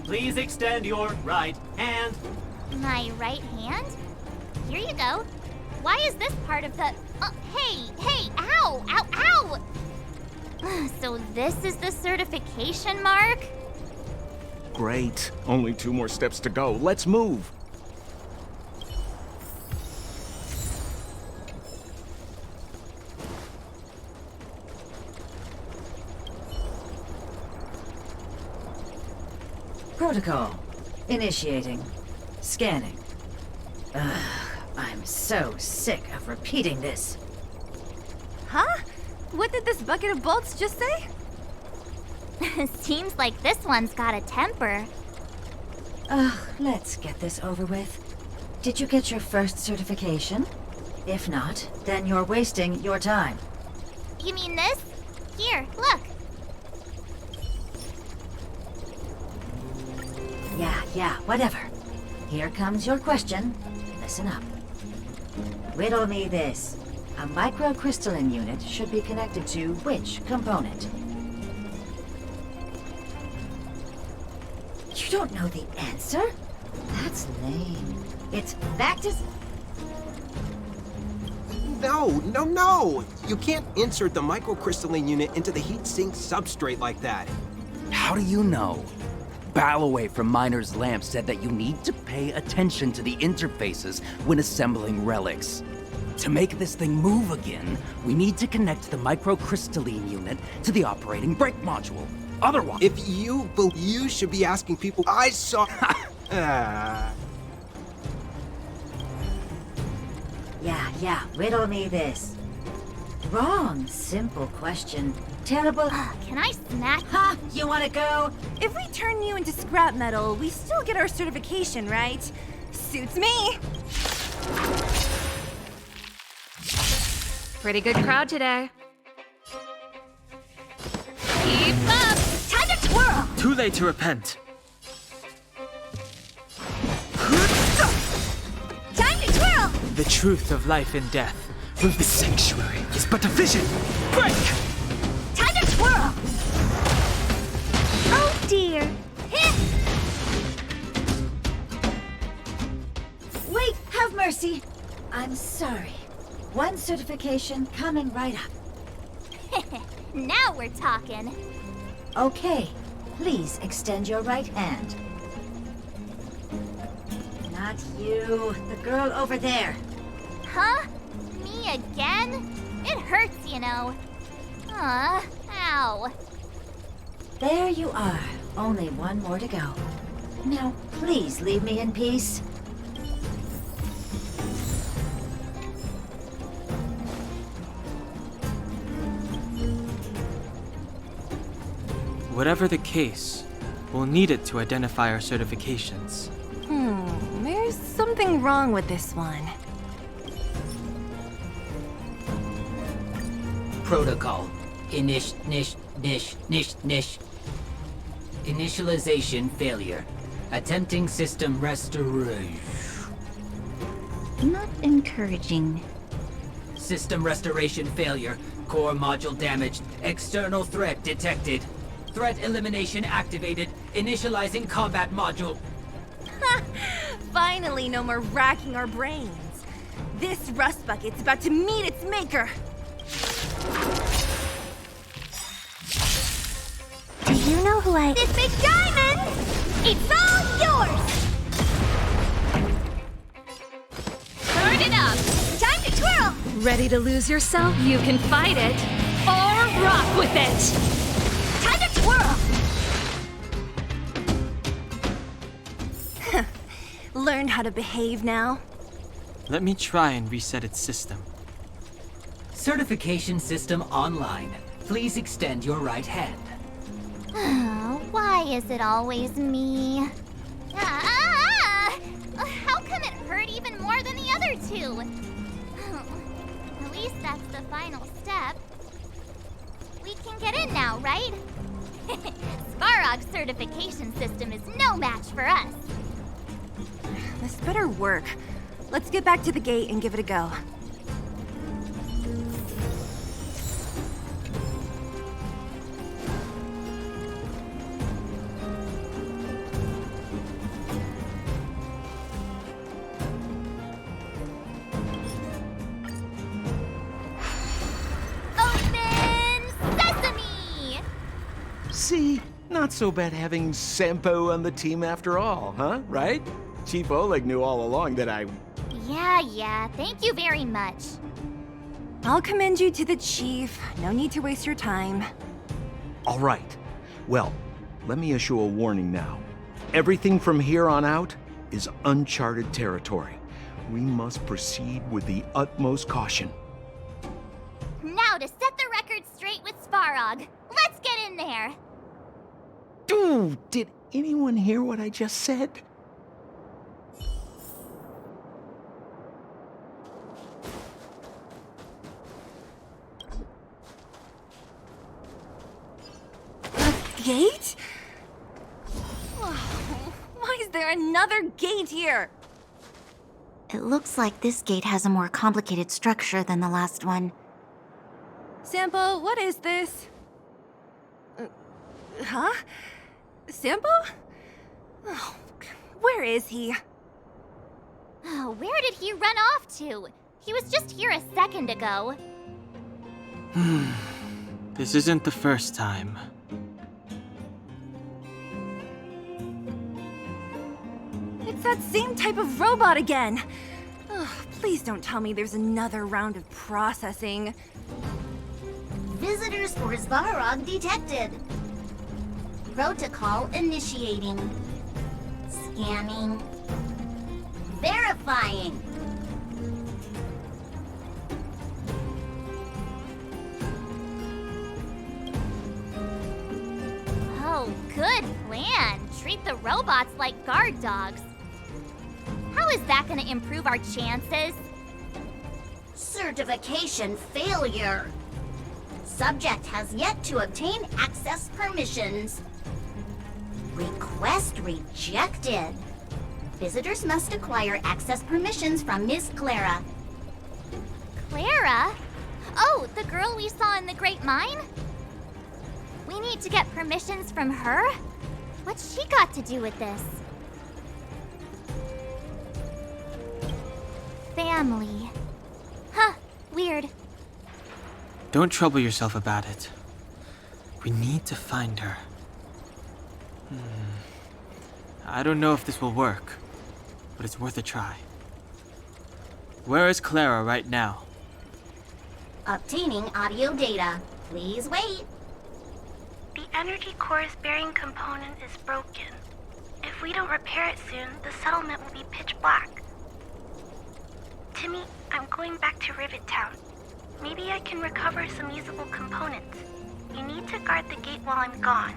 Please extend your right hand. My right hand? Here you go. Why is this part of the... hey, ow, ow, ow! So this is the certification mark? Great. Only 2 more steps to go. Let's move. Protocol. Initiating. Scanning. Ugh, I'm so sick of repeating this. Huh? What did this bucket of bolts just say? Seems like this one's got a temper. Ugh, let's get this over with. Did you get your first certification? If not, then you're wasting your time. You mean this? Here, look. Yeah, whatever. Here comes your question. Listen up. Riddle me this. A microcrystalline unit should be connected to which component? You don't know the answer? That's lame. It's back to... No! You can't insert the microcrystalline unit into the heat sink substrate like that. How do you know? Balloway from Miner's Lamp said that you need to pay attention to the interfaces when assembling relics. To make this thing move again, we need to connect the microcrystalline unit to the operating brake module. Otherwise... If you should be asking people I saw... Yeah, riddle me this. Wrong. Simple question. Terrible. Can I smack? Ha! You wanna go? If we turn you into scrap metal, we still get our certification, right? Suits me. Pretty good crowd today. Keep up! Time to twirl! Too late to repent. Time to twirl! The truth of life and death. The sanctuary is but a vision. Break! Time to twirl! Oh dear. Wait, have mercy. I'm sorry. One certification coming right up. Now we're talking. Okay, please extend your right hand. Not you, the girl over there. Huh? Me again? It hurts, you know. Ow. There you are. Only one more to go. Now, please leave me in peace. Whatever the case, we'll need it to identify our certifications. There's something wrong with this one. Protocol. Initialization failure. Attempting system restoration. Not encouraging. System restoration failure. Core module damaged. External threat detected. Threat elimination activated. Initializing combat module. Finally, no more racking our brains. This rust bucket's about to meet its maker. Do you know who I... This big diamond! It's all yours! Turn it up! Time to twirl! Ready to lose yourself? You can fight it, or rock with it! Time to twirl! Learned how to behave now? Let me try and reset its system. Certification system online. Please extend your right hand. Why is it always me? How come it hurt even more than the other two? At least that's the final step. We can get in now, right? Svarog's certification system is no match for us. This better work. Let's get back to the gate and give it a go. See? Not so bad having Sampo on the team after all, huh? Right? Chief Oleg knew all along that I... Yeah, thank you very much. I'll commend you to the chief. No need to waste your time. All right. Well, let me issue a warning now. Everything from here on out is uncharted territory. We must proceed with the utmost caution. Now to set the record straight with Svarog. Let's get in there. Dude, did anyone hear what I just said? Gate? Why is there another gate here? It looks like this gate has a more complicated structure than the last one. Sampo, what is this? Huh? Sampo? Oh, where is he? Oh, where did he run off to? He was just here a second ago. This isn't the first time. It's that same type of robot again. Please don't tell me there's another round of processing. Visitors for Svarog detected. Protocol initiating. Scanning. Verifying. Oh, good plan. Treat the robots like guard dogs. How is that gonna improve our chances? Certification failure. Subject has yet to obtain access permissions. Request rejected. Visitors must acquire access permissions from Miss Clara. Clara? Oh, the girl we saw in the Great Mine? We need to get permissions from her? What's she got to do with this? Family. Huh, weird. Don't trouble yourself about it. We need to find her. I don't know if this will work, but it's worth a try. Where is Clara right now? Obtaining audio data. Please wait. The energy core's bearing component is broken. If we don't repair it soon, the settlement will be pitch black. Timmy, I'm going back to Rivet Town. Maybe I can recover some usable components. You need to guard the gate while I'm gone.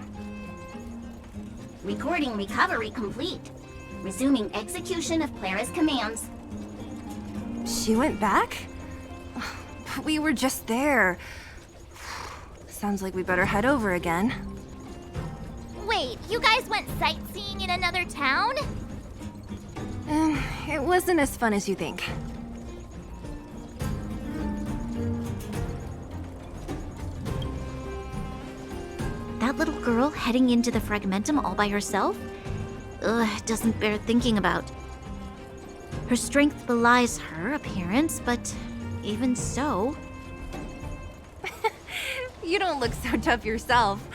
Recording recovery complete. Resuming execution of Clara's commands. She went back? But we were just there. Sounds like we better head over again. Wait, you guys went sightseeing in another town? It wasn't as fun as you think. That little girl heading into the Fragmentum all by herself? Ugh, doesn't bear thinking about. Her strength belies her appearance, but even so... You don't look so tough yourself.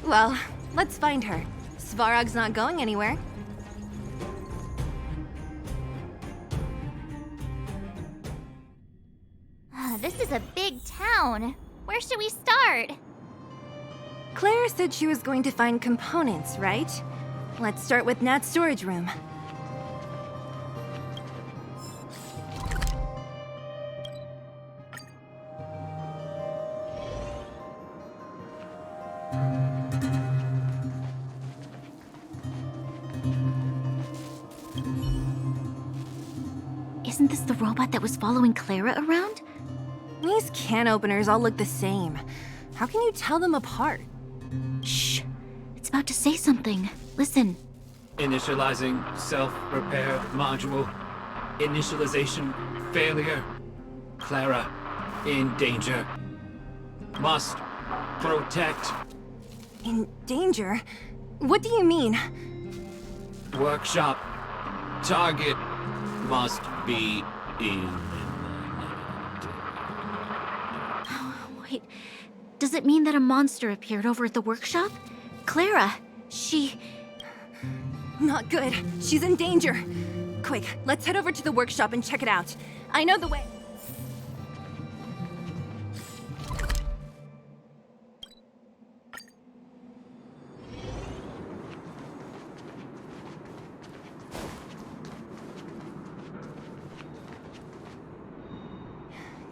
Well, let's find her. Svarog's not going anywhere. This is a big town. Where should we start? Clara said she was going to find components, right? Let's start with Nat's storage room. Isn't this the robot that was following Clara around? These can openers all look the same. How can you tell them apart? Shh. It's about to say something. Listen. Initializing self-repair module. Initialization failure. Clara in danger. Must protect. In danger? What do you mean? Workshop. Target must be in. Wait, does it mean that a monster appeared over at the workshop? Clara, she... Not good. She's in danger. Quick, let's head over to the workshop and check it out. I know the way.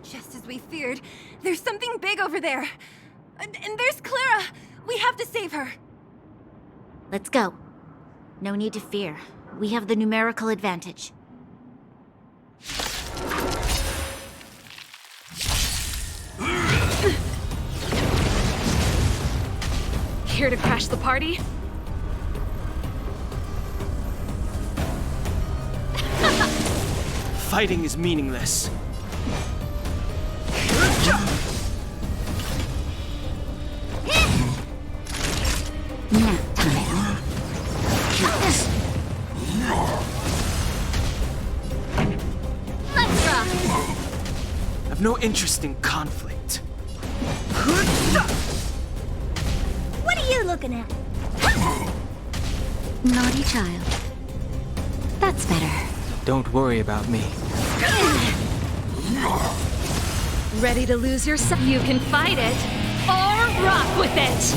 Just as we feared, there's something big over there. And there's Clara! We have to save her! Let's go. No need to fear. We have the numerical advantage. Here to crash the party? Fighting is meaningless. Nap time. Let's rock! I've no interest in conflict. What are you looking at? Naughty child. That's better. Don't worry about me. Ready to lose yourself? You can fight it, or rock with it!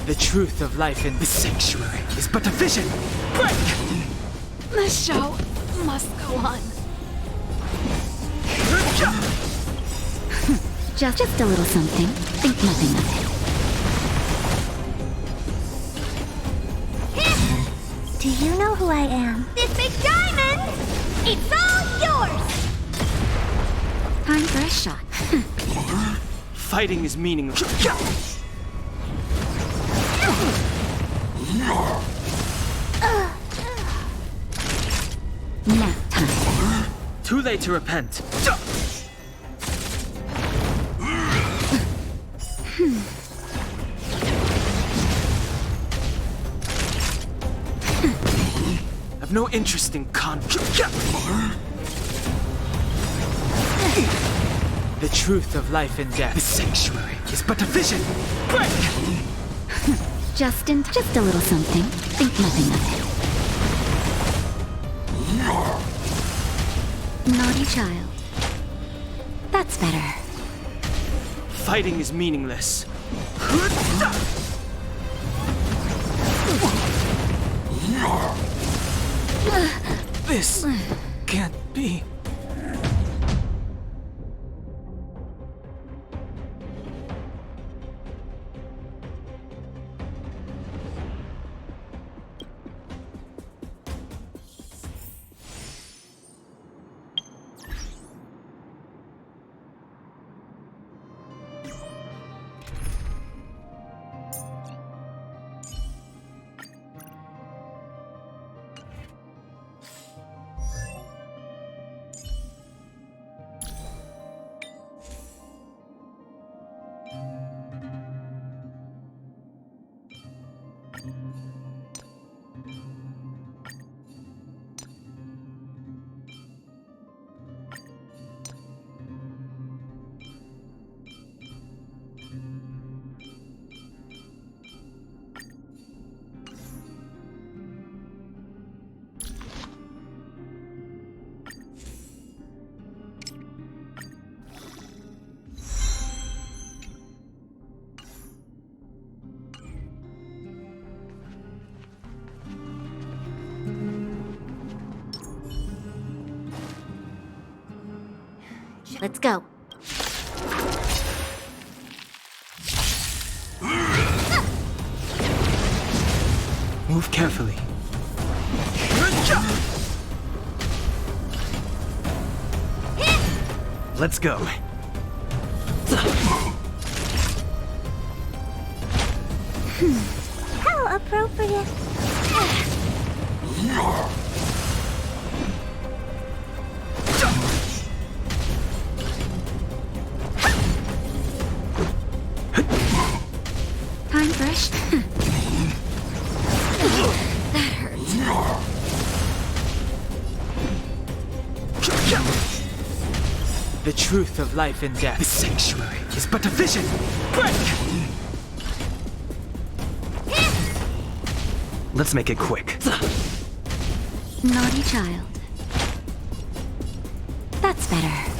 The truth of life in the sanctuary is but a vision. Break! The show must go on. Just a little something. Think nothing of it. Do you know who I am? This big diamond! It's all yours! Time for a shot. Fighting is meaningless. Nap time. Too late to repent. I've no interest in The truth of life and death. The sanctuary is but a vision. Break! Just a little something. Think nothing of it. Naughty child. That's better. Fighting is meaningless. This can't be. Let's go. Move carefully. Let's go. How appropriate. Time fresh. That hurts. The truth of life and death. The sanctuary is but a vision. Break! Let's make it quick. Naughty child. That's better.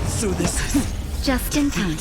So this is... Just in time.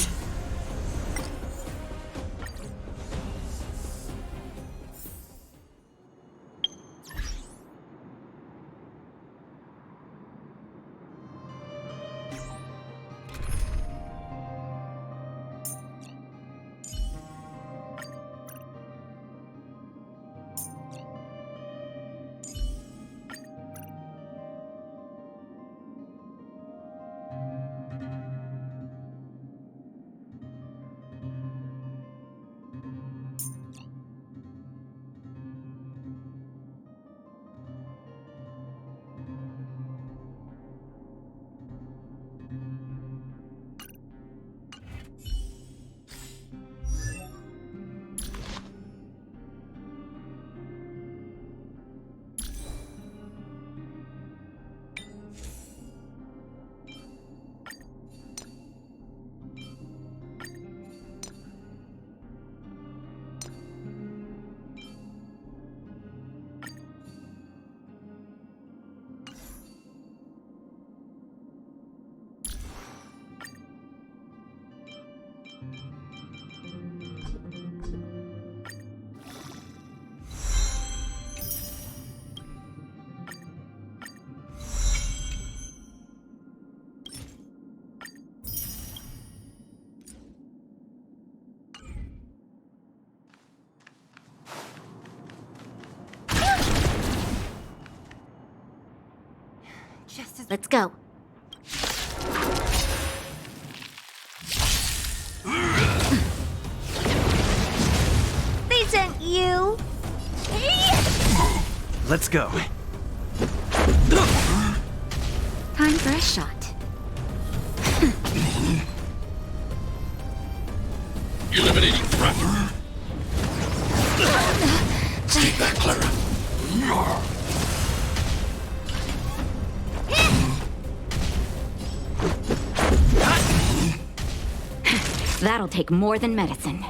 Let's go. Let's go. Time for a shot. Eliminating threat. Stay back, Clara. That'll take more than medicine.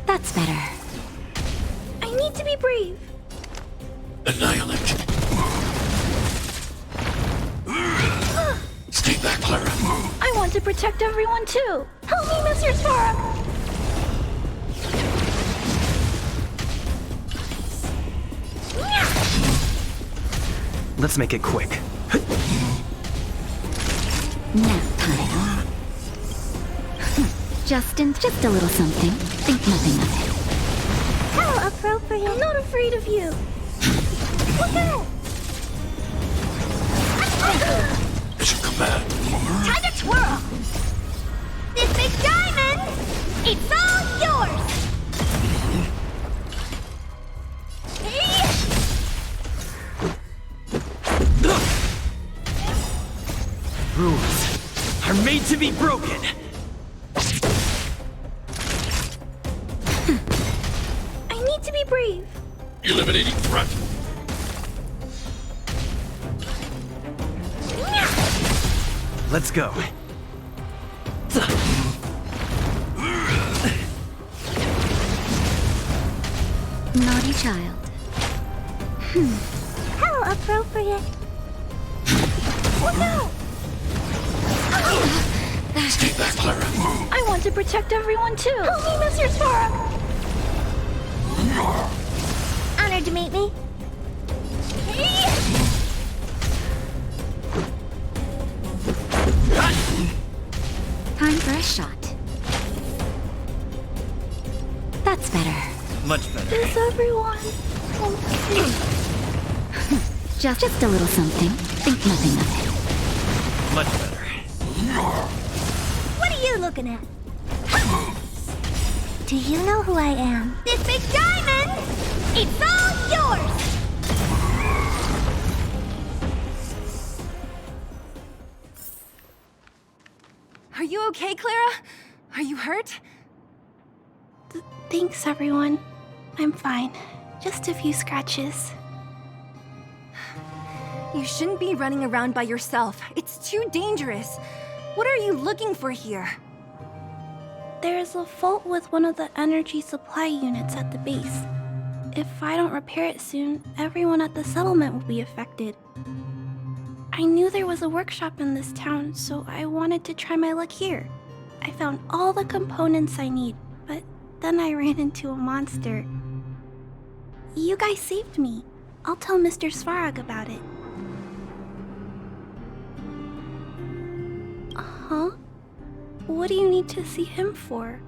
That's better. I need to be brave. Annihilate. Stay back, Clara. I want to protect everyone too. Help me, Mr. Svarog. Let's make it quick. Nap time. Just a little something. Think nothing of it. How appropriate. I'm not afraid of you. Look out! It should come back. Time to twirl! This big diamond, it's all yours! Rules are made to be broken. I need to be brave. Eliminating threat. Let's go. Naughty child. How appropriate. Look out! Stay back, Clara. I want to protect everyone too. Help me, Mr. Svarog. Honored to meet me. Time for a shot. That's better. Much better. Is everyone okay? Just a little something. Think nothing of it. Much better. What are you looking at? Do you know who I am? This big diamond, it's all yours! Are you okay, Clara? Are you hurt? Thanks, everyone. I'm fine. Just a few scratches. You shouldn't be running around by yourself. It's too dangerous. What are you looking for here? There is a fault with one of the energy supply units at the base. If I don't repair it soon, everyone at the settlement will be affected. I knew there was a workshop in this town, so I wanted to try my luck here. I found all the components I need, but then I ran into a monster. You guys saved me. I'll tell Mr. Svarog about it. Huh? What do you need to see him for?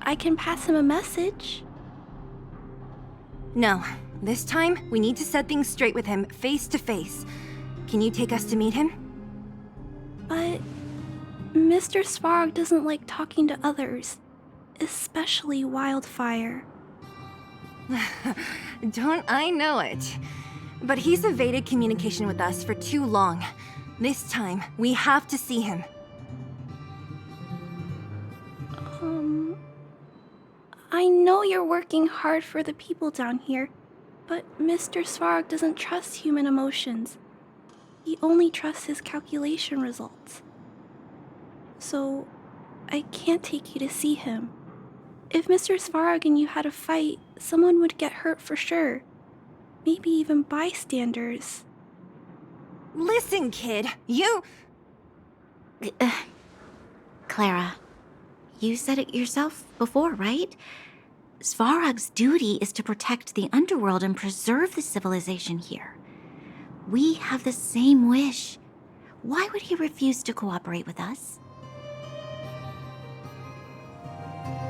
I can pass him a message. No. This time, we need to set things straight with him, face to face. Can you take us to meet him? But Mr. Svarog doesn't like talking to others, especially Wildfire. Don't I know it? But he's evaded communication with us for too long. This time, we have to see him. I know you're working hard for the people down here, but Mr. Svarog doesn't trust human emotions. He only trusts his calculation results. So, I can't take you to see him. If Mr. Svarog and you had a fight, someone would get hurt for sure. Maybe even bystanders. Listen, kid, you... Clara, you said it yourself before, right? Svarog's duty is to protect the underworld and preserve the civilization here. We have the same wish. Why would he refuse to cooperate with us?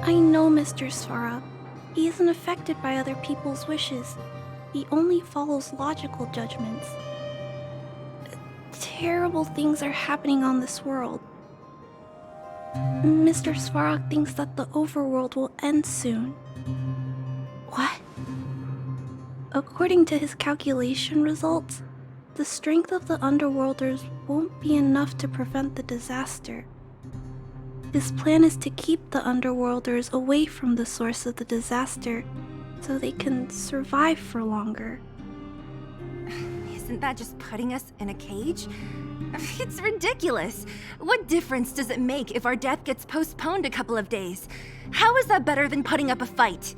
I know Mr. Svarog. He isn't affected by other people's wishes. He only follows logical judgments. Terrible things are happening on this world. Mr. Svarog thinks that the overworld will end soon. What? According to his calculation results, the strength of the Underworlders won't be enough to prevent the disaster. His plan is to keep the Underworlders away from the source of the disaster so they can survive for longer. Isn't that just putting us in a cage? It's ridiculous. What difference does it make if our death gets postponed a couple of days? How is that better than putting up a fight?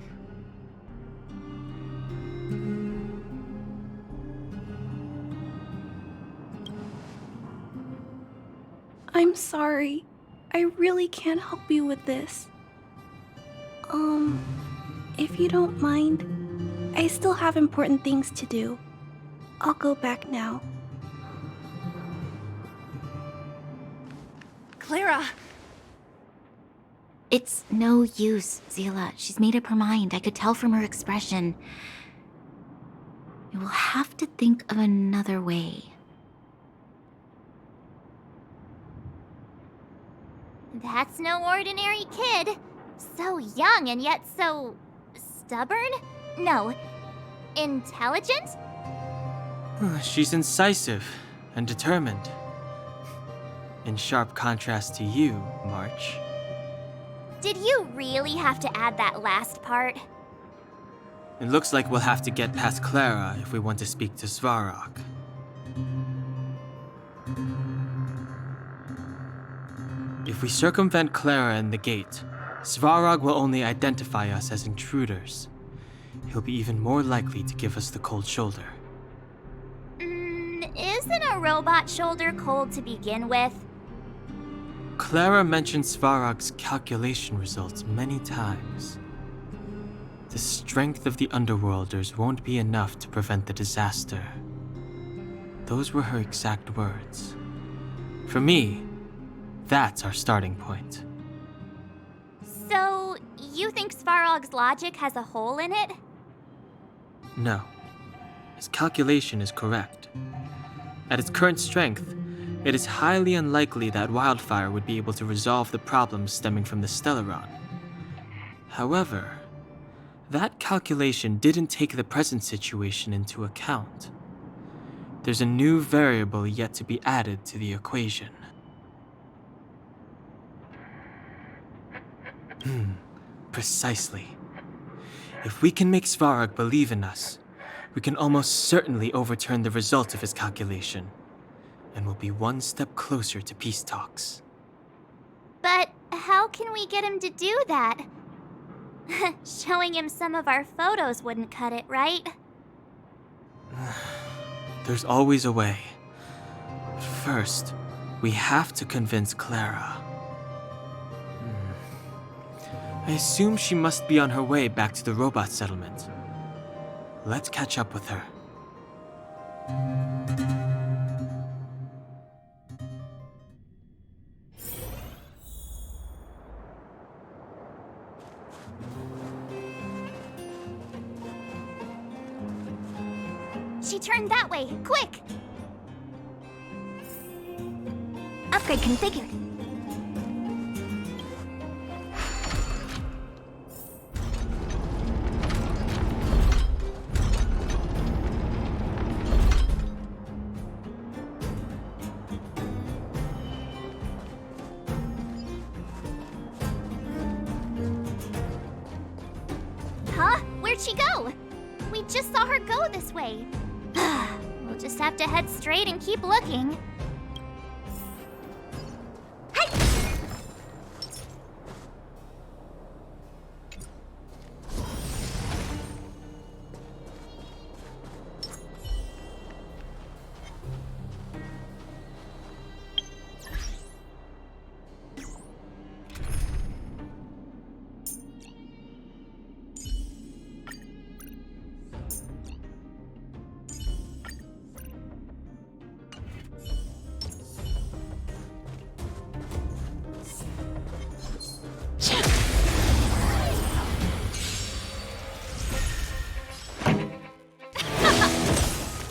I'm sorry. I really can't help you with this. If you don't mind, I still have important things to do. I'll go back now. Clara! It's no use, Zila. She's made up her mind. I could tell from her expression. You will have to think of another way. That's no ordinary kid. So young and yet so stubborn? No, intelligent? She's incisive and determined. In sharp contrast to you, March. Did you really have to add that last part? It looks like we'll have to get past Clara if we want to speak to Svarog. If we circumvent Clara and the gate, Svarog will only identify us as intruders. He'll be even more likely to give us the cold shoulder. Isn't a robot shoulder cold to begin with? Clara mentioned Svarog's calculation results many times. The strength of the Underworlders won't be enough to prevent the disaster. Those were her exact words. For me, that's our starting point. So, you think Svarog's logic has a hole in it? No. His calculation is correct. At its current strength, it is highly unlikely that Wildfire would be able to resolve the problems stemming from the Stellaron. However, that calculation didn't take the present situation into account. There's a new variable yet to be added to the equation. Precisely. If we can make Svarog believe in us, we can almost certainly overturn the result of his calculation, and we'll be one step closer to peace talks. But how can we get him to do that? Showing him some of our photos wouldn't cut it, right? There's always a way. But first, we have to convince Clara. I assume she must be on her way back to the robot settlement. Let's catch up with her. She turned that way, quick! Upgrade configured. Huh? Where'd she go? We just saw her go this way. We'll just have to head straight and keep looking.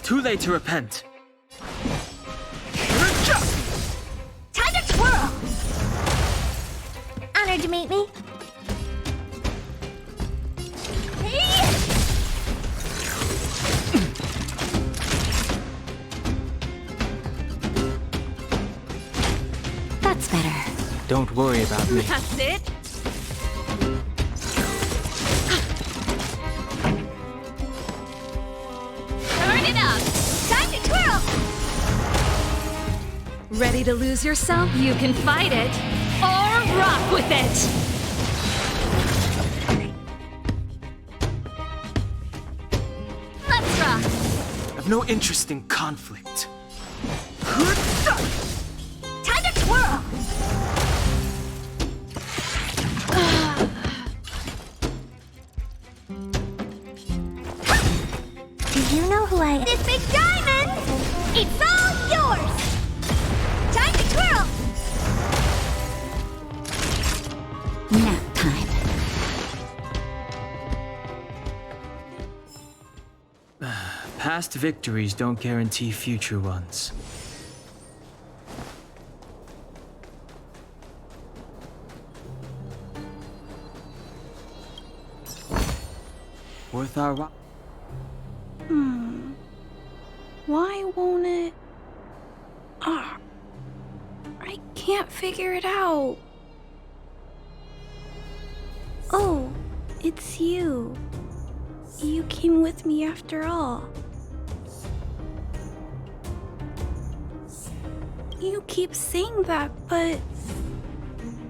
Too late to repent. Time to twirl! Honored to meet me. Don't worry about me. That's it. Turn it up! Time to twirl! Ready to lose yourself? You can fight it or rock with it. Let's rock! I've no interest in conflict. Time to twirl! Do you know who I am? This big diamond! It's all yours! Time to twirl! Nap time. Past victories don't guarantee future ones. Worth our Why won't it? Ah, I can't figure it out. Oh, it's you. You came with me after all. You keep saying that, but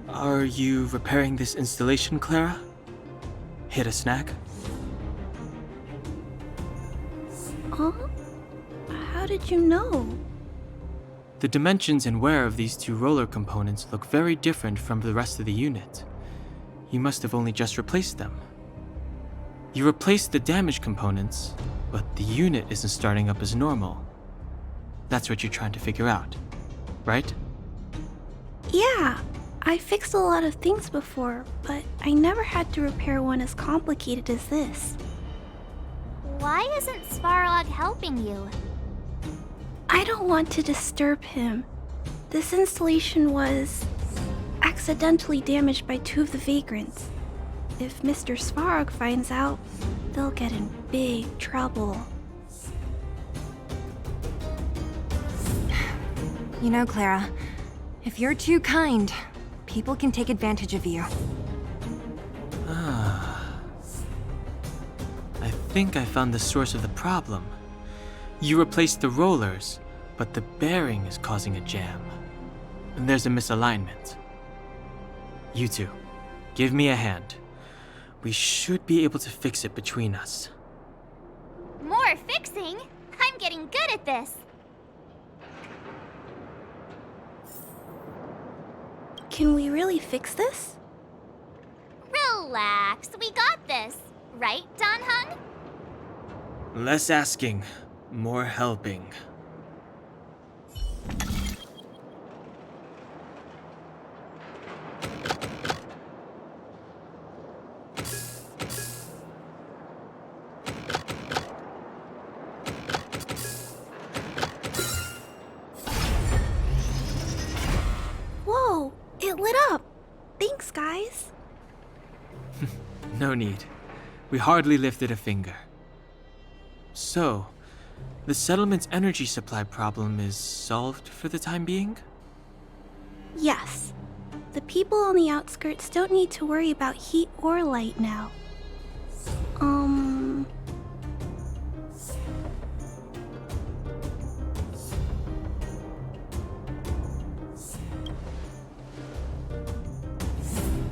Are you repairing this installation, Clara? Hit a snack? huh? How did you know? The dimensions and wear of these two roller components look very different from the rest of the unit. You must have only just replaced them. You replaced the damaged components, but the unit isn't starting up as normal. That's what you're trying to figure out, right? Yeah, I fixed a lot of things before, but I never had to repair one as complicated as this. Why isn't Svarog helping you? I don't want to disturb him. This installation was accidentally damaged by two of the vagrants. If Mr. Svarog finds out, they'll get in big trouble. You know, Clara, if you're too kind, people can take advantage of you. I think I found the source of the problem. You replaced the rollers, but the bearing is causing a jam. And there's a misalignment. You two, give me a hand. We should be able to fix it between us. More fixing? I'm getting good at this. Can we really fix this? Relax, we got this. Right, Don Hung? Less asking, more helping. Whoa, it lit up. Thanks, guys. No need. We hardly lifted a finger. So, the settlement's energy supply problem is solved for the time being? Yes. The people on the outskirts don't need to worry about heat or light now.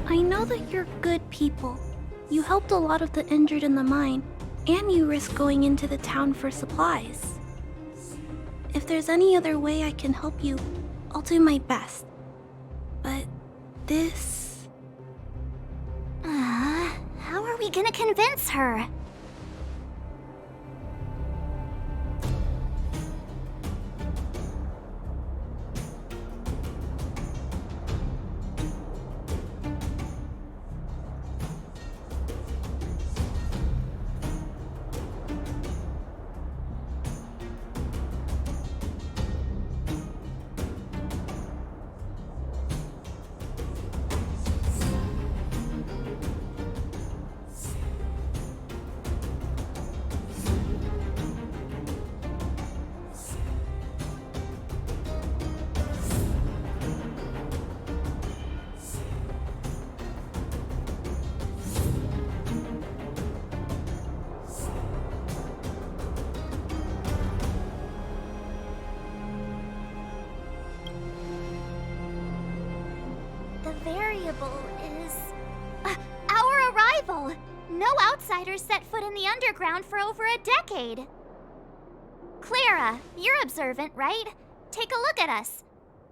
I know that you're good people. You helped a lot of the injured in the mine, and you risked going into the town for supplies. If there's any other way I can help you, I'll do my best. But this... How are we gonna convince her? variable is... our arrival! No outsiders set foot in the underground for over a decade. Clara, you're observant, right? Take a look at us.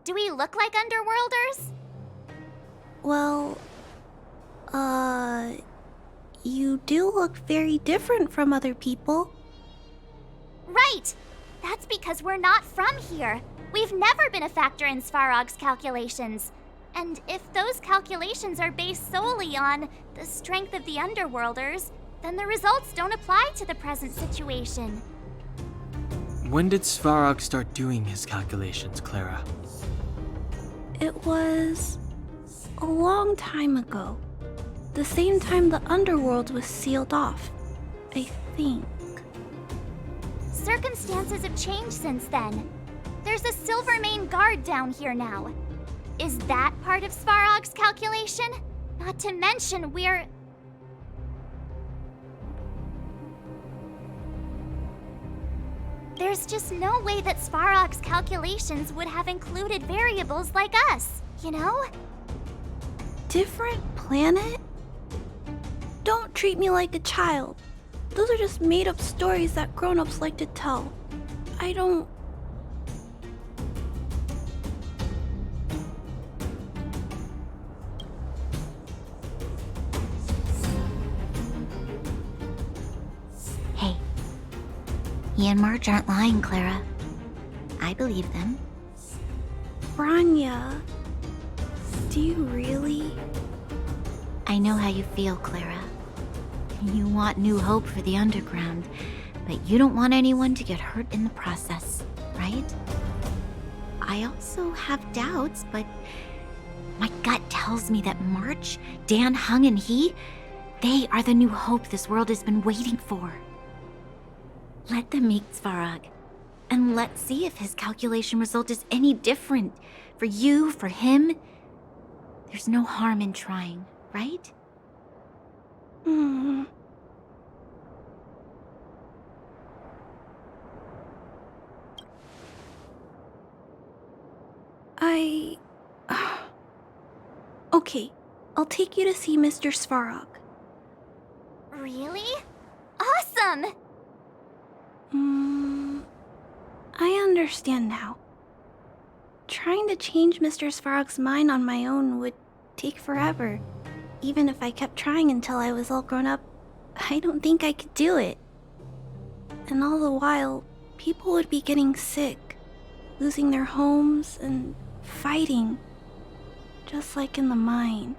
Do we look like underworlders? Well, you do look very different from other people. Right! That's because we're not from here. We've never been a factor in Svarog's calculations. And if those calculations are based solely on the strength of the Underworlders, then the results don't apply to the present situation. When did Svarog start doing his calculations, Clara? It was a long time ago. The same time the Underworld was sealed off, I think. Circumstances have changed since then. There's a Silvermane guard down here now. Is that part of Svarog's calculation? Not to mention we're... There's just no way that Svarog's calculations would have included variables like us, you know? Different planet? Don't treat me like a child. Those are just made-up stories that grown-ups like to tell. I don't... Hey, he and Marge aren't lying, Clara. I believe them. Branya, do you really? I know how you feel, Clara. You want new hope for the underground, but you don't want anyone to get hurt in the process, right? I also have doubts, but my gut tells me that March, Dan, Hung, and they are the new hope this world has been waiting for. Let them meet Svarog, and let's see if his calculation result is any different. For you, for him, there's no harm in trying, right? Okay, I'll take you to see Mr. Svarog. Really? Awesome! I understand now. Trying to change Mr. Svarog's mind on my own would take forever. Even if I kept trying until I was all grown up, I don't think I could do it. And all the while, people would be getting sick, losing their homes, and fighting. Just like in the mine.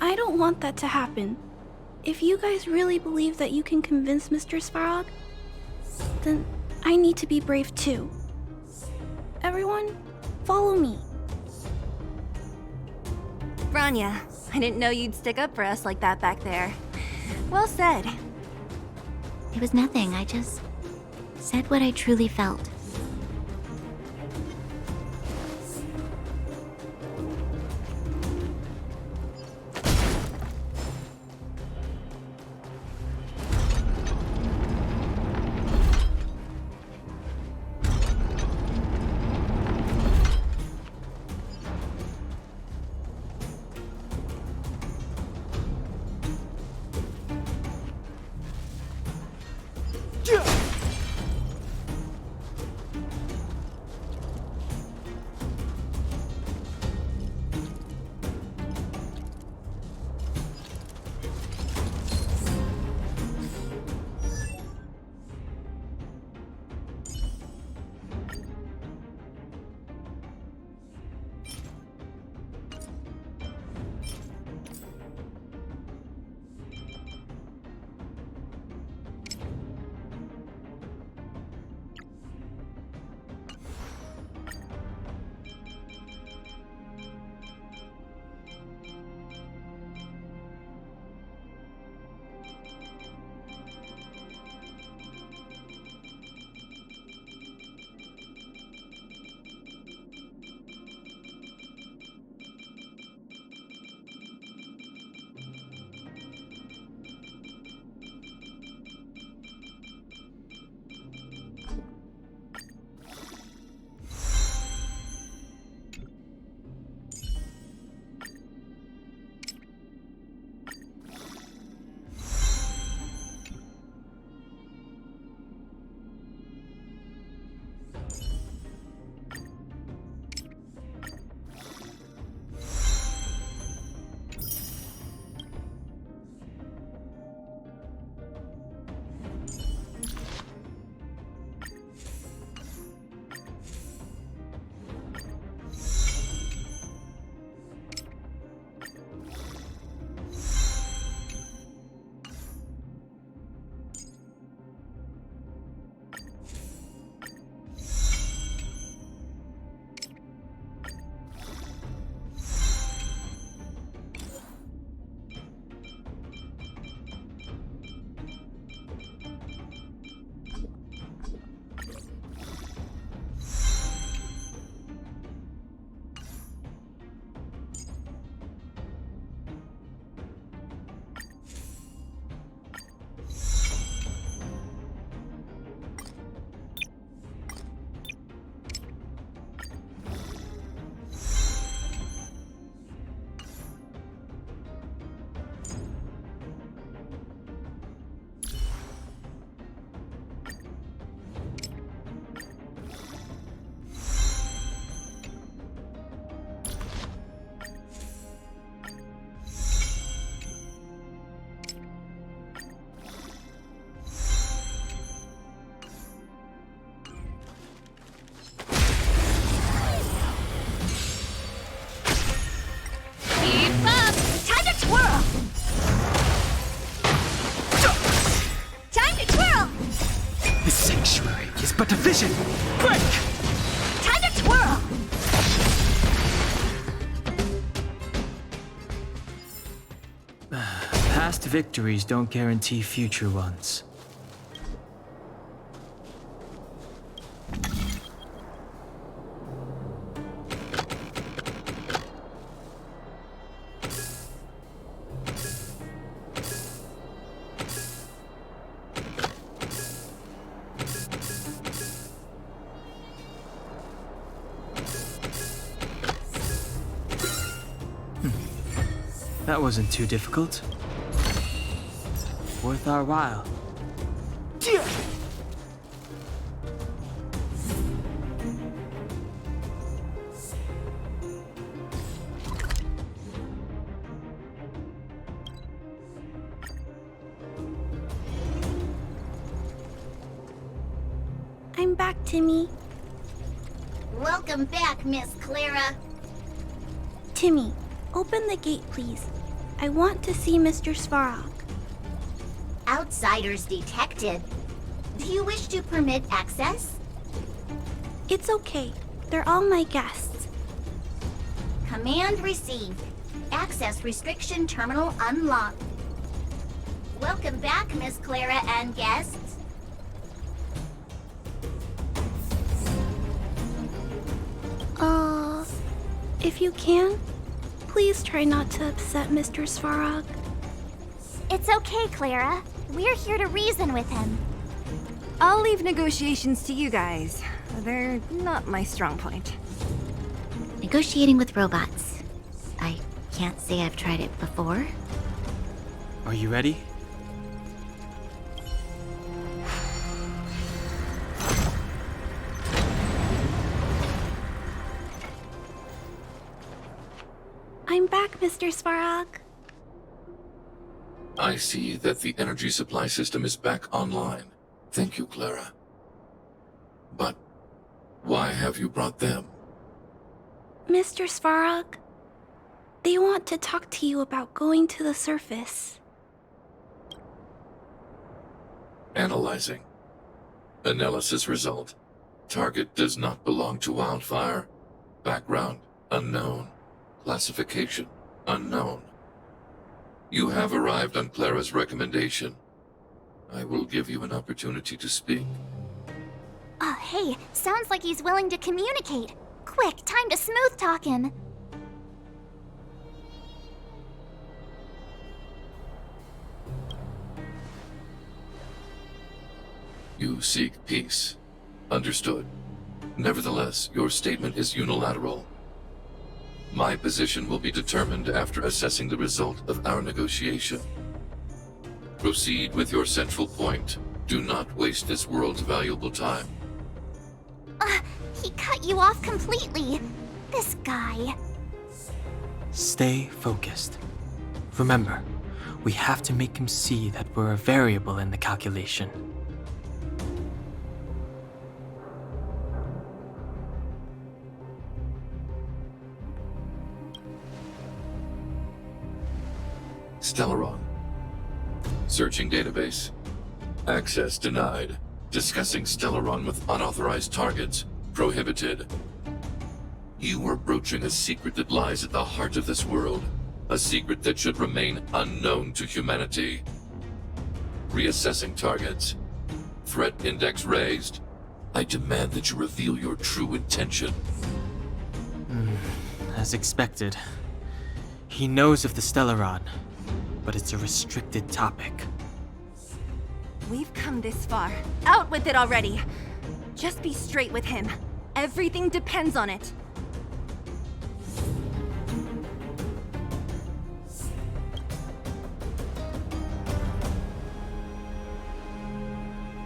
I don't want that to happen. If you guys really believe that you can convince Mr. Svarog, then I need to be brave too. Everyone, follow me. Branya, I didn't know you'd stick up for us like that back there. Well said. It was nothing, I just said what I truly felt. sanctuary is but a vision! Quick! Time to twirl! Past victories don't guarantee future ones. That wasn't too difficult. Worth our while. I'm back, Timmy. Welcome back, Miss Clara. Timmy, open the gate, please. I want to see Mr. Svarog. Outsiders detected. Do you wish to permit access? It's okay. They're all my guests. Command received. Access restriction terminal unlocked. Welcome back, Miss Clara and guests. If you can, please try not to upset Mr. Svarog. It's okay, Clara. We're here to reason with him. I'll leave negotiations to you guys. They're not my strong point. Negotiating with robots. I can't say I've tried it before. Are you ready? I'm back, Mr. Svarog. I see that the energy supply system is back online. Thank you, Clara. But why have you brought them? Mr. Svarog, they want to talk to you about going to the surface. Analyzing. Analysis result. Target does not belong to Wildfire. Background unknown. Classification unknown. You have arrived on Clara's recommendation. I will give you an opportunity to speak. Oh, hey, sounds like he's willing to communicate. Quick, time to smooth talk him. You seek peace. Understood. Nevertheless, your statement is unilateral. My position will be determined after assessing the result of our negotiation. Proceed with your central point. Do not waste this world's valuable time. He cut you off completely. This guy. Stay focused. Remember, we have to make him see that we're a variable in the calculation. Stellaron. Searching database. Access denied. Discussing Stellaron with unauthorized targets. Prohibited. You are broaching a secret that lies at the heart of this world. A secret that should remain unknown to humanity. Reassessing targets. Threat index raised. I demand that you reveal your true intention. As expected. He knows of the Stellaron, but it's a restricted topic. We've come this far. Out with it already! Just be straight with him. Everything depends on it.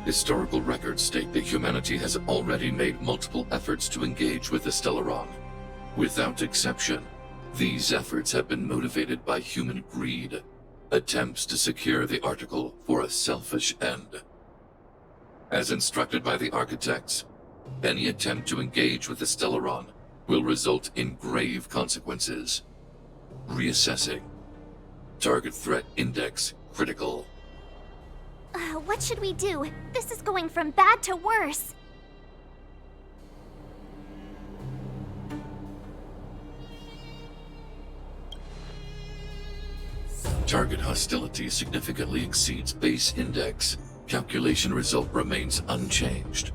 Historical records state that humanity has already made multiple efforts to engage with the Stellaron. Without exception, these efforts have been motivated by human greed, attempts to secure the article for a selfish end. As instructed by the architects, any attempt to engage with the Stellaron will result in grave consequences. Reassessing. Target threat index critical. What should we do? This is going from bad to worse. Target hostility significantly exceeds base index. Calculation result remains unchanged.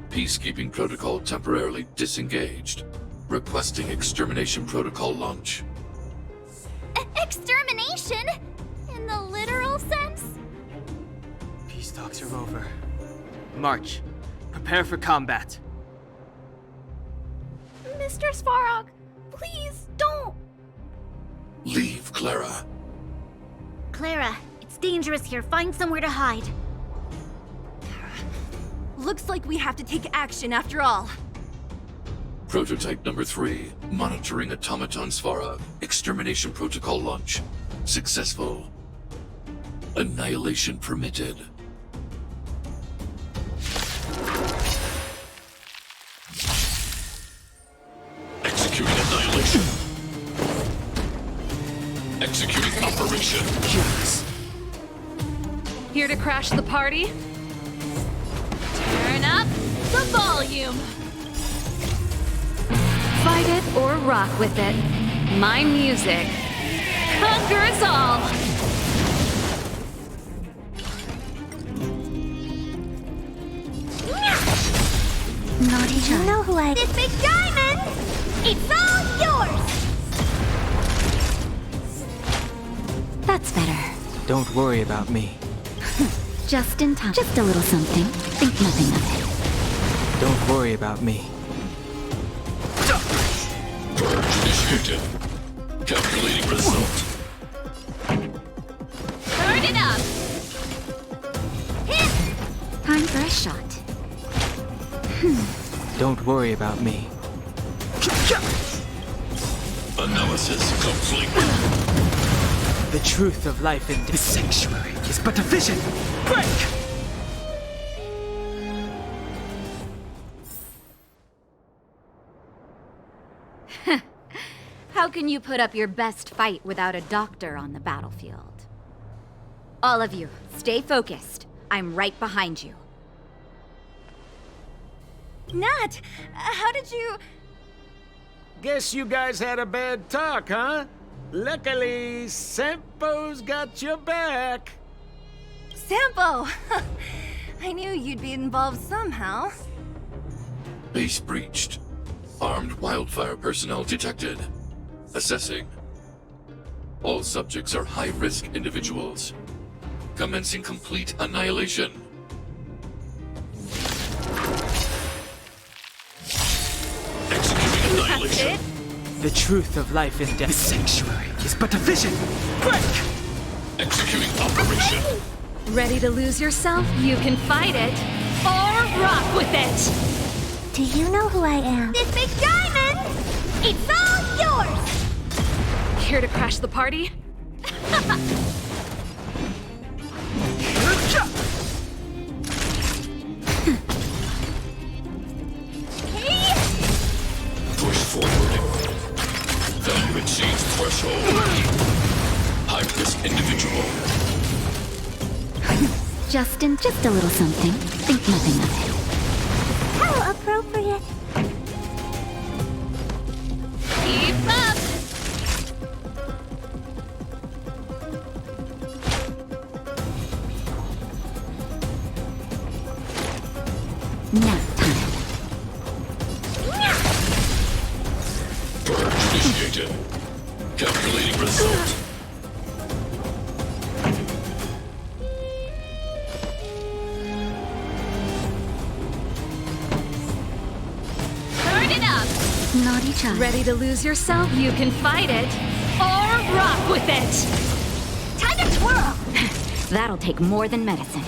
Peacekeeping protocol temporarily disengaged. Requesting extermination protocol launch. Extermination? In the literal sense? Peace talks are over. March. Prepare for combat. Mr. Svarog, please don't. Leave, Clara. Clara, it's dangerous here. Find somewhere to hide. Looks like we have to take action after all. Prototype number 3. Monitoring automaton Svarog. Extermination protocol launch. Successful. Annihilation permitted. Executing annihilation. Executing operation. Yes. Here to crash the party? Turn up the volume! Fight it or rock with it. My music conquers all! Naughty child. You know who I... This big diamond! It's all yours! That's better. Don't worry about me. Just in time. Just a little something. Think nothing of it. Don't worry about me. Purge initiated. Calculating result. Turn it up! Time for a shot. Don't worry about me. Analysis complete. The truth of life in death. The sanctuary is but a vision. Break! How can you put up your best fight without a doctor on the battlefield? All of you, stay focused. I'm right behind you. Nat, how did you... Guess you guys had a bad talk, huh? Luckily, Sampo's got your back. Sampo! I knew you'd be involved somehow. Base breached. Armed wildfire personnel detected. Assessing. All subjects are high-risk individuals. Commencing complete annihilation. Executing annihilation. The truth of life in death. The sanctuary is but a vision. Break! Executing operation. Ready to lose yourself? You can fight it or rock with it! Do you know who I am? This big diamond! It's all yours! Here to crash the party? Push forward. Value exceeds threshold. High-risk individual. Just a little something. Think nothing of it. How appropriate. Keep up! Nap time. Purge initiated. Calculating result. Turn it up! Naughty child. Ready to lose yourself? You can fight it or rock with it! Time to twirl! That'll take more than medicine.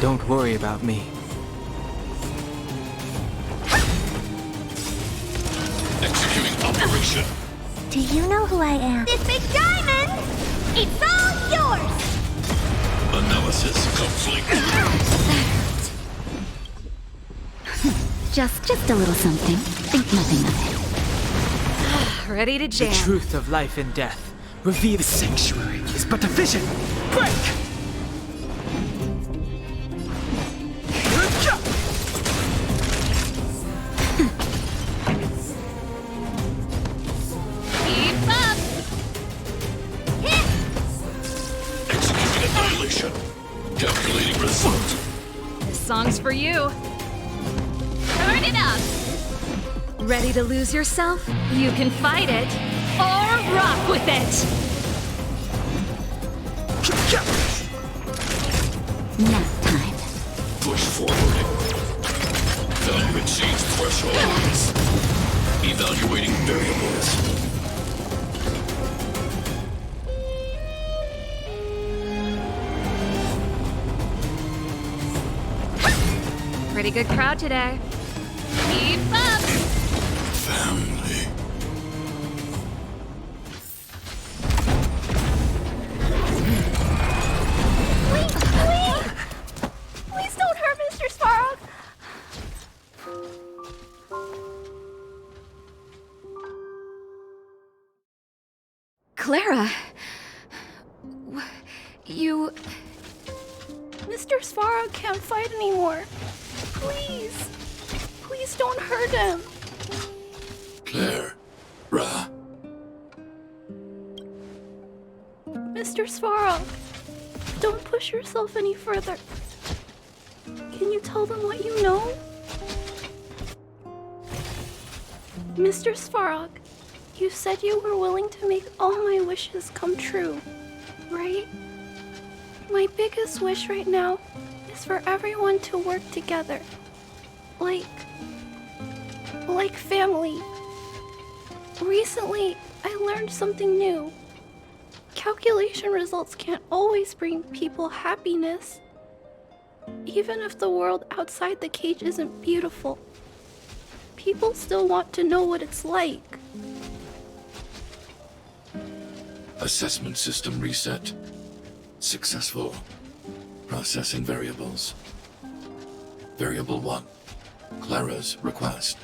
Don't worry about me. Executing operation. Do you know who I am? This big diamond! It's all yours! Analysis complete. Just a little something. Think nothing of it. Ready to jam. The truth of life and death. Reveal the sanctuary is but a vision. break! Keep up! Executing annihilation. Calculating result. This song's for you. Turn it up! Ready to lose yourself? You can fight it, or rock with it! Nap time. Push forward. Value exceeds thresholds. Evaluating variables. Pretty good crowd today. Keep up! Family. Please don't hurt Mr. Svarog. Clara. You. Mr. Svarog can't fight anymore. Please. Please don't hurt him. Claire. Ra. Mr. Svarog, don't push yourself any further. Can you tell them what you know? Mr. Svarog, you said you were willing to make all my wishes come true, right? My biggest wish right now is for everyone to work together. Like family. Recently, I learned something new. Calculation results can't always bring people happiness. Even if the world outside the cage isn't beautiful, people still want to know what it's like. Assessment system reset. Successful. Processing variables. Variable 1. Clara's request.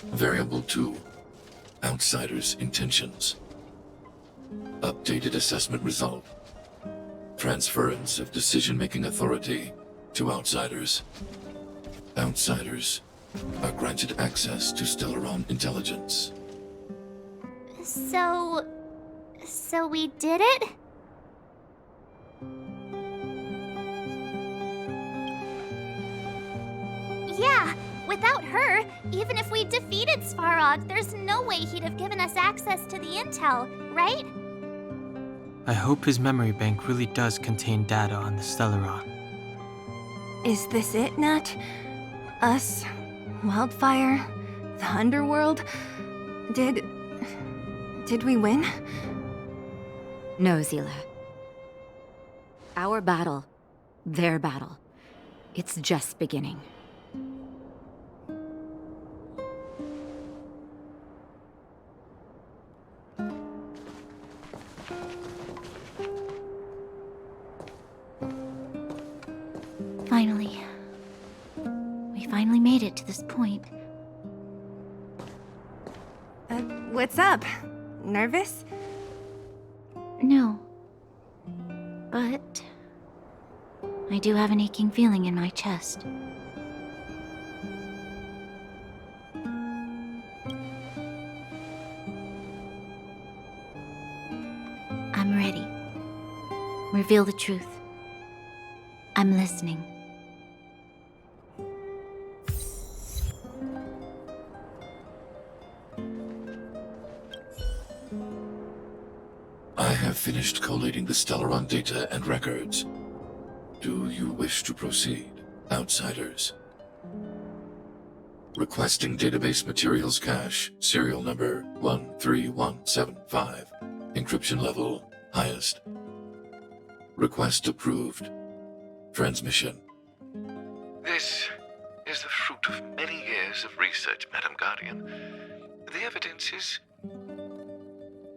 Variable 2. Outsider's intentions. Updated assessment result. Transference of decision-making authority to outsiders. Outsiders are granted access to Stellaron intelligence. So we did it? Yeah, without her, even if we defeated Svarog, there's no way he'd have given us access to the intel, right? I hope his memory bank really does contain data on the Stellaron. Is this it, Nat? Us? Wildfire? The underworld? Did we win? No, Zila. Our battle, their battle, it's just beginning. Finally. We finally made it to this point. What's up? Nervous? No. But I do have an aching feeling in my chest. I'm ready. Reveal the truth. I'm listening. I have finished collating the Stellaron data and records. Do you wish to proceed, outsiders? Requesting database materials cache, serial number 13175. Encryption level, highest. Request approved. Transmission. This is the fruit of many years of research, Madam Guardian. The evidence is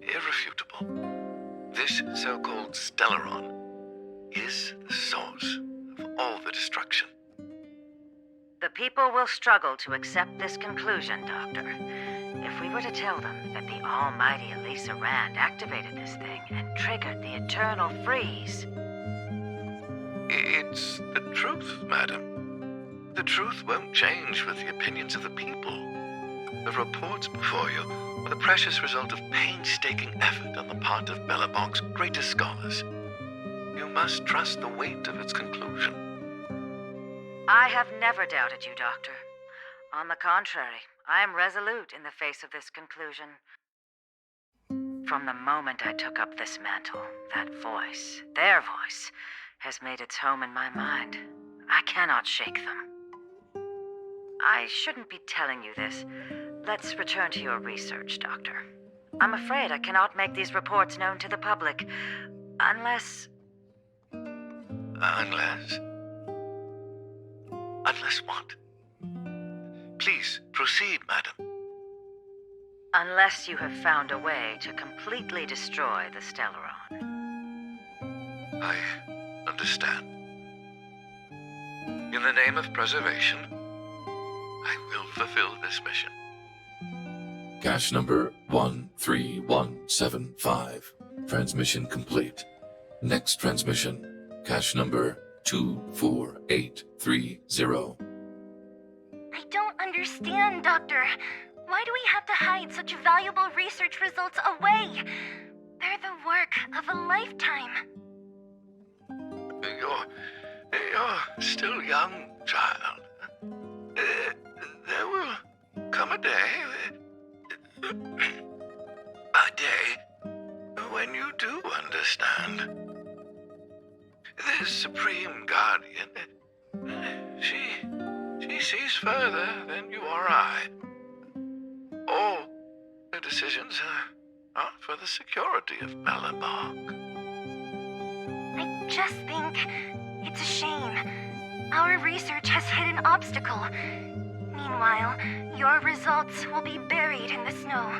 irrefutable. This so-called Stellaron is the source of all the destruction. The people will struggle to accept this conclusion, Doctor. If we were to tell them that the almighty Elisa Rand activated this thing and triggered the eternal freeze, It's the truth, madam. The truth won't change with the opinions of the people. The reports before you were the precious result of painstaking effort on the part of Belobog's greatest scholars. You must trust the weight of its conclusion. I have never doubted you, Doctor. On the contrary, I am resolute in the face of this conclusion. From the moment I took up this mantle, that voice, their voice, has made its home in my mind. I cannot shake them. I shouldn't be telling you this. Let's return to your research, Doctor. I'm afraid I cannot make these reports known to the public, unless... Unless? Unless what? Please, proceed, madam. Unless you have found a way to completely destroy the Stellaron. I understand. In the name of preservation, I will fulfill this mission. Cache number 13175. Transmission complete. Next transmission. Cache number 24830. I don't understand, Doctor. Why do we have to hide such valuable research results away? They're the work of a lifetime. You're still young, child. There will come a day when you do understand. This Supreme Guardian, she sees further than you or I. All the decisions are for the security of Belobog. I just think it's a shame. Our research has hit an obstacle. Meanwhile, your results will be buried in the snow.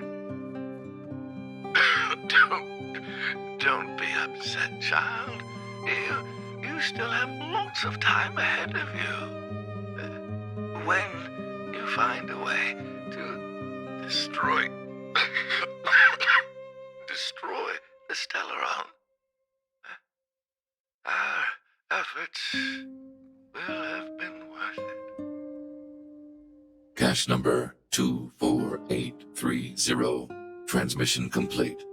Don't be upset, child. You still have lots of time ahead of you. When you find a way to destroy the Stellaron, our efforts will have been worth it. Cache number 24830. Transmission complete.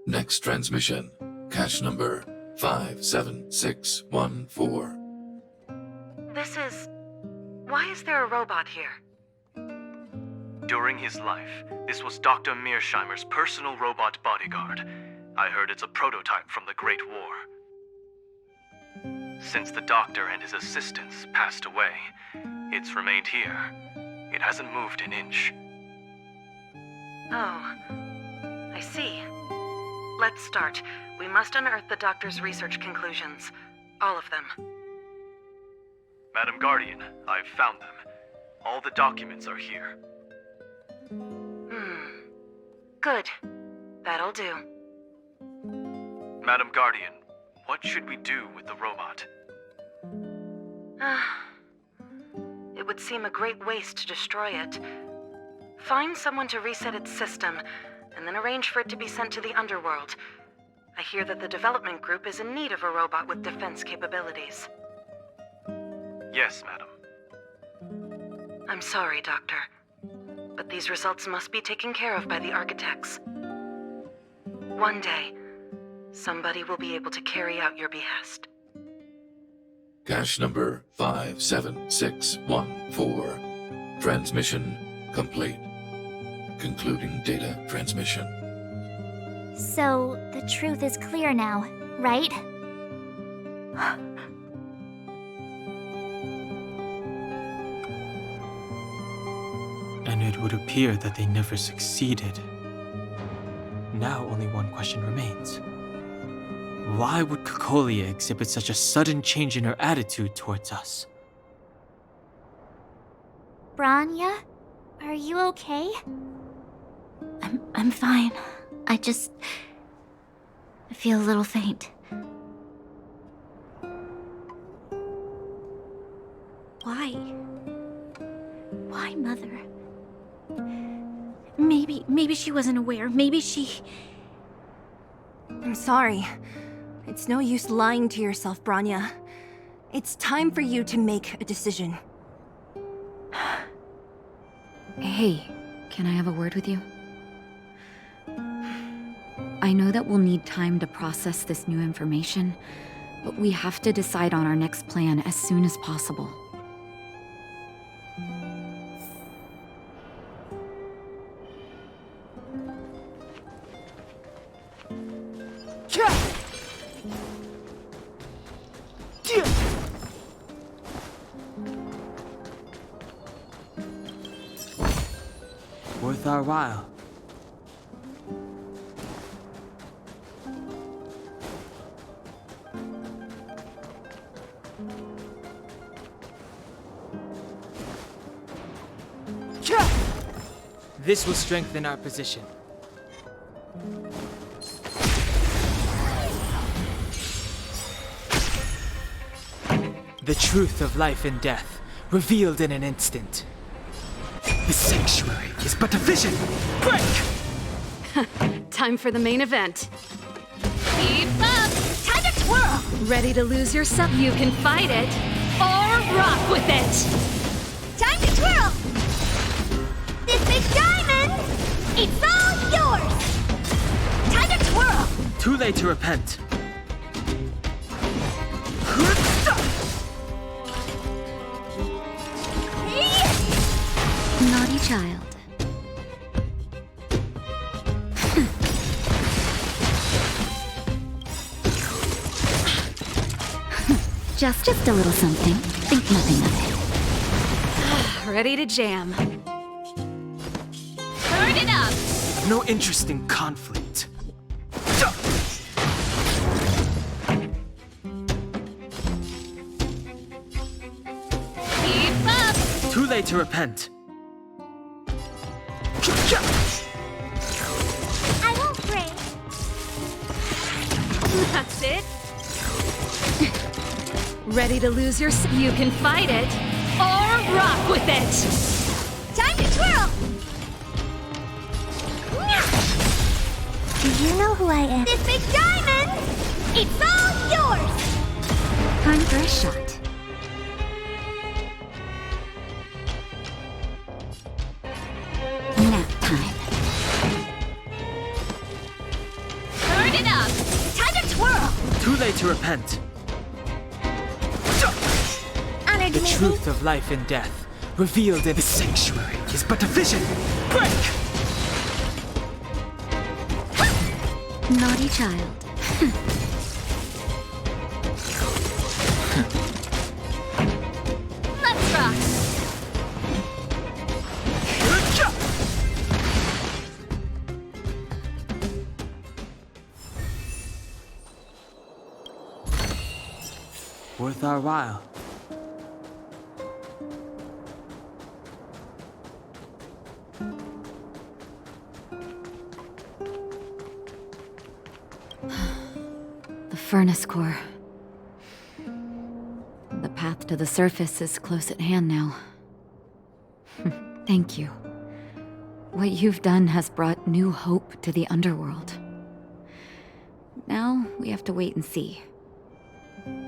Next transmission. Cache number 57614. Why is there a robot here? During his life, this was Dr. Mearsheimer's personal robot bodyguard. I heard it's a prototype from the Great War. Since the doctor and his assistants passed away, it's remained here. It hasn't moved an inch. Oh, I see. Let's start. We must unearth the doctor's research conclusions. All of them. Madam Guardian, I've found them. All the documents are here. Good. That'll do. Madam Guardian, what should we do with the robot? It would seem a great waste to destroy it. Find someone to reset its system, and then arrange for it to be sent to the underworld. I hear that the development group is in need of a robot with defense capabilities. Yes, madam. I'm sorry, Doctor, but these results must be taken care of by the architects. One day, somebody will be able to carry out your behest. Cache number 57614. Transmission complete. Concluding data transmission. So, the truth is clear now, right? And it would appear that they never succeeded. Now only one question remains. Why would Cocolia exhibit such a sudden change in her attitude towards us? Branya, are you okay? I'm fine. I feel a little faint. Why? Why, Mother? Maybe she wasn't aware. Maybe she... I'm sorry. It's no use lying to yourself, Branya. It's time for you to make a decision. Hey, can I have a word with you? I know that we'll need time to process this new information, but we have to decide on our next plan as soon as possible. Worth our while. This will strengthen our position. The truth of life and death, revealed in an instant. The sanctuary is but a vision! Break! Time for the main event. Keep up! Time to twirl! Ready to lose yourself? You can fight it, or rock with it! Time to twirl! This big diamond, it's all yours! Time to twirl! Too late to repent. Naughty child. Just a little something. Think nothing of Ready to jam. Turn it up! No interest in conflict. Keep up! Too late to repent. I won't break. That's it. Ready to lose yourself? You can fight it, or rock with it! Time to twirl! Do you know who I am? This big diamond, it's all yours! Time for a shot. Nap time. Turn it up! Time to twirl! Too late to repent. Honored The meeting. truth of life and death, revealed in the sanctuary, is but a vision! Break! Naughty child. Let's rock! Worth our while. The furnace core. The path to the surface is close at hand now. Thank you. What you've done has brought new hope to the underworld. Now we have to wait and see.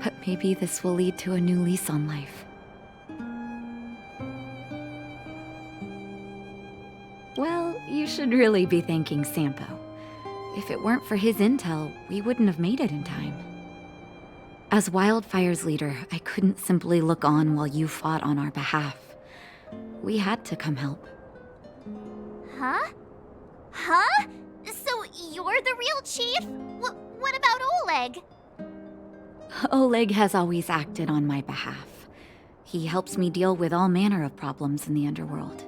But maybe this will lead to a new lease on life. Well, you should really be thanking Sampo. If it weren't for his intel, we wouldn't have made it in time. As Wildfire's leader, I couldn't simply look on while you fought on our behalf. We had to come help. Huh? Huh? So you're the real chief? What about Oleg? Oleg has always acted on my behalf. He helps me deal with all manner of problems in the underworld.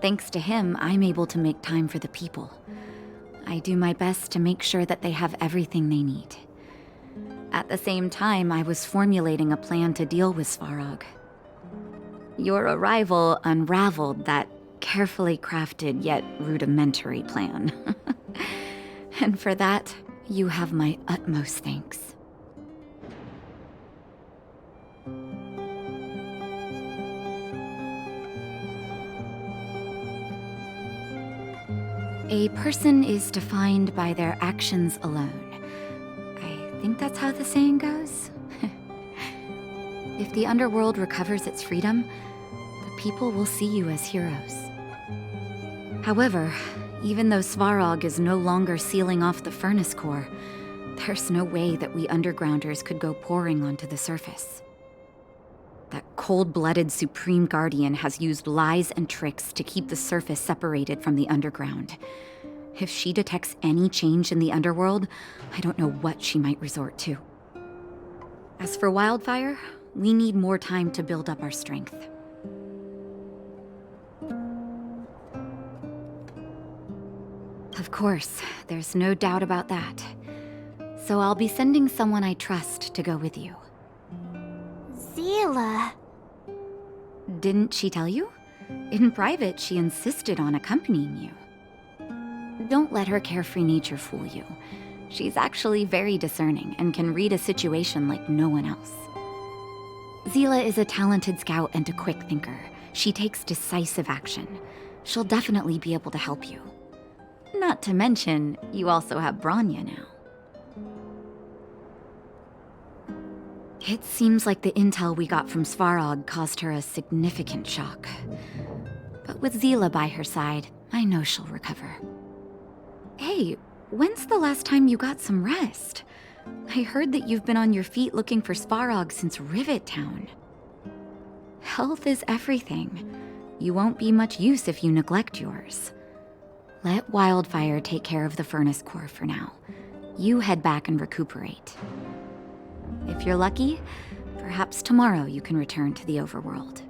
Thanks to him, I'm able to make time for the people. I do my best to make sure that they have everything they need. At the same time, I was formulating a plan to deal with Svarog. Your arrival unraveled that carefully crafted yet rudimentary plan. And for that, you have my utmost thanks. A person is defined by their actions alone. I think that's how the saying goes. If the underworld recovers its freedom, the people will see you as heroes. However, even though Svarog is no longer sealing off the furnace core, there's no way that we undergrounders could go pouring onto the surface. That cold-blooded Supreme Guardian has used lies and tricks to keep the surface separated from the underground. If she detects any change in the underworld, I don't know what she might resort to. As for Wildfire, we need more time to build up our strength. Of course, there's no doubt about that. So I'll be sending someone I trust to go with you. Zila. Didn't she tell you? In private, she insisted on accompanying you. Don't let her carefree nature fool you. She's actually very discerning and can read a situation like no one else. Zila is a talented scout and a quick thinker. She takes decisive action. She'll definitely be able to help you. Not to mention, you also have Branya now. It seems like the intel we got from Svarog caused her a significant shock. But with Zila by her side, I know she'll recover. Hey, when's the last time you got some rest? I heard that you've been on your feet looking for Svarog since Rivet Town. Health is everything. You won't be much use if you neglect yours. Let Wildfire take care of the furnace core for now. You head back and recuperate. If you're lucky, perhaps tomorrow you can return to the overworld.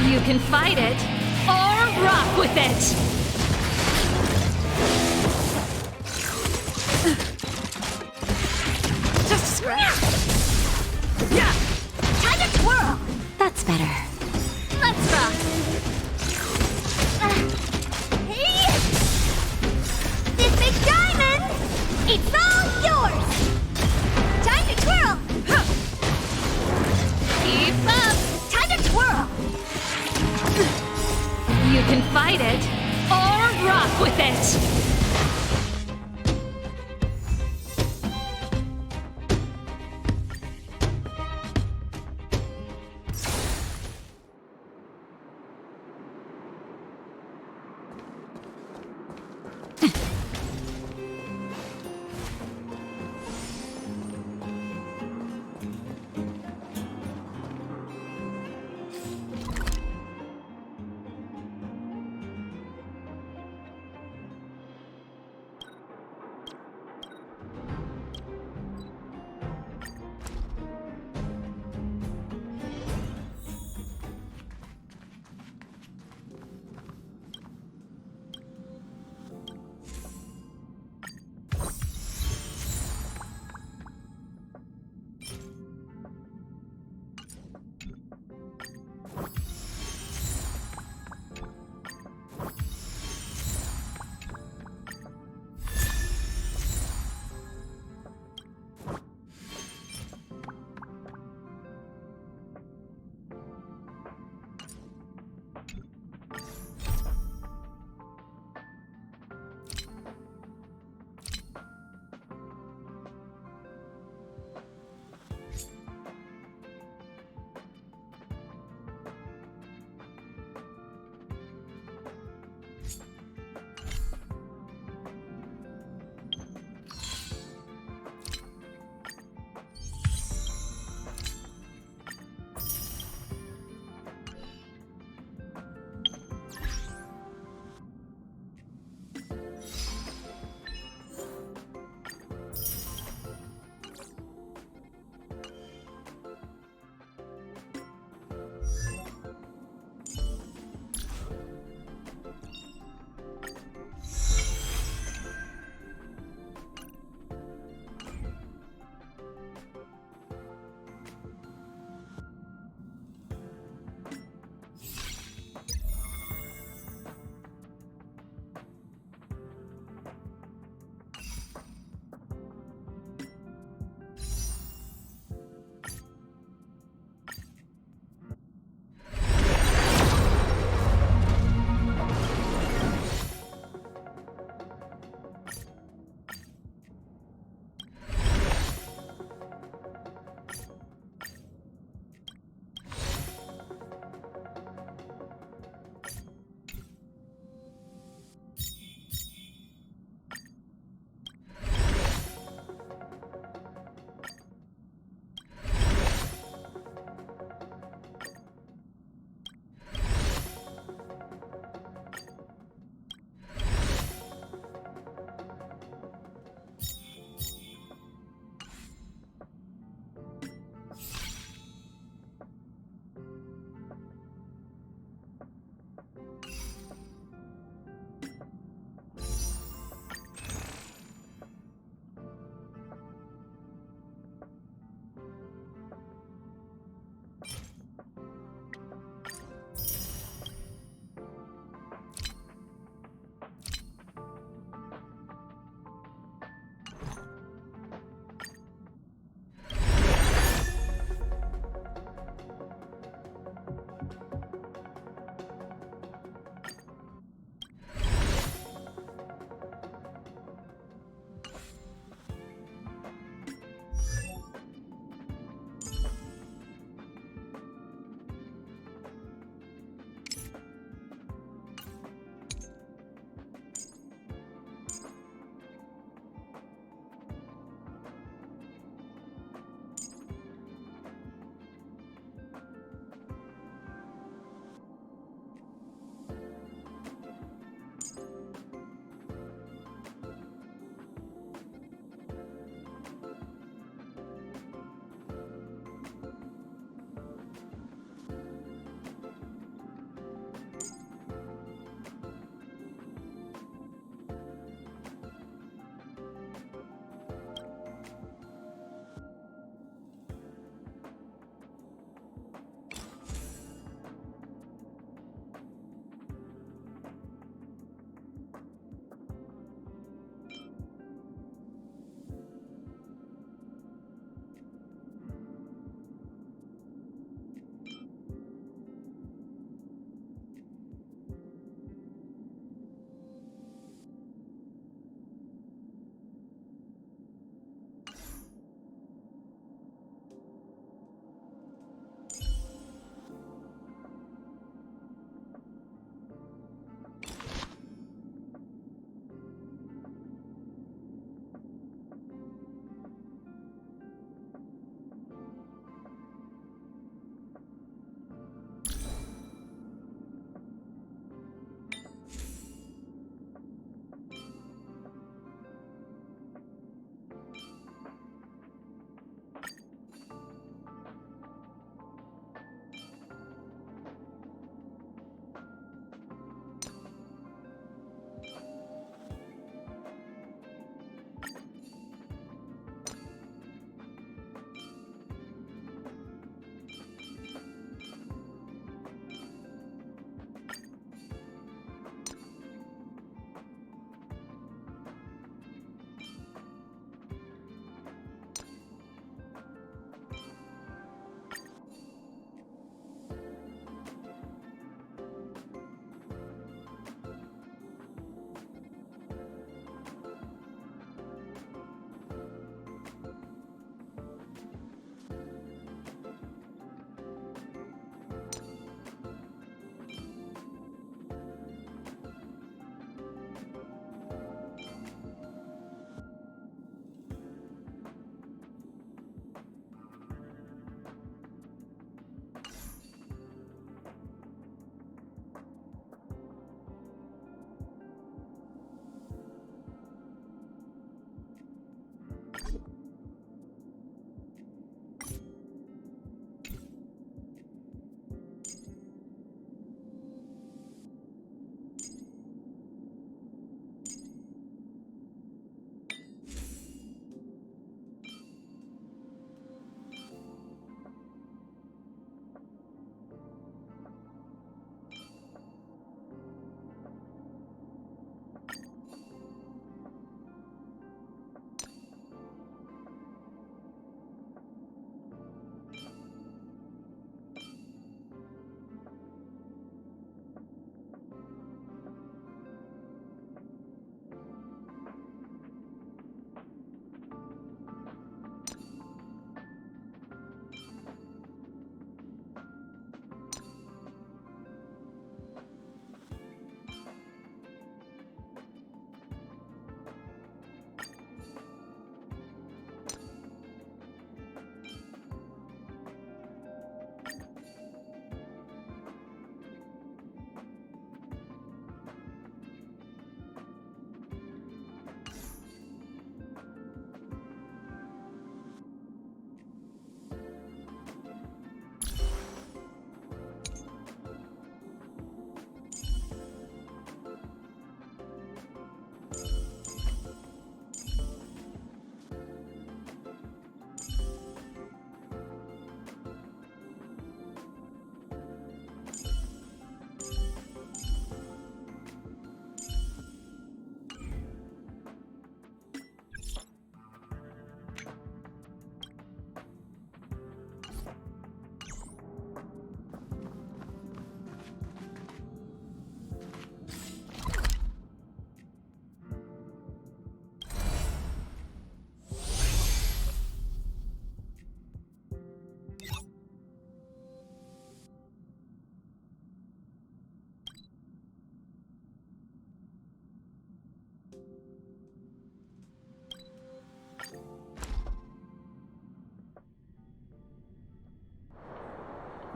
You can fight it, or rock with it! Just a scratch. Yeah! Time to twirl! That's better. Let's rock! Hey! This big diamond! It's all yours! Time to twirl! Keep up! Time to twirl! You can fight it, or rock with it!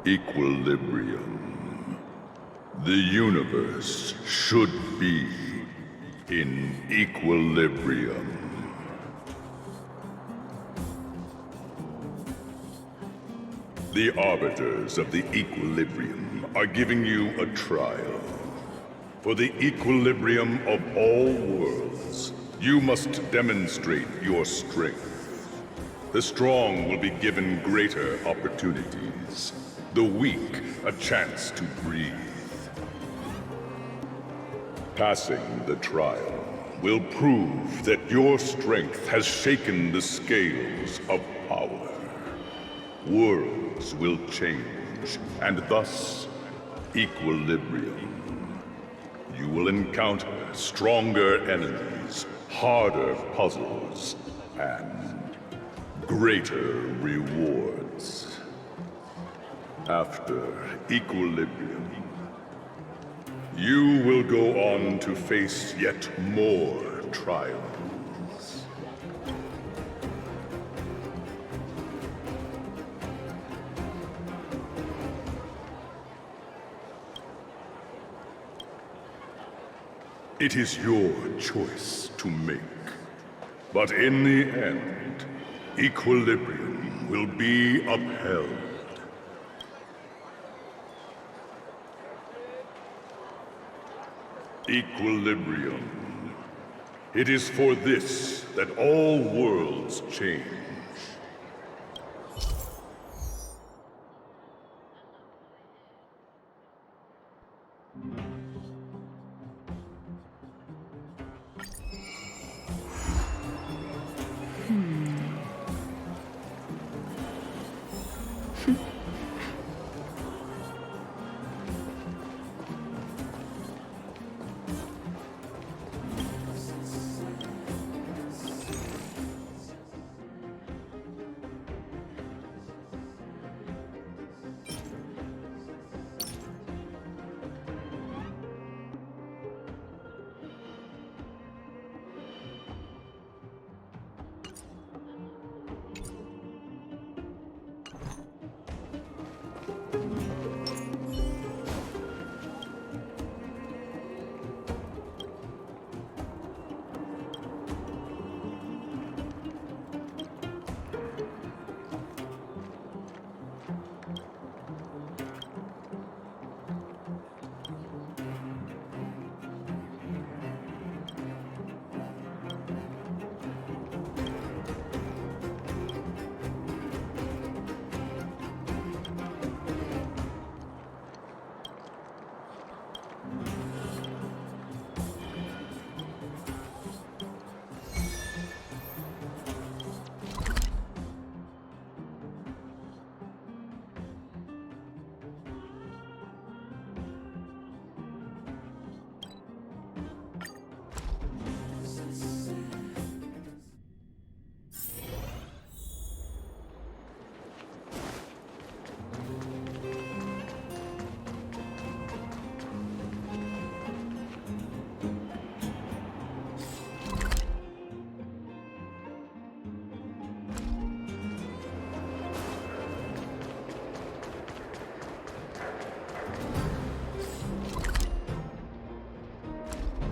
Equilibrium. The universe should be in equilibrium. The arbiters of the equilibrium are giving you a trial. For the equilibrium of all worlds, you must demonstrate your strength. The strong will be given greater opportunities. The weak a chance to breathe. Passing the trial will prove that your strength has shaken the scales of power. Worlds will change, and thus equilibrium. You will encounter stronger enemies, harder puzzles, and greater rewards. After equilibrium, you will go on to face yet more trials. It is your choice to make. But in the end, equilibrium will be upheld. Equilibrium. It is for this that all worlds change.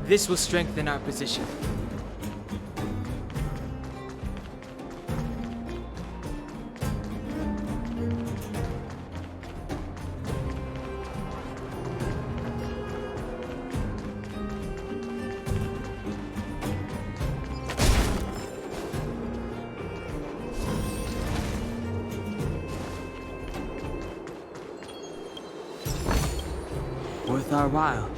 This will strengthen our position. Worth our while.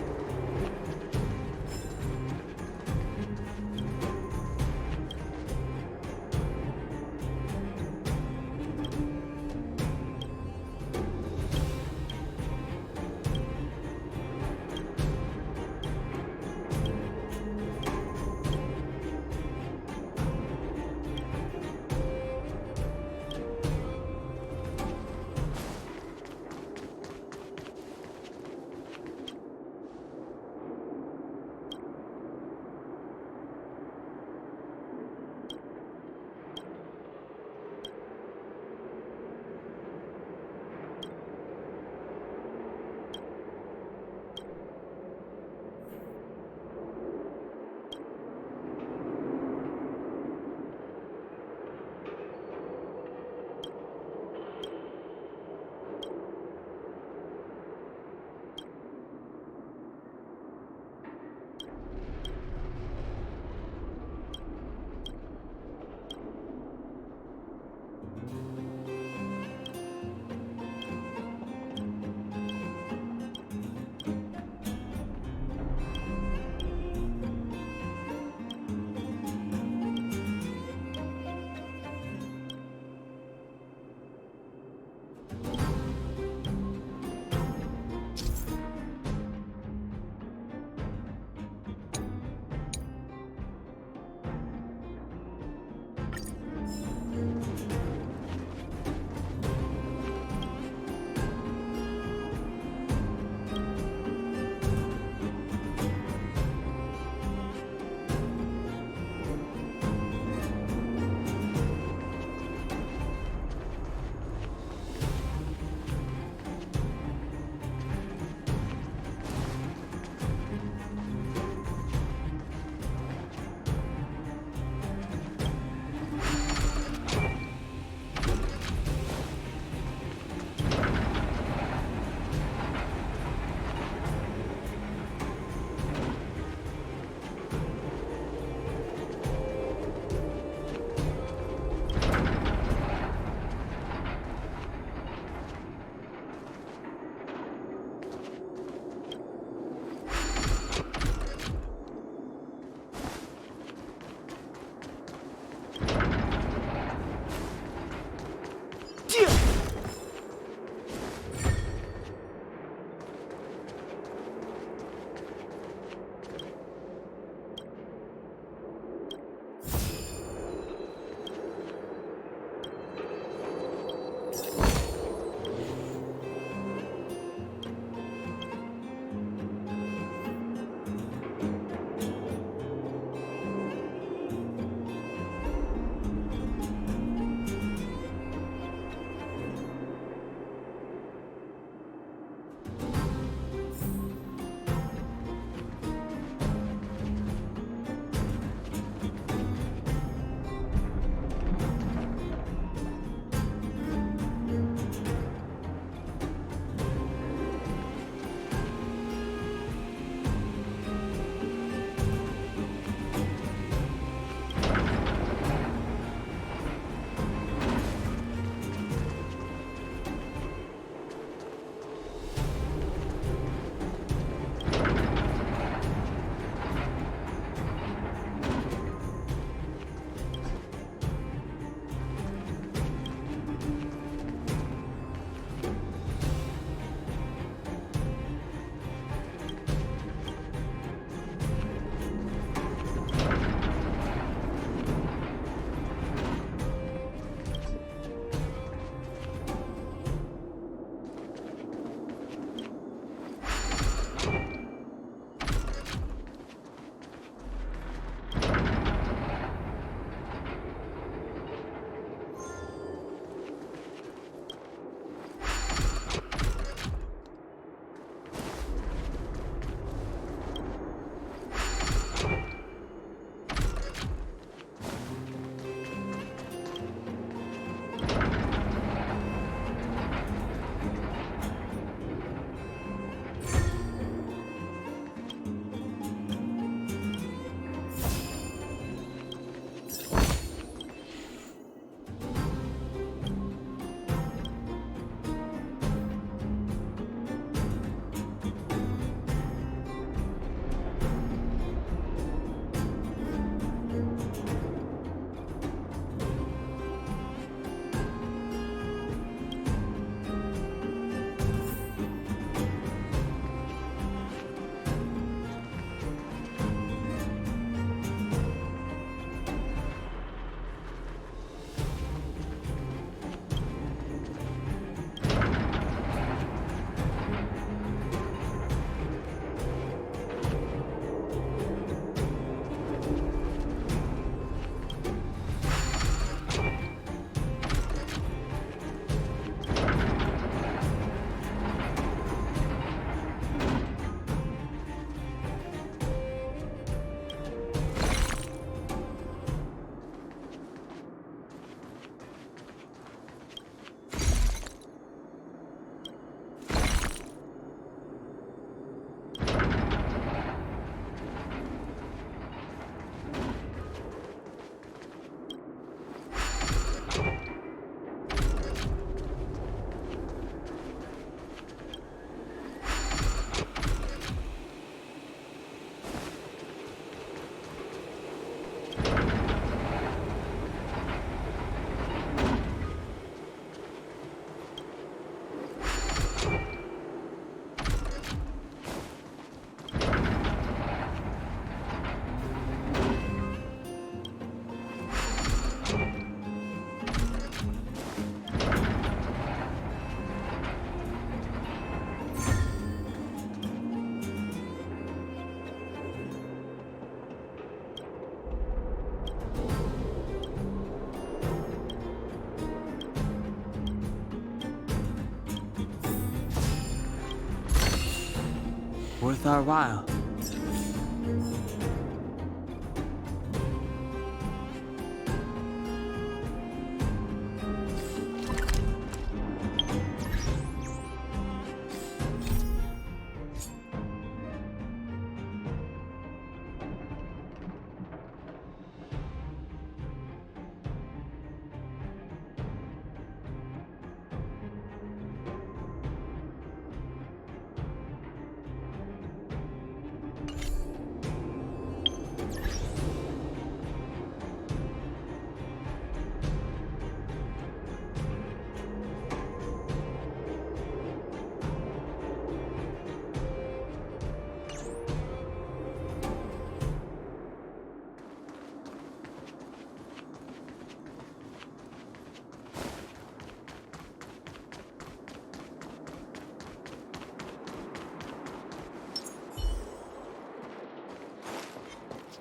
Worth our while.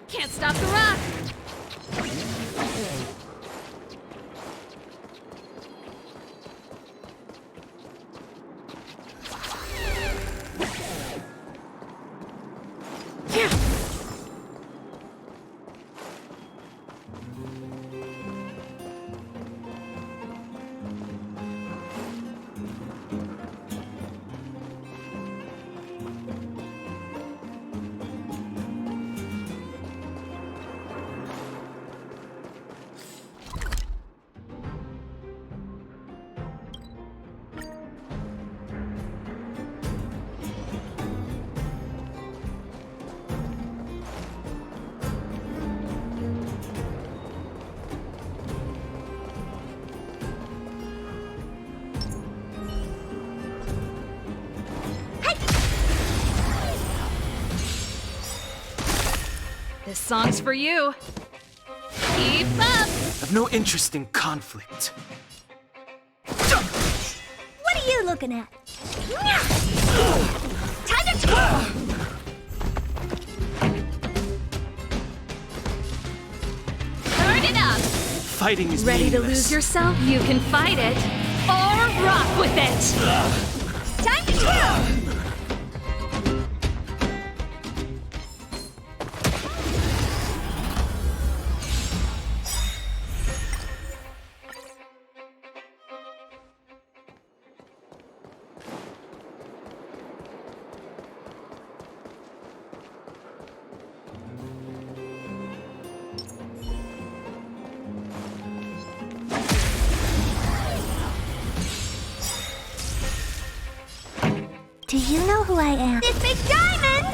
Can't stop the rock! This song's for you. Keep up! I've no interest in conflict. What are you looking at? Time to twirl! Turn it up! Fighting is Ready to meaningless. lose yourself? You can fight it, or rock with it! Time to twirl! Do you know who I am? This big diamond!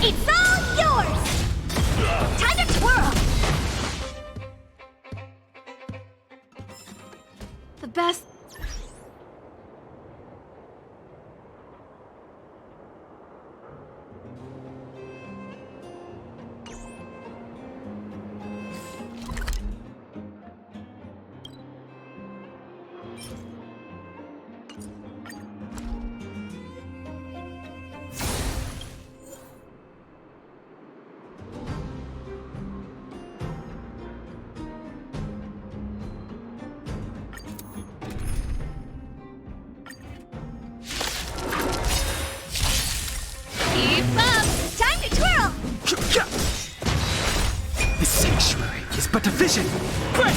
It's all yours! Time to twirl! The best. Keep up! Time to twirl! The sanctuary is but a vision. Break!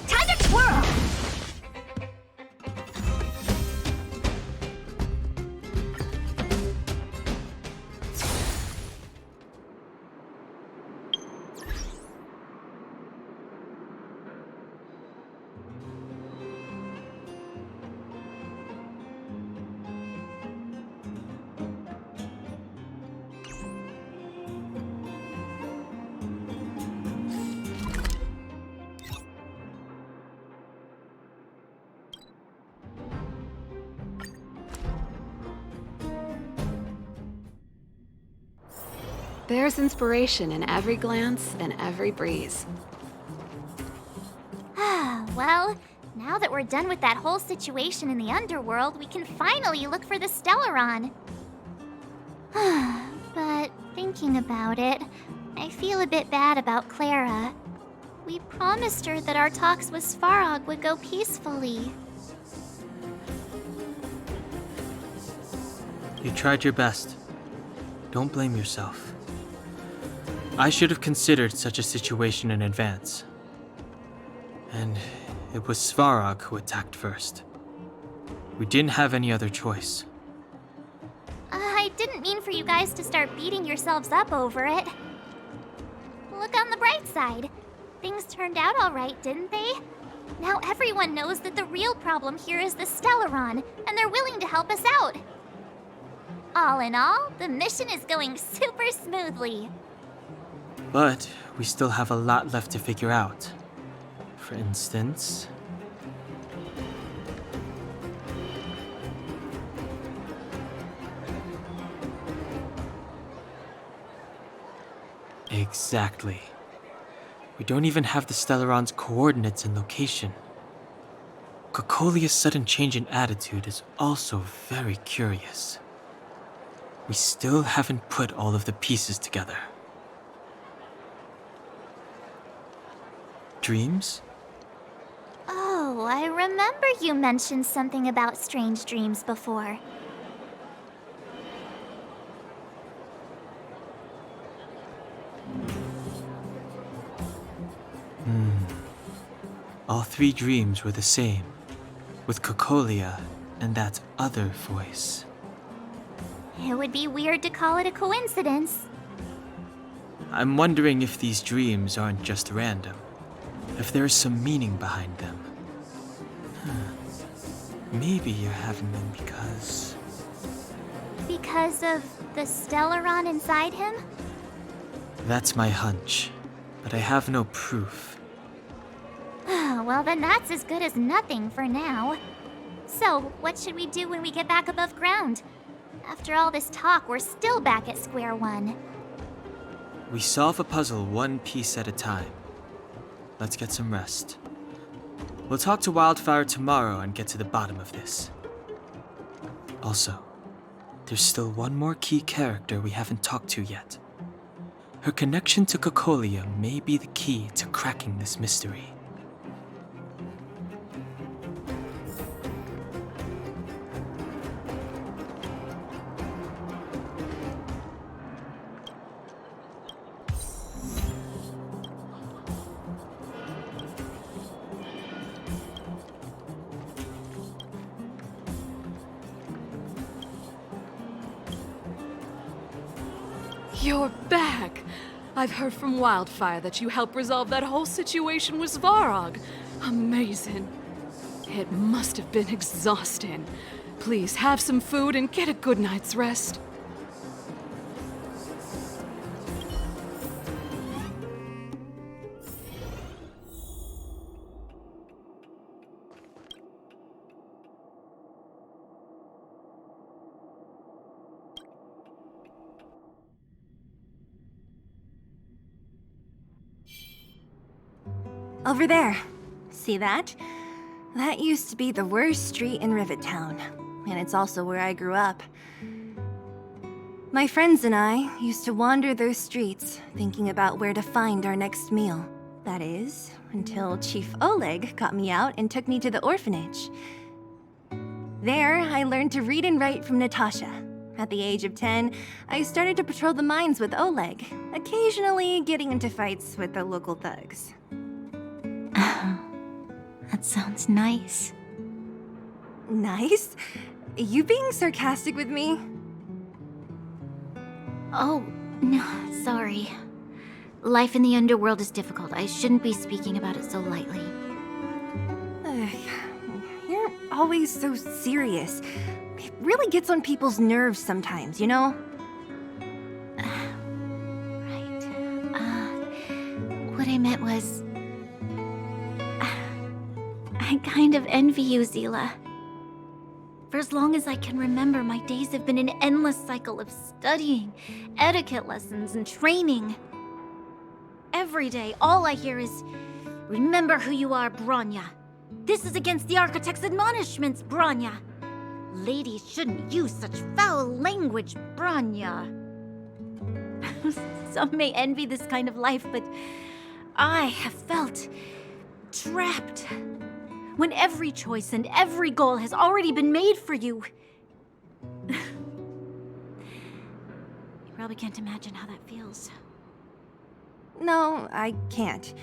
Time to twirl! There's inspiration in every glance and every breeze. Well, now that we're done with that whole situation in the underworld, we can finally look for the Stellaron. But thinking about it, I feel a bit bad about Clara. We promised her that our talks with Svarog would go peacefully. You tried your best. Don't blame yourself. I should have considered such a situation in advance. And it was Svarog who attacked first. We didn't have any other choice. I didn't mean for you guys to start beating yourselves up over it. Look on the bright side. Things turned out all right, didn't they? Now everyone knows that the real problem here is the Stellaron, and they're willing to help us out. All in all, the mission is going super smoothly. But we still have a lot left to figure out. For instance... Exactly. We don't even have the Stellaron's coordinates and location. Cocolia's sudden change in attitude is also very curious. We still haven't put all of the pieces together. Dreams? Oh, I remember you mentioned something about strange dreams before. All three dreams were the same, with Cocolia and that other voice. It would be weird to call it a coincidence. I'm wondering if these dreams aren't just random, if there's some meaning behind them. Maybe you're having them because... Because of the Stellaron inside him? That's my hunch, but I have no proof. Well, then that's as good as nothing for now. So, what should we do when we get back above ground? After all this talk, we're still back at square one. We solve a puzzle one piece at a time. Let's get some rest. We'll talk to Wildfire tomorrow and get to the bottom of this. Also, there's still one more key character we haven't talked to yet. Her connection to Cocolia may be the key to cracking this mystery. You're back! I've heard from Wildfire that you helped resolve that whole situation with Svarog. Amazing. It must have been exhausting. Please have some food and get a good night's rest. Over there. See that? That used to be the worst street in Rivet Town, and it's also where I grew up. My friends and I used to wander those streets, thinking about where to find our next meal. That is, until Chief Oleg got me out and took me to the orphanage. There, I learned to read and write from Natasha. At the age of 10, I started to patrol the mines with Oleg, occasionally getting into fights with the local thugs. That sounds nice. Nice? You being sarcastic with me? Oh, no, sorry. Life in the underworld is difficult. I shouldn't be speaking about it so lightly. You're always so serious. It really gets on people's nerves sometimes, you know? Right. What I meant was... I kind of envy you, Zila. For as long as I can remember, my days have been an endless cycle of studying, etiquette lessons, and training. Every day, all I hear is, "Remember who you are, Bronya. This is against the Architect's admonishments, Bronya. Ladies shouldn't use such foul language, Bronya." Some may envy this kind of life, but I have felt trapped. When every choice and every goal has already been made for you. It probably can't imagine how that feels. No, I can't.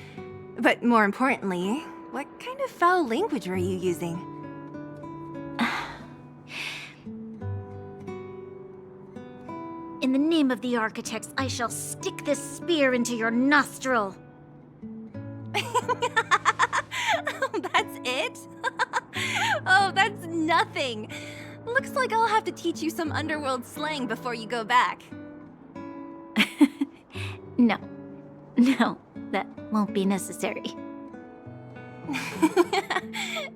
But more importantly, what kind of foul language were you using? In the name of the architects, I shall stick this spear into your nostril. That's it? Oh, that's nothing. Looks like I'll have to teach you some underworld slang before you go back. No. No, that won't be necessary.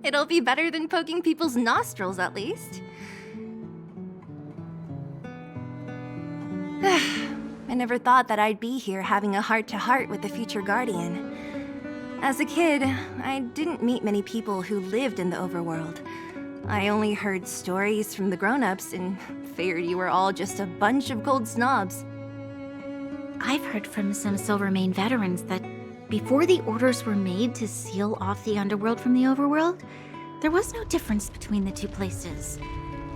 It'll be better than poking people's nostrils, at least. I never thought that I'd be here having a heart-to-heart with the future Guardian. As a kid, I didn't meet many people who lived in the overworld. I only heard stories from the grown-ups and figured you were all just a bunch of cold snobs. I've heard from some Silvermane veterans that before the orders were made to seal off the underworld from the overworld, there was no difference between the two places.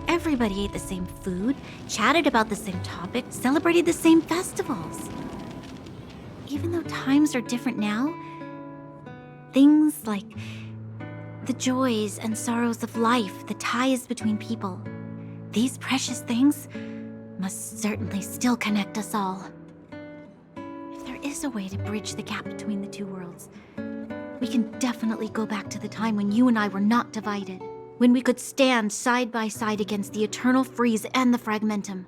Everybody ate the same food, chatted about the same topics, celebrated the same festivals. Even though times are different now, things like the joys and sorrows of life, the ties between people, these precious things must certainly still connect us all. If there is a way to bridge the gap between the two worlds, we can definitely go back to the time when you and I were not divided, when we could stand side by side against the Eternal Freeze and the Fragmentum.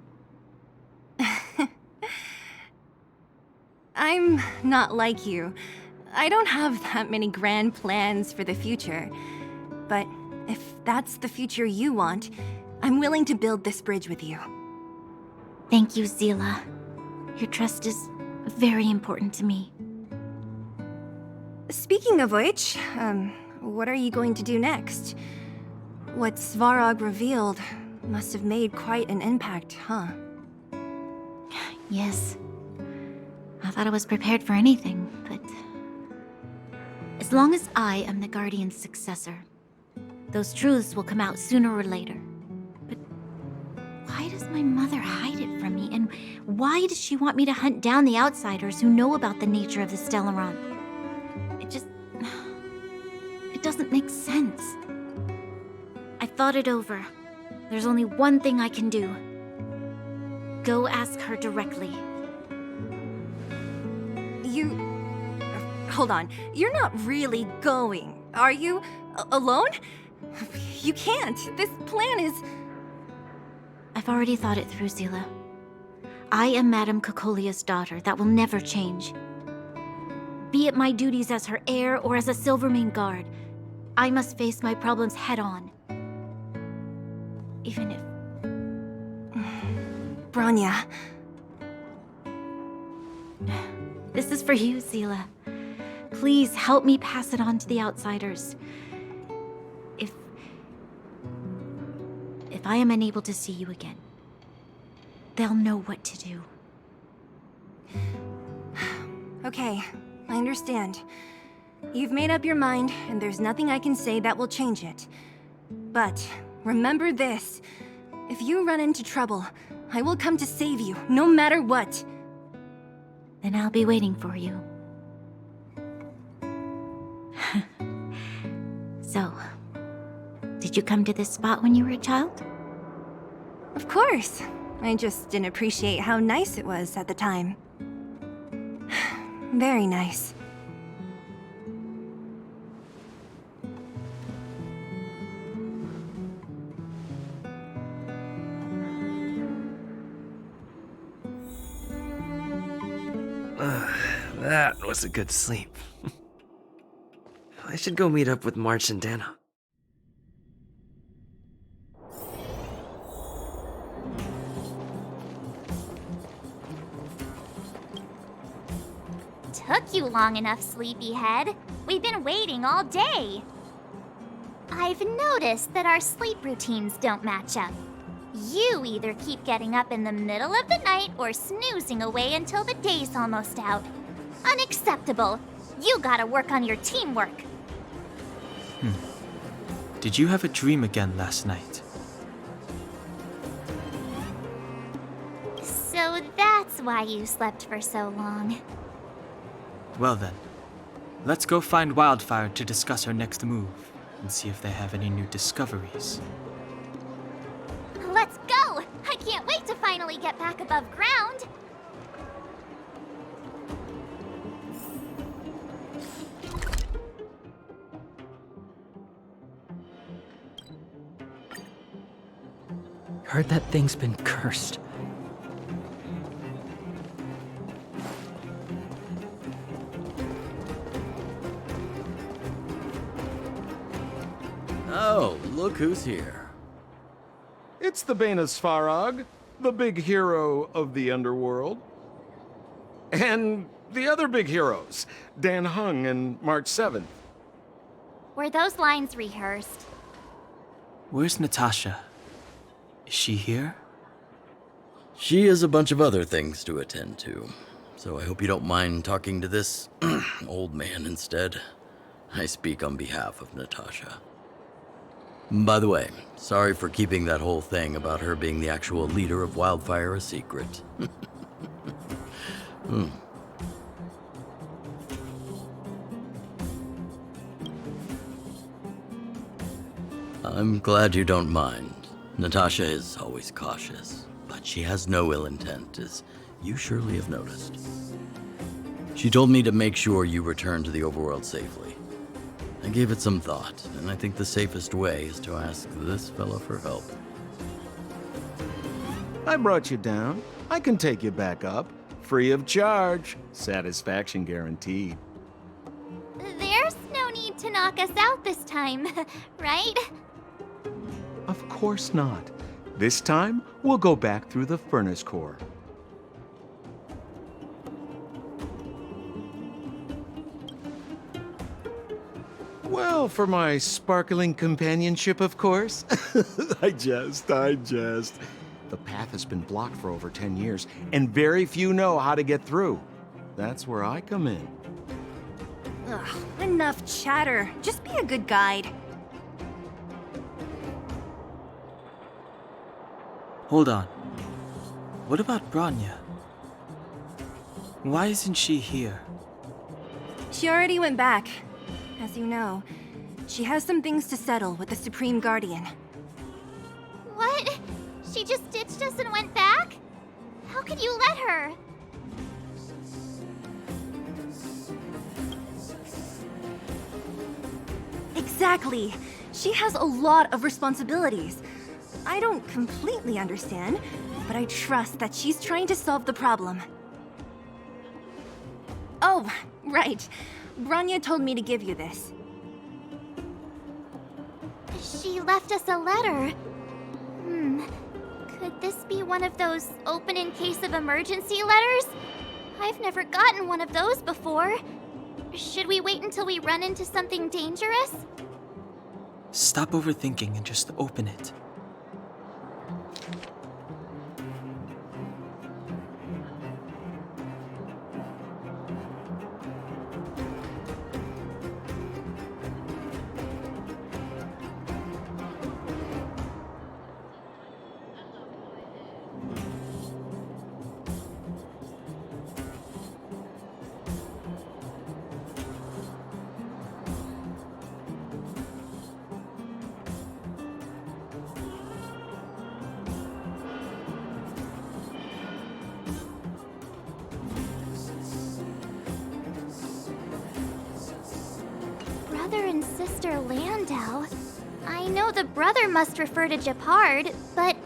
I'm not like you. I don't have that many grand plans for the future. But if that's the future you want, I'm willing to build this bridge with you. Thank you, Zila. Your trust is very important to me. Speaking of which, what are you going to do next? What Svarog revealed must have made quite an impact, huh? Yes. I thought I was prepared for anything, but... as long as I am the Guardian's successor, those truths will come out sooner or later. But why does my mother hide it from me? And why does she want me to hunt down the outsiders who know about the nature of the Stellaron? It doesn't make sense. I thought it over. There's only one thing I can do. Go ask her directly. Hold on. You're not really going, are you? Alone? You can't. This plan is... I've already thought it through, Zila. I am Madame Cocolia's daughter. That will never change. Be it my duties as her heir or as a Silvermane guard, I must face my problems head-on. Even if... Bronya. This is for you, Zila. Please help me pass it on to the outsiders. If I am unable to see you again, they'll know what to do. Okay, I understand. You've made up your mind, and there's nothing I can say that will change it. But remember this. If you run into trouble, I will come to save you, no matter what. Then I'll be waiting for you. So, did you come to this spot when you were a child? Of course. I just didn't appreciate how nice it was at the time. Very nice. That was a good sleep. I should go meet up with March and Dana. Took you long enough, sleepyhead. We've been waiting all day. I've noticed that our sleep routines don't match up. You either keep getting up in the middle of the night or snoozing away until the day's almost out. Unacceptable. You gotta work on your teamwork. Did you have a dream again last night? So That's why you slept for so long. Well then, let's go find Wildfire to discuss her next move and see if they have any new discoveries. Let's go! I can't wait to finally get back above ground! Heard that thing's been cursed. Oh, look who's here. It's the Banus Farag, the big hero of the underworld. And the other big heroes, Dan Hung and March 7th. Were those lines rehearsed? Where's Natasha? Is she here? She has a bunch of other things to attend to, so I hope you don't mind talking to this old man instead. I speak on behalf of Natasha. By the way, sorry for keeping that whole thing about her being the actual leader of Wildfire a secret. I'm glad you don't mind. Natasha is always cautious, but she has no ill intent, as you surely have noticed. She told me to make sure you return to the overworld safely. I gave it some thought, and I think the safest way is to ask this fellow for help. I brought you down. I can take you back up. Free of charge. Satisfaction guaranteed. There's no need to knock us out this time, right? Of course not. This time, we'll go back through the furnace core. Well, for my sparkling companionship, of course. I jest. The path has been blocked for over 10 years, and very few know how to get through. That's where I come in. Ugh, enough chatter. Just be a good guide. Hold on. What about Bronya? Why isn't she here? She already went back. As you know, she has some things to settle with the Supreme Guardian. What? She just ditched us and went back? How could you let her? Exactly. She has a lot of responsibilities. I don't completely understand, but I trust that she's trying to solve the problem. Oh, right. Bronya told me to give you this. She left us a letter. Could this be one of those open in case of emergency letters? I've never gotten one of those before. Should we wait until we run into something dangerous? Stop overthinking and just open it. Brother and sister Landau. I know the brother must refer to Gepard, but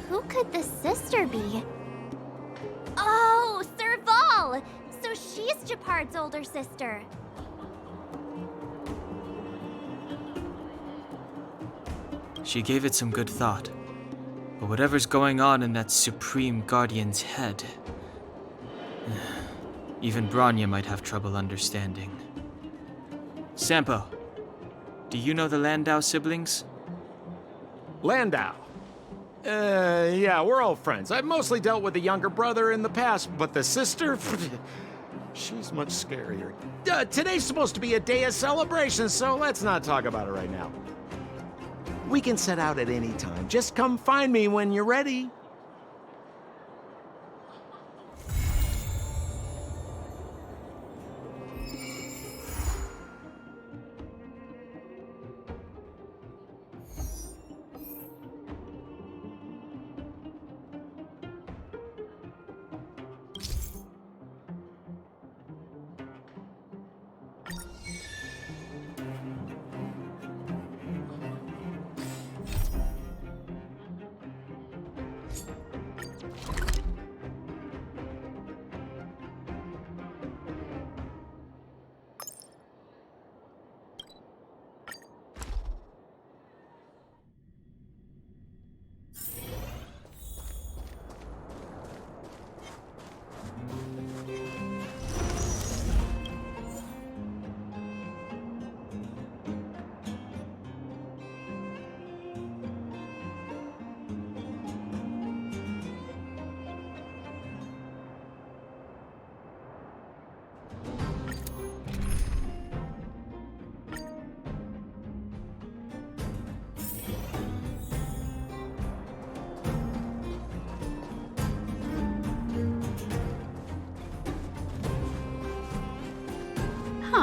who could the sister be? Oh, Serval! So she's Gepard's older sister. She gave it some good thought. But whatever's going on in that Supreme Guardian's head, even Bronya might have trouble understanding. Sampo, do you know the Landau siblings? Landau? Yeah, we're all friends. I've mostly dealt with the younger brother in the past, but the sister? She's much scarier. Today's supposed to be a day of celebration, so let's not talk about it right now. We can set out at any time. Just come find me when you're ready.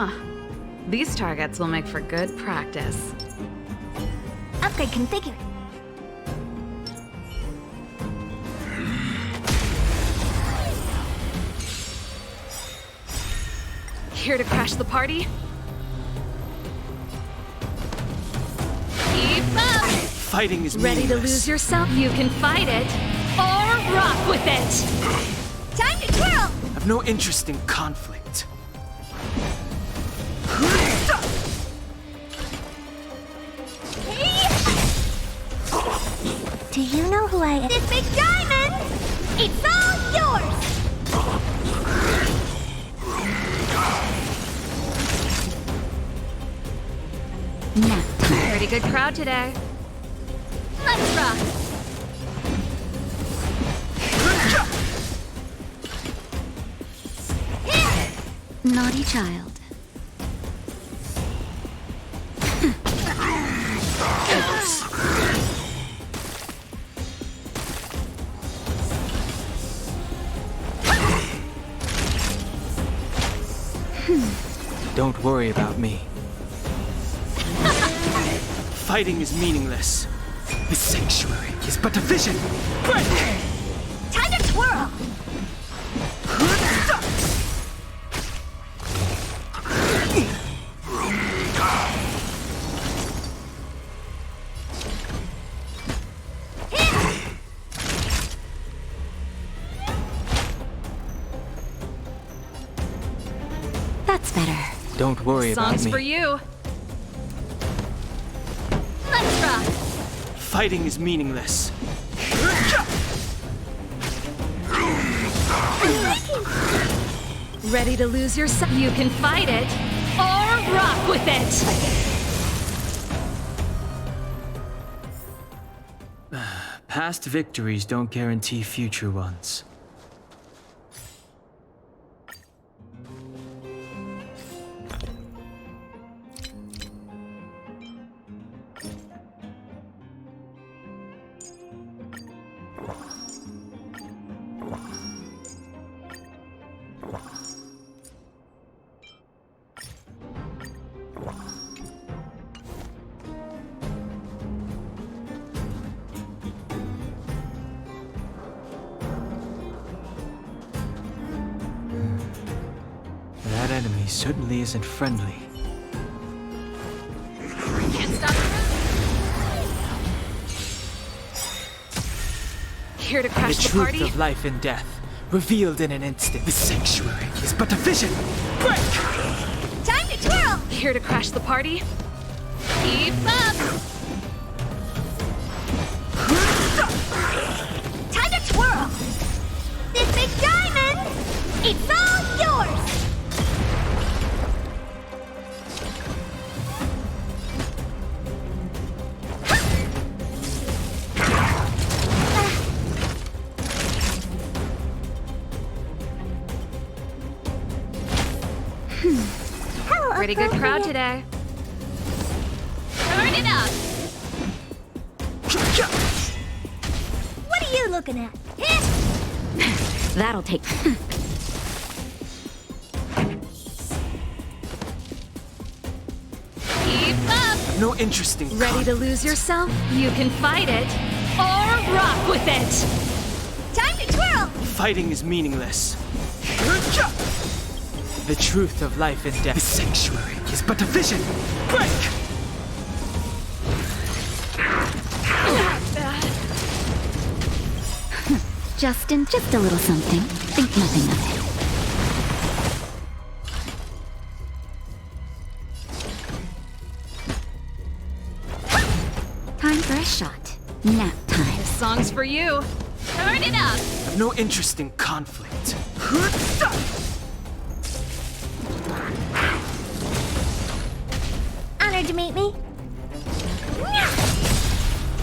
Huh. These targets will make for good practice. Upgrade configured. Here to crash the party? Keep up! Fighting is Ready to meaningless. lose yourself? You can fight it, or rock with it! Time to twirl! I've no interest in conflict. Do you know who I am? This big diamond! It's all yours! Pretty good crowd today. Let's rock! Naughty child. Don't worry about me. Fighting is meaningless. The sanctuary is but a vision. Break! Time to twirl! That's better. Don't worry about Songs me. for you. Let's rock! Fighting is meaningless. Ready to lose yourself? You can fight it, or rock with it! Past victories don't guarantee future ones. That enemy certainly isn't friendly. Can't stop the Here to crash The the truth party? of life and death, revealed in an instant. The sanctuary is but a vision. Break! Time to twirl! Here to crash the party? Keep up! Time to twirl! This big diamond! It's all yours! Pretty good crowd today. Turn it up! What are you looking at? That'll take. Keep up! I've no interest in Ready to lose yourself? You can fight it, or rock with it! Time to twirl! Fighting is meaningless. The truth of life and death. The sanctuary is but a vision. Break! Justin, just a little something. Think nothing of it. Time for a shot. Nap time. This song's for you. Turn it up! I've no interest in conflict. Honored to meet me.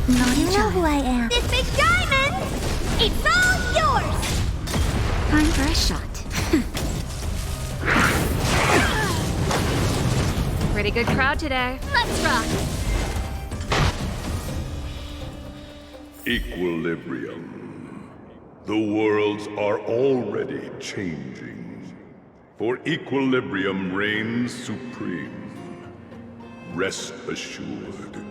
Naughty You know child. who I am. This big diamond! It's all yours! Time for a shot. Pretty good crowd today. Let's rock! Equilibrium. The worlds are already changing. For equilibrium reigns supreme. Rest assured,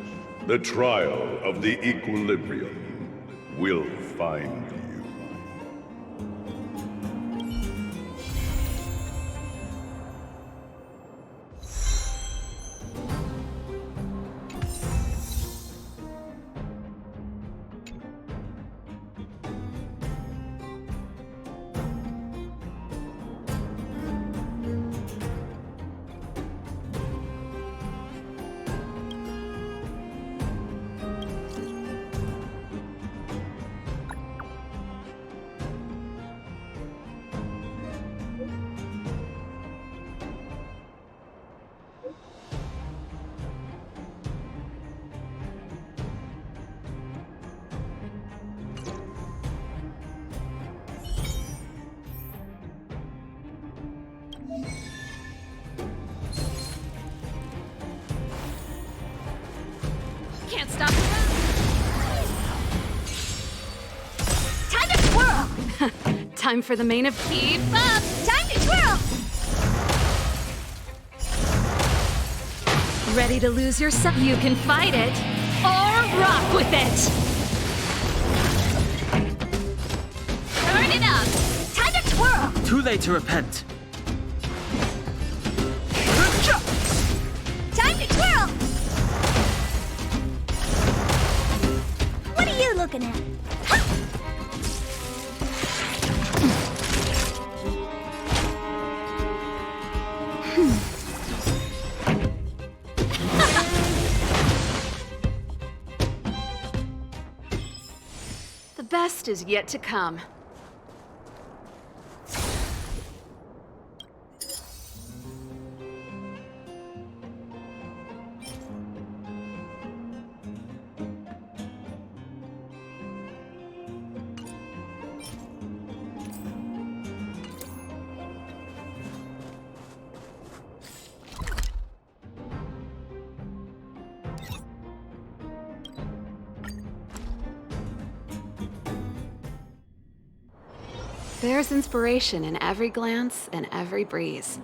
the trial of the equilibrium will find you. Can't stop the Time to twirl! Time for the main of Keep Up! Time to twirl! Ready to lose yourself? You can fight it, or rock with it! Turn it up! Time to twirl! Too late to repent. Time to twirl! What are you looking at? The best is yet to come. There's inspiration in every glance and every breeze.